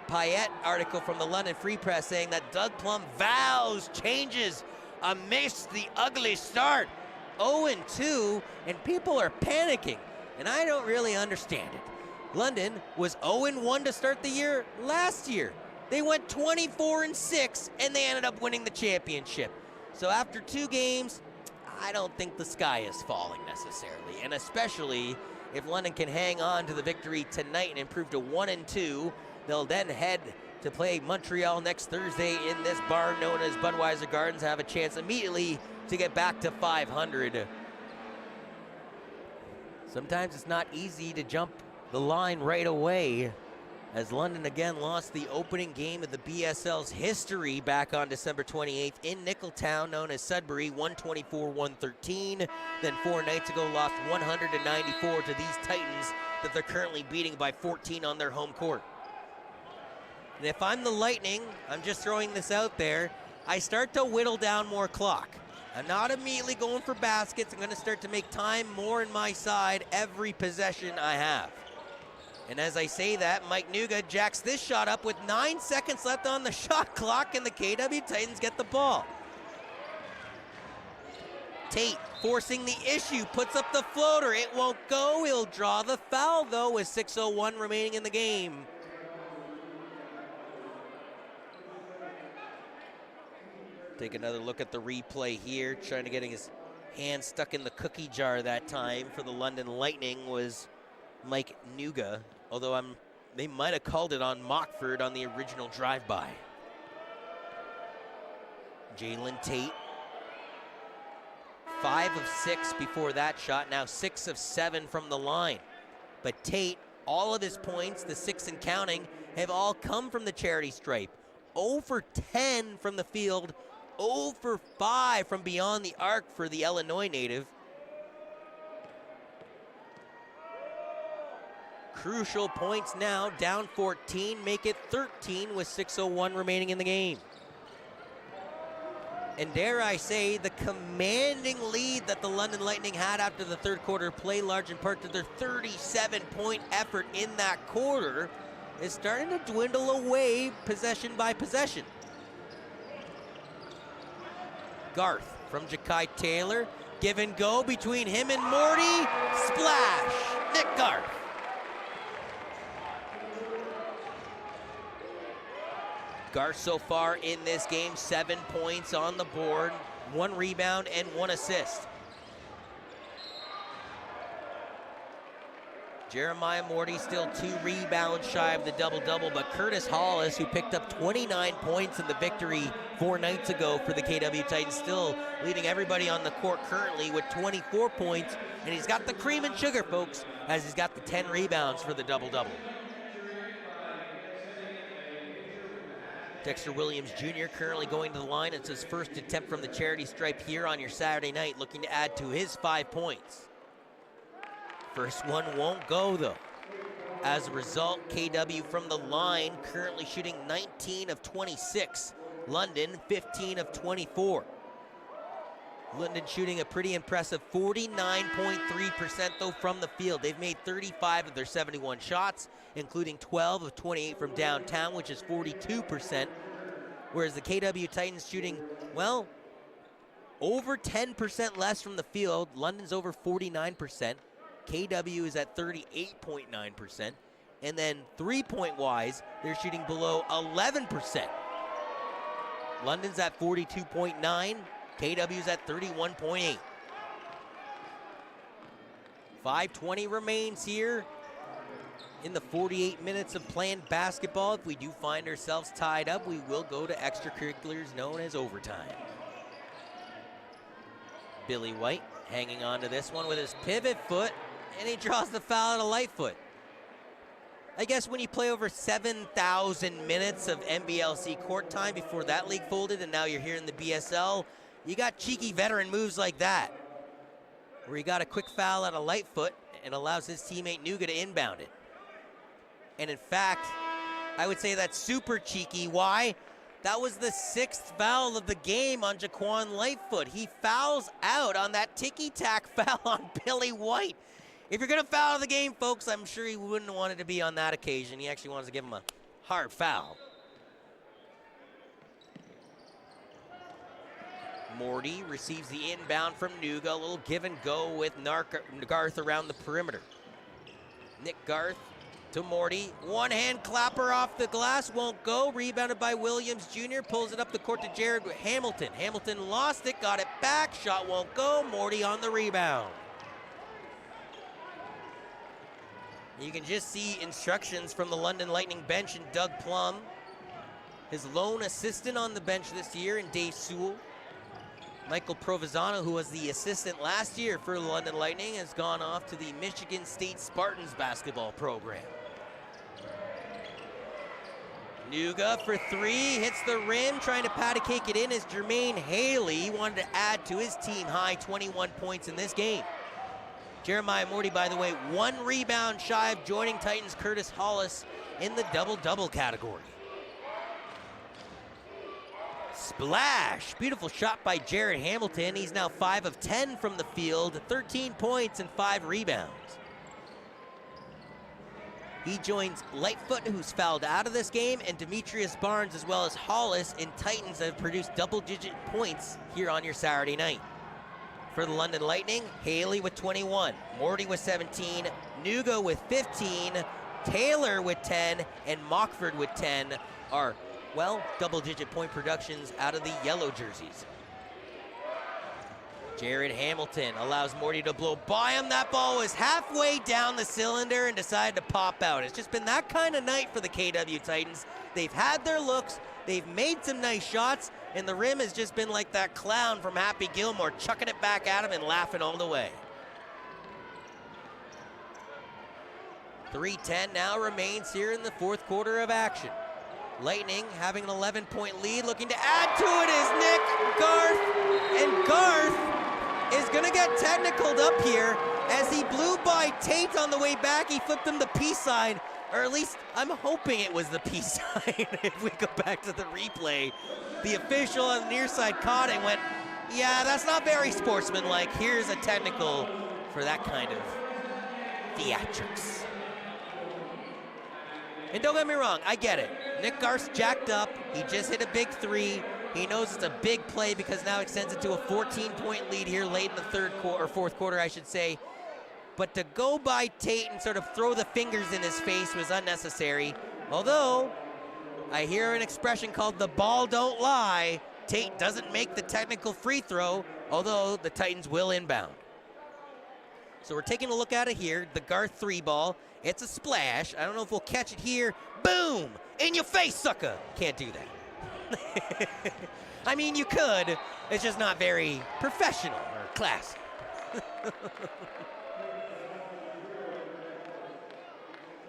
Payette article from the London Free Press saying that Doug Plum vows changes amidst the ugly start. 0-2, and people are panicking, and I don't really understand it. London was 0-1 to start the year last year. They went 24-6, and they ended up winning the championship. So after 2 games, I don't think the sky is falling necessarily, and especially if London can hang on to the victory tonight and improve to 1-2, they'll then head to play Montreal next Thursday in this bar known as Budweiser Gardens, have a chance immediately to get back to 500. Sometimes it's not easy to jump the line right away, as London again lost the opening game of the BSL's history back on December 28th in Nickeltown, known as Sudbury, 124-113. Then 4 nights ago lost 100-94 to these Titans that they're currently beating by 14 on their home court. And if I'm the Lightning, I'm just throwing this out there, I start to whittle down more clock. I'm not immediately going for baskets. I'm going to start to make time more in my side every possession I have. And as I say that, Mike Nuga jacks this shot up with 9 seconds left on the shot clock, and the KW Titans get the ball. Tate forcing the issue, puts up the floater. It won't go. He'll draw the foul, though, with 6:01 remaining in the game. Take another look at the replay here, trying to get his hand stuck in the cookie jar that time for the London Lightning was Mike Nuga, although they might have called it on Mockford on the original drive-by. Jalen Tate, 5 of 6 before that shot, now 6 of 7 from the line. But Tate All of his points, the 6 and counting, have all come from the charity stripe. 0 for 10 from the field, 0 for 5 from beyond the arc for the Illinois native. Crucial points now, down 14, make it 13 with 6:01 remaining in the game. And dare I say, the commanding lead that the London Lightning had after the third quarter play, large in part to their 37-point effort in that quarter, is starting to dwindle away possession by possession. Garth from Ja'Kai Taylor, give and go between him and Morty, splash, Nick Garth. Garth so far in this game, 7 points on the board, 1 rebound and 1 assist. Jeremiah Morty still 2 rebounds shy of the double-double, but Curtis Hollis, who picked up 29 points in the victory 4 nights ago for the KW Titans, still leading everybody on the court currently with 24 points, and he's got the cream and sugar, folks, as he's got the 10 rebounds for the double-double. Dexter Williams Jr. currently going to the line. It's his first attempt from the charity stripe here on your Saturday night, looking to add to his 5 points. First one won't go, though. As a result, KW from the line currently shooting 19 of 26. London, 15 of 24. London shooting a pretty impressive 49.3% though from the field. They've made 35 of their 71 shots, including 12 of 28 from downtown, which is 42%. Whereas the KW Titans shooting, well, over 10% less from the field. London's over 49%. KW is at 38.9%. And then 3-point wise, they're shooting below 11%. London's at 42.9. KW's at 31.8. 5:20 remains here in the 48 minutes of playing basketball. If we do find ourselves tied up, we will go to extracurriculars known as overtime. Billy White hanging on to this one with his pivot foot, and he draws the foul at a light foot. I guess when you play over 7,000 minutes of NBLC court time before that league folded, and now you're here in the BSL, you got cheeky veteran moves like that, where he got a quick foul at a light foot and allows his teammate Nuga to inbound it. And in fact, I would say that's super cheeky. Why? That was the 6th foul of the game on Jaquan Lightfoot. He fouls out on that ticky-tack foul on Billy White. If you're going to foul the game, folks, I'm sure he wouldn't want it to be on that occasion. He actually wants to give him a hard foul. Morty receives the inbound from Nuga. A little give and go with Garth around the perimeter. Nick Garth to Morty. One-hand clapper off the glass. Won't go. Rebounded by Williams Jr. Pulls it up the court to Jared Hamilton. Hamilton lost it. Got it back. Shot won't go. Morty on the rebound. You can just see instructions from the London Lightning bench and Doug Plum. His lone assistant on the bench this year in Dave Sewell. Michael Provenzano, who was the assistant last year for the London Lightning, has gone off to the Michigan State Spartans basketball program. Nuga for 3, hits the rim, trying to patty cake it in as Jermaine Haley. He wanted to add to his team high 21 points in this game. Jeremiah Morty, by the way, 1 rebound shy of joining Titans Curtis Hollis in the double-double category. Splash! Beautiful shot by Jared Hamilton. He's now 5 of 10 from the field, 13 points and 5 rebounds. He joins Lightfoot, who's fouled out of this game, and Demetrius Barnes, as well as Hollis, and Titans that have produced double-digit points here on your Saturday night. For the London Lightning, Haley with 21, Morty with 17, Nuga with 15, Taylor with 10, and Mockford with 10 are, well, double-digit point productions out of the yellow jerseys. Jared Hamilton allows Morty to blow by him. That ball was halfway down the cylinder and decided to pop out. It's just been that kind of night for the KW Titans. They've had their looks, they've made some nice shots, and the rim has just been like that clown from Happy Gilmore, chucking it back at him and laughing all the way. 3:10 now remains here in the fourth quarter of action. Lightning having an 11-point lead, looking to add to it is Nick Garth, and Garth is gonna get technicaled up here as he blew by Tate on the way back. He flipped him the peace sign, or at least I'm hoping it was the peace sign. If we go back to the replay, the official on the near side caught it and went, yeah, that's not very sportsmanlike. Here's a technical for that kind of theatrics. And don't get me wrong, I get it. Nick Garth's jacked up. He just hit a big three. He knows it's a big play because now extends it to a 14-point lead here late in the third quarter, or fourth quarter, I should say. But to go by Tate and sort of throw the fingers in his face was unnecessary. Although, I hear an expression called the ball don't lie. Tate doesn't make the technical free throw, although the Titans will inbound. So we're taking a look at it here, the Garth 3 ball. It's a splash. I don't know if we'll catch it here. Boom! In your face, sucker! Can't do that. I mean, you could. It's just not very professional or classy.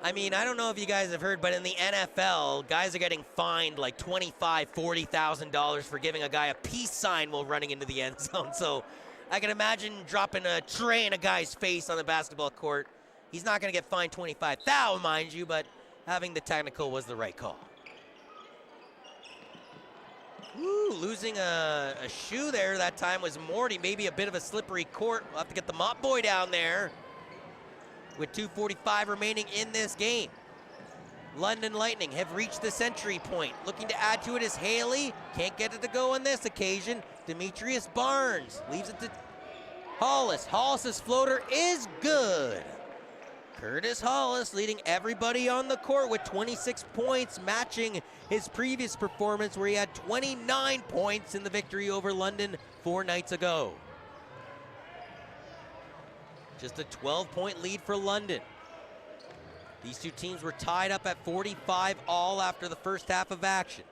I mean, I don't know if you guys have heard, but in the NFL, guys are getting fined like $25,000, $40,000 for giving a guy a peace sign while running into the end zone. So I can imagine dropping a tray in a guy's face on the basketball court. He's not going to get fined $25,000, mind you, but having the technical was the right call. Ooh, losing a shoe there that time was Morty. Maybe a bit of a slippery court. We'll have to get the mop boy down there. With 2:45 remaining in this game. London Lightning have reached the century point. Looking to add to it is Haley. Can't get it to go on this occasion. Demetrius Barnes leaves it to Hollis. Hollis's floater is good. Curtis Hollis leading everybody on the court with 26 points, matching his previous performance where he had 29 points in the victory over London 4 nights ago. Just a 12-point lead for London. These two teams were tied up at 45 all after the first half of action.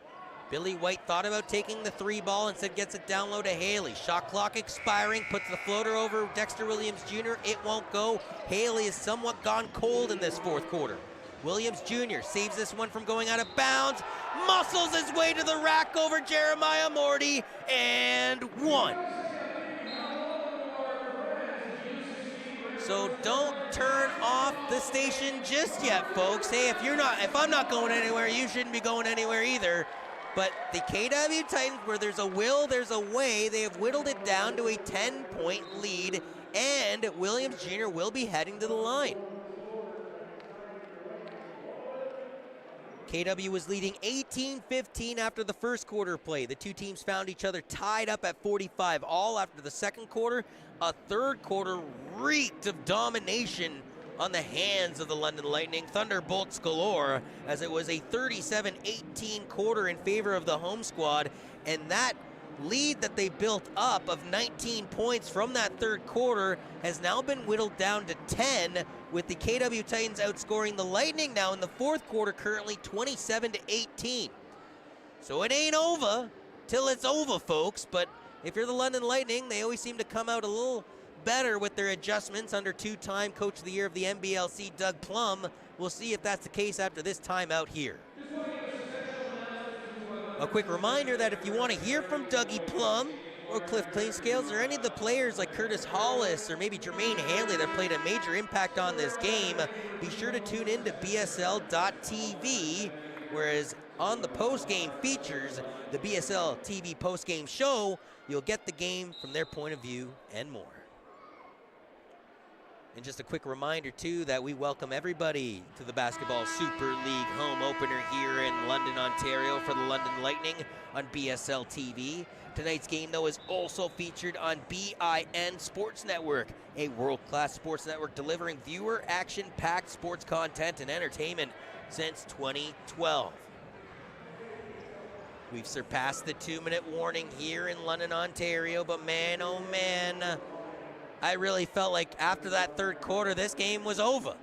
Billy White thought about taking the 3 ball, instead gets it down low to Haley. Shot clock expiring, puts the floater over Dexter Williams Jr. It won't go. Haley has somewhat gone cold in this fourth quarter. Williams Jr. saves this one from going out of bounds, muscles his way to the rack over Jeremiah Morty, and one. So don't turn off the station just yet, folks. Hey, if I'm not going anywhere, you shouldn't be going anywhere either. But the KW Titans, where there's a will, there's a way. They have whittled it down to a 10-point lead, and Williams Jr. will be heading to the line. KW was leading 18-15 after the first quarter play. The two teams found each other tied up at 45 all after the second quarter. A third quarter reeked of domination on the hands of the London Lightning. Thunderbolts galore, as it was a 37-18 quarter in favor of the home squad. And that lead that they built up of 19 points from that third quarter has now been whittled down to 10, with the KW Titans outscoring the Lightning now in the fourth quarter, currently 27-18. So it ain't over till it's over, folks. But if you're the London Lightning, they always seem to come out a little better with their adjustments under two-time Coach of the Year of the NBLC, Doug Plum. We'll see if that's the case after this timeout here. A quick reminder that if you want to hear from Dougie Plum or Cliff Cleanscales or any of the players like Curtis Hollis or maybe Jermaine Haley that played a major impact on this game, be sure to tune in to BSL.TV, whereas on the post-game features, the BSL TV post-game show, you'll get the game from their point of view and more. And just a quick reminder, too, that we welcome everybody to the Basketball Super League home opener here in London, Ontario for the London Lightning on BSL TV. Tonight's game, though, is also featured on BIN Sports Network, a world-class sports network delivering viewer action-packed sports content and entertainment since 2012. We've surpassed the 2-minute warning here in London, Ontario, but man, oh man, I really felt like after that third quarter, this game was over.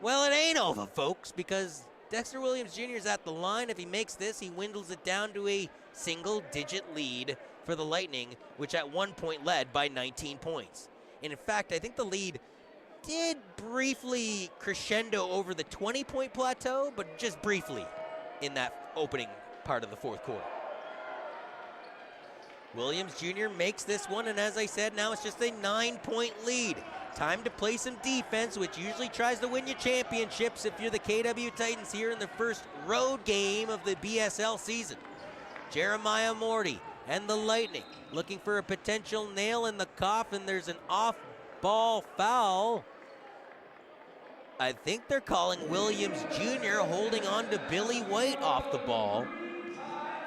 Well, it ain't over, folks, because Dexter Williams Jr. is at the line. If he makes this, he dwindles it down to a single-digit lead for the Lightning, which at one point led by 19 points. And in fact, I think the lead did briefly crescendo over the 20-point plateau, but just briefly in that opening part of the fourth quarter. Williams Jr. makes this one, and as I said, now it's just a 9-point lead. Time to play some defense, which usually tries to win you championships if you're the KW Titans here in the first road game of the BSL season. Jeremiah Morty and the Lightning looking for a potential nail in the coffin. There's an off-ball foul. I think they're calling Williams Jr. holding on to Billy White off the ball.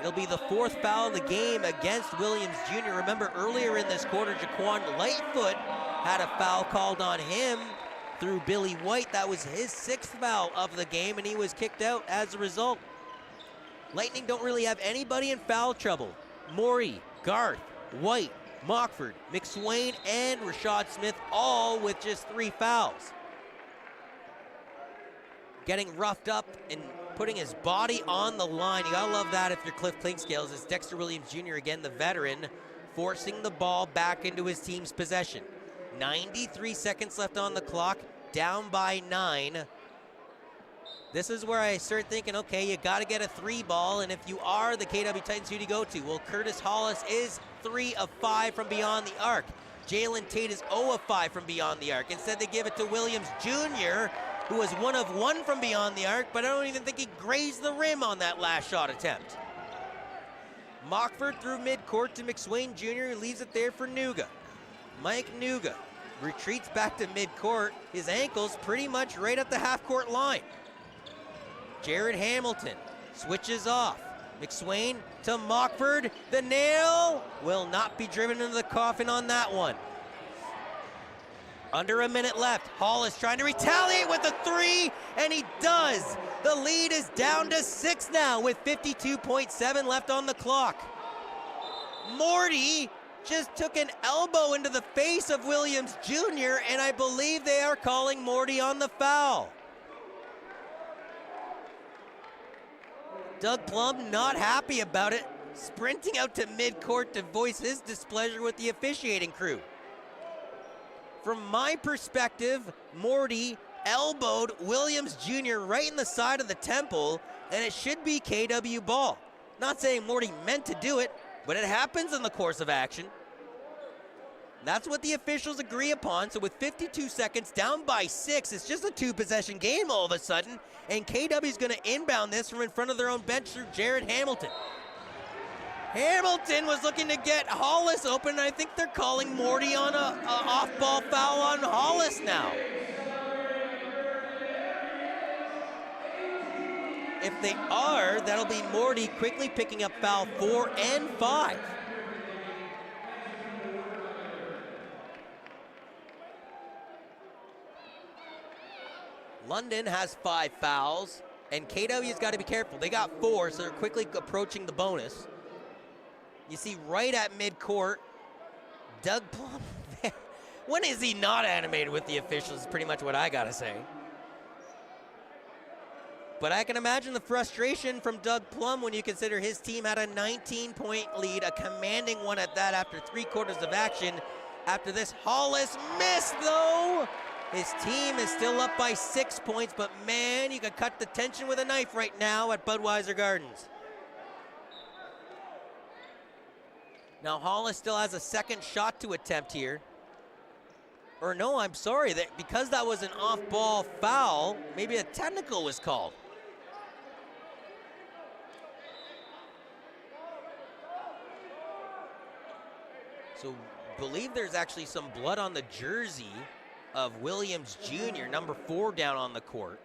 It'll be the fourth foul of the game against Williams Jr. Remember, earlier in this quarter, Jaquan Lightfoot had a foul called on him through Billy White. That was his 6th foul of the game, and he was kicked out as a result. Lightning don't really have anybody in foul trouble. Morey, Garth, White, Mockford, McSwain, and Rashad Smith, all with just 3 fouls. Getting roughed up and putting his body on the line. You gotta love that if you're Cliff Clinkscales. It's Dexter Williams Jr., again the veteran, forcing the ball back into his team's possession. 93 seconds left on the clock, down by 9. This is where I start thinking, okay, you got to get a 3 ball, and if you are the KW Titans, who do you go to? Well, Curtis Hollis is 3 of 5 from beyond the arc. Jalen Tate is 0 of 5 from beyond the arc. Instead, they give it to Williams Jr., who was 1 of 1 from beyond the arc, but I don't even think he grazed the rim on that last shot attempt. Mockford through midcourt to McSwain Jr., who leaves it there for Nuga. Mike Nuga retreats back to midcourt. His ankle's pretty much right at the half-court line. Jared Hamilton switches off. McSwain to Mockford. The nail will not be driven into the coffin on that one. Under a minute left. Hollis trying to retaliate with a 3, and he does. The lead is down to 6 now with 52.7 left on the clock. Morty just took an elbow into the face of Williams Jr., and I believe they are calling Morty on the foul. Doug Plum not happy about it, sprinting out to midcourt to voice his displeasure with the officiating crew. From my perspective, Morty elbowed Williams Jr. right in the side of the temple, and it should be KW ball. Not saying Morty meant to do it, but it happens in the course of action. That's what the officials agree upon. So with 52 seconds, down by 6, it's just a 2-possession game all of a sudden, and KW's going to inbound this from in front of their own bench through Jared Hamilton. Hamilton was looking to get Hollis open, and I think they're calling Morty on a off-ball foul on Hollis now. If they are, that'll be Morty quickly picking up foul 4 and 5. London has 5 fouls, and KW's got to be careful. They got 4, so they're quickly approaching the bonus. You see right at midcourt, Doug Plum. When is he not animated with the officials is pretty much what I got to say. But I can imagine the frustration from Doug Plum when you consider his team had a 19-point lead, a commanding one at that after 3 quarters of action. After this, Hollis missed, though. His team is still up by 6 points, but man, you can cut the tension with a knife right now at Budweiser Gardens. Now Hollis still has a second shot to attempt here. Or no, I'm sorry, that because that was an off-ball foul, maybe a technical was called. So believe there's actually some blood on the jersey of Williams Jr., number 4 down on the court.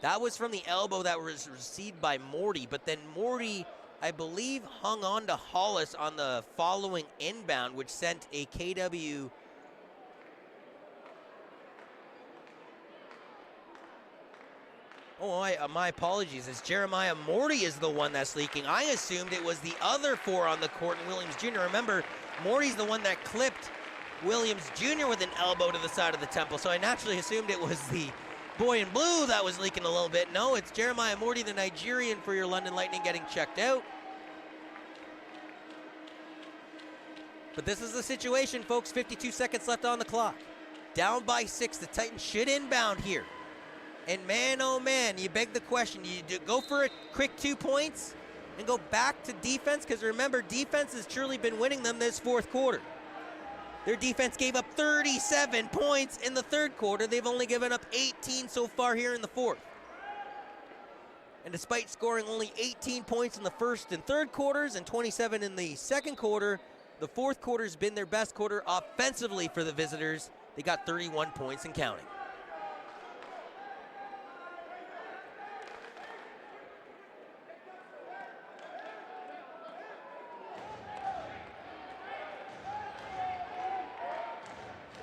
That was from the elbow that was received by Morty, but then Morty, I believe, hung on to Hollis on the following inbound, which sent a KW. Oh, my apologies. It's Jeremiah Morty is the one that's leaking. I assumed it was the other 4 on the court and Williams Jr. Remember, Morty's the one that clipped Williams Jr. with an elbow to the side of the temple, so I naturally assumed it was the boy in blue that was leaking a little bit. No, it's Jeremiah Morty, the Nigerian for your London Lightning, getting checked out. But this is the situation, folks. 52 seconds left on the clock. Down by 6, the Titans should inbound here. And man, oh man, you beg the question, you go for a quick 2 points and go back to defense? Because remember, defense has truly been winning them this fourth quarter. Their defense gave up 37 points in the third quarter. They've only given up 18 so far here in the fourth. And despite scoring only 18 points in the first and third quarters and 27 in the second quarter, the fourth quarter has been their best quarter offensively for the visitors. They got 31 points and counting.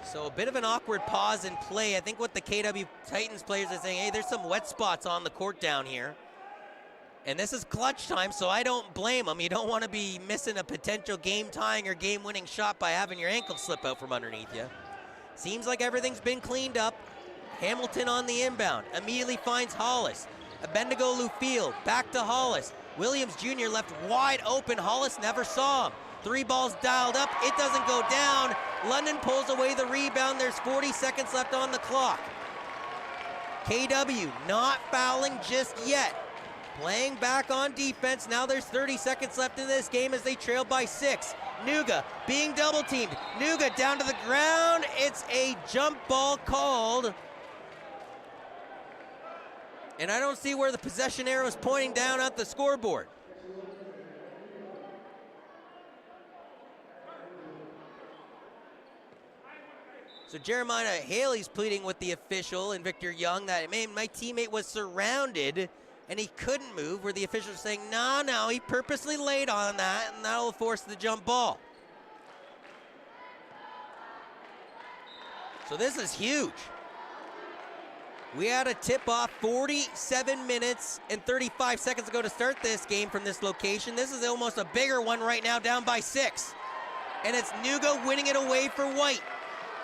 So a bit of an awkward pause in play. I think what the KW Titans players are saying, hey, there's some wet spots on the court down here. And this is clutch time, so I don't blame them. You don't want to be missing a potential game-tying or game-winning shot by having your ankle slip out from underneath you. Seems like everything's been cleaned up. Hamilton on the inbound. Immediately finds Hollis. Abendigo Lufield. Back to Hollis. Williams Jr. left wide open. Hollis never saw him. 3 balls dialed up. It doesn't go down. London pulls away the rebound. There's 40 seconds left on the clock. KW not fouling just yet. Playing back on defense. Now there's 30 seconds left in this game as they trail by 6. Nuga being double teamed. Nuga down to the ground. It's a jump ball called. And I don't see where the possession arrow is pointing down at the scoreboard. So Jeremiah Haley's pleading with the official and Victor Young that, man, my teammate was surrounded and he couldn't move, where the officials are saying, no, he purposely laid on that, and that'll force the jump ball. So this is huge. We had a tip-off 47 minutes and 35 seconds ago to start this game from this location. This is almost a bigger one right now, down by 6. And it's Nuga winning it away for White.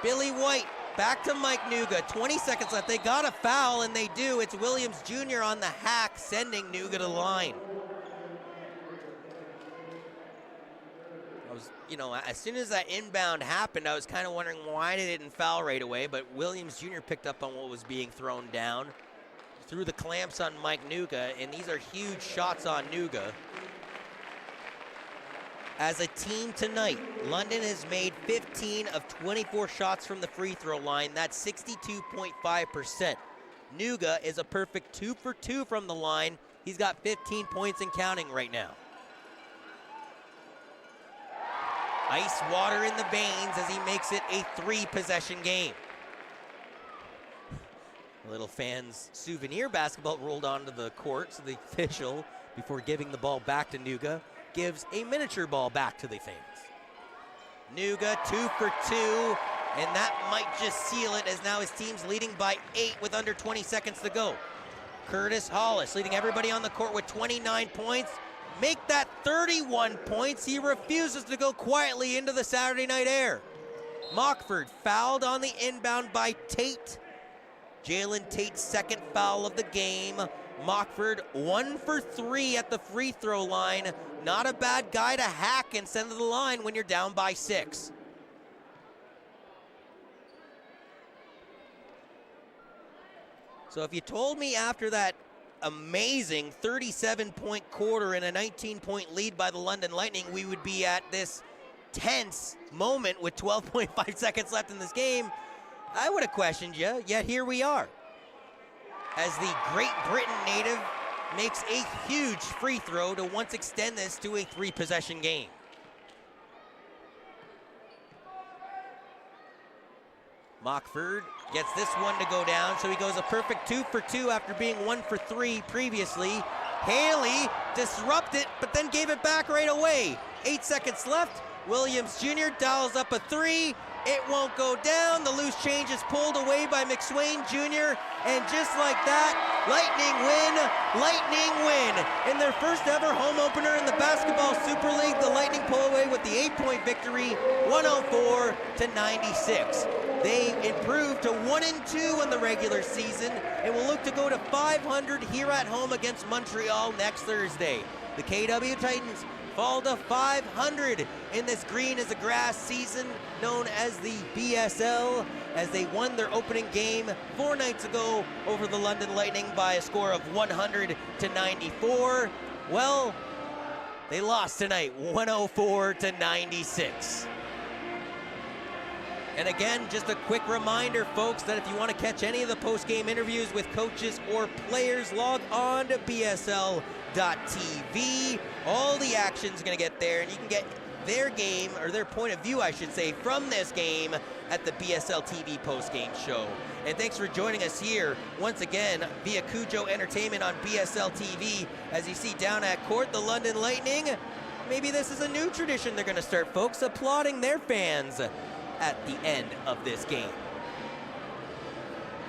Billy White back to Mike Nuga. 20 seconds left. They got a foul, and they do. It's Williams Jr. on the hack, sending Nuga to the line. As soon as that inbound happened, I was kind of wondering why they didn't foul right away, but Williams Jr. picked up on what was being thrown down. Threw the clamps on Mike Nuga, and these are huge shots on Nuga. As a team tonight, London has made 15 of 24 shots from the free throw line. That's 62.5%. Nuga is a perfect 2 for 2 from the line. He's got 15 points and counting right now. Ice water in the veins as he makes it a 3-possession game. A little fans' souvenir basketball rolled onto the court, so the official, before giving the ball back to Nuga, gives a miniature ball back to the fans. Nuga 2 for 2, and that might just seal it, as now his team's leading by 8 with under 20 seconds to go. Curtis Hollis leading everybody on the court with 29 points. Make that 31 points. He refuses to go quietly into the Saturday night air. Mockford fouled on the inbound by Tate. Jalen Tate's second foul of the game. Mockford 1 for 3 at the free throw line. Not a bad guy to hack and send to the line when you're down by 6. So if you told me after that amazing 37-point quarter and a 19-point lead by the London Lightning, we would be at this tense moment with 12.5 seconds left in this game, I would have questioned you, yet here we are. As the Great Britain native makes a huge free throw to once extend this to a 3-possession game. Mockford gets this one to go down, so he goes a perfect 2 for 2 after being 1 for 3 previously. Haley disrupted, but then gave it back right away. 8 seconds left. Williams Jr. dials up a 3. It won't go down. The loose change is pulled away by McSwain Jr. And just like that, Lightning win. In their first ever home opener in the Basketball Super League, the Lightning pull away with the 8-point victory, 104-96. They improved to 1-2 in the regular season and will look to go to 500 here at home against Montreal next Thursday. The KW Titans fall to 500 in this green as a grass season known as the BSL, as they won their opening game 4 nights ago over the London Lightning by a score of 100-94. Well, they lost tonight 104-96. And again, just a quick reminder, folks, that if you want to catch any of the post-game interviews with coaches or players, log on to BSL.TV. All the action's going to get there, and you can get their game, or their point of view, I should say, from this game at the BSL TV post-game show. And thanks for joining us here once again via Cujo Entertainment on BSL TV. As you see down at court, the London Lightning, maybe this is a new tradition they're going to start, folks, applauding their fans at the end of this game.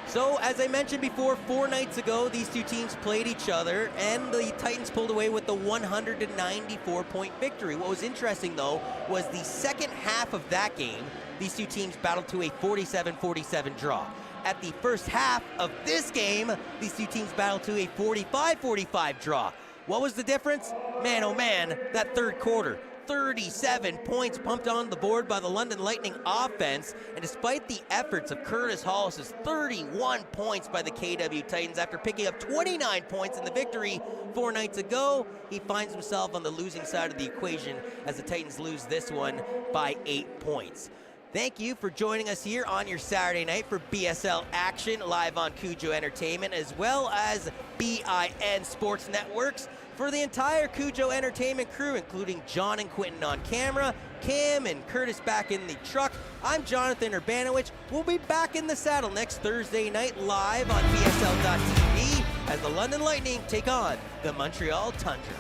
So, as I mentioned before, 4 nights ago, these two teams played each other, and the Titans pulled away with the 194-point victory. What was interesting, though, was the second half of that game, these two teams battled to a 47-47 draw. At the first half of this game, these two teams battled to a 45-45 draw. What was the difference? Man, oh man, that third quarter. 37 points pumped on the board by the London Lightning offense, and despite the efforts of Curtis Hollis's 31 points by the KW Titans after picking up 29 points in the victory 4 nights ago, he finds himself on the losing side of the equation as the Titans lose this one by 8 points. Thank you for joining us here on your Saturday night for BSL action live on Cujo Entertainment as well as BIN Sports Networks. For the entire Cujo Entertainment crew, including John and Quentin on camera, Cam and Curtis back in the truck, I'm Jonathan Urbanowicz. We'll be back in the saddle next Thursday night live on BSL.TV as the London Lightning take on the Montreal Tundra.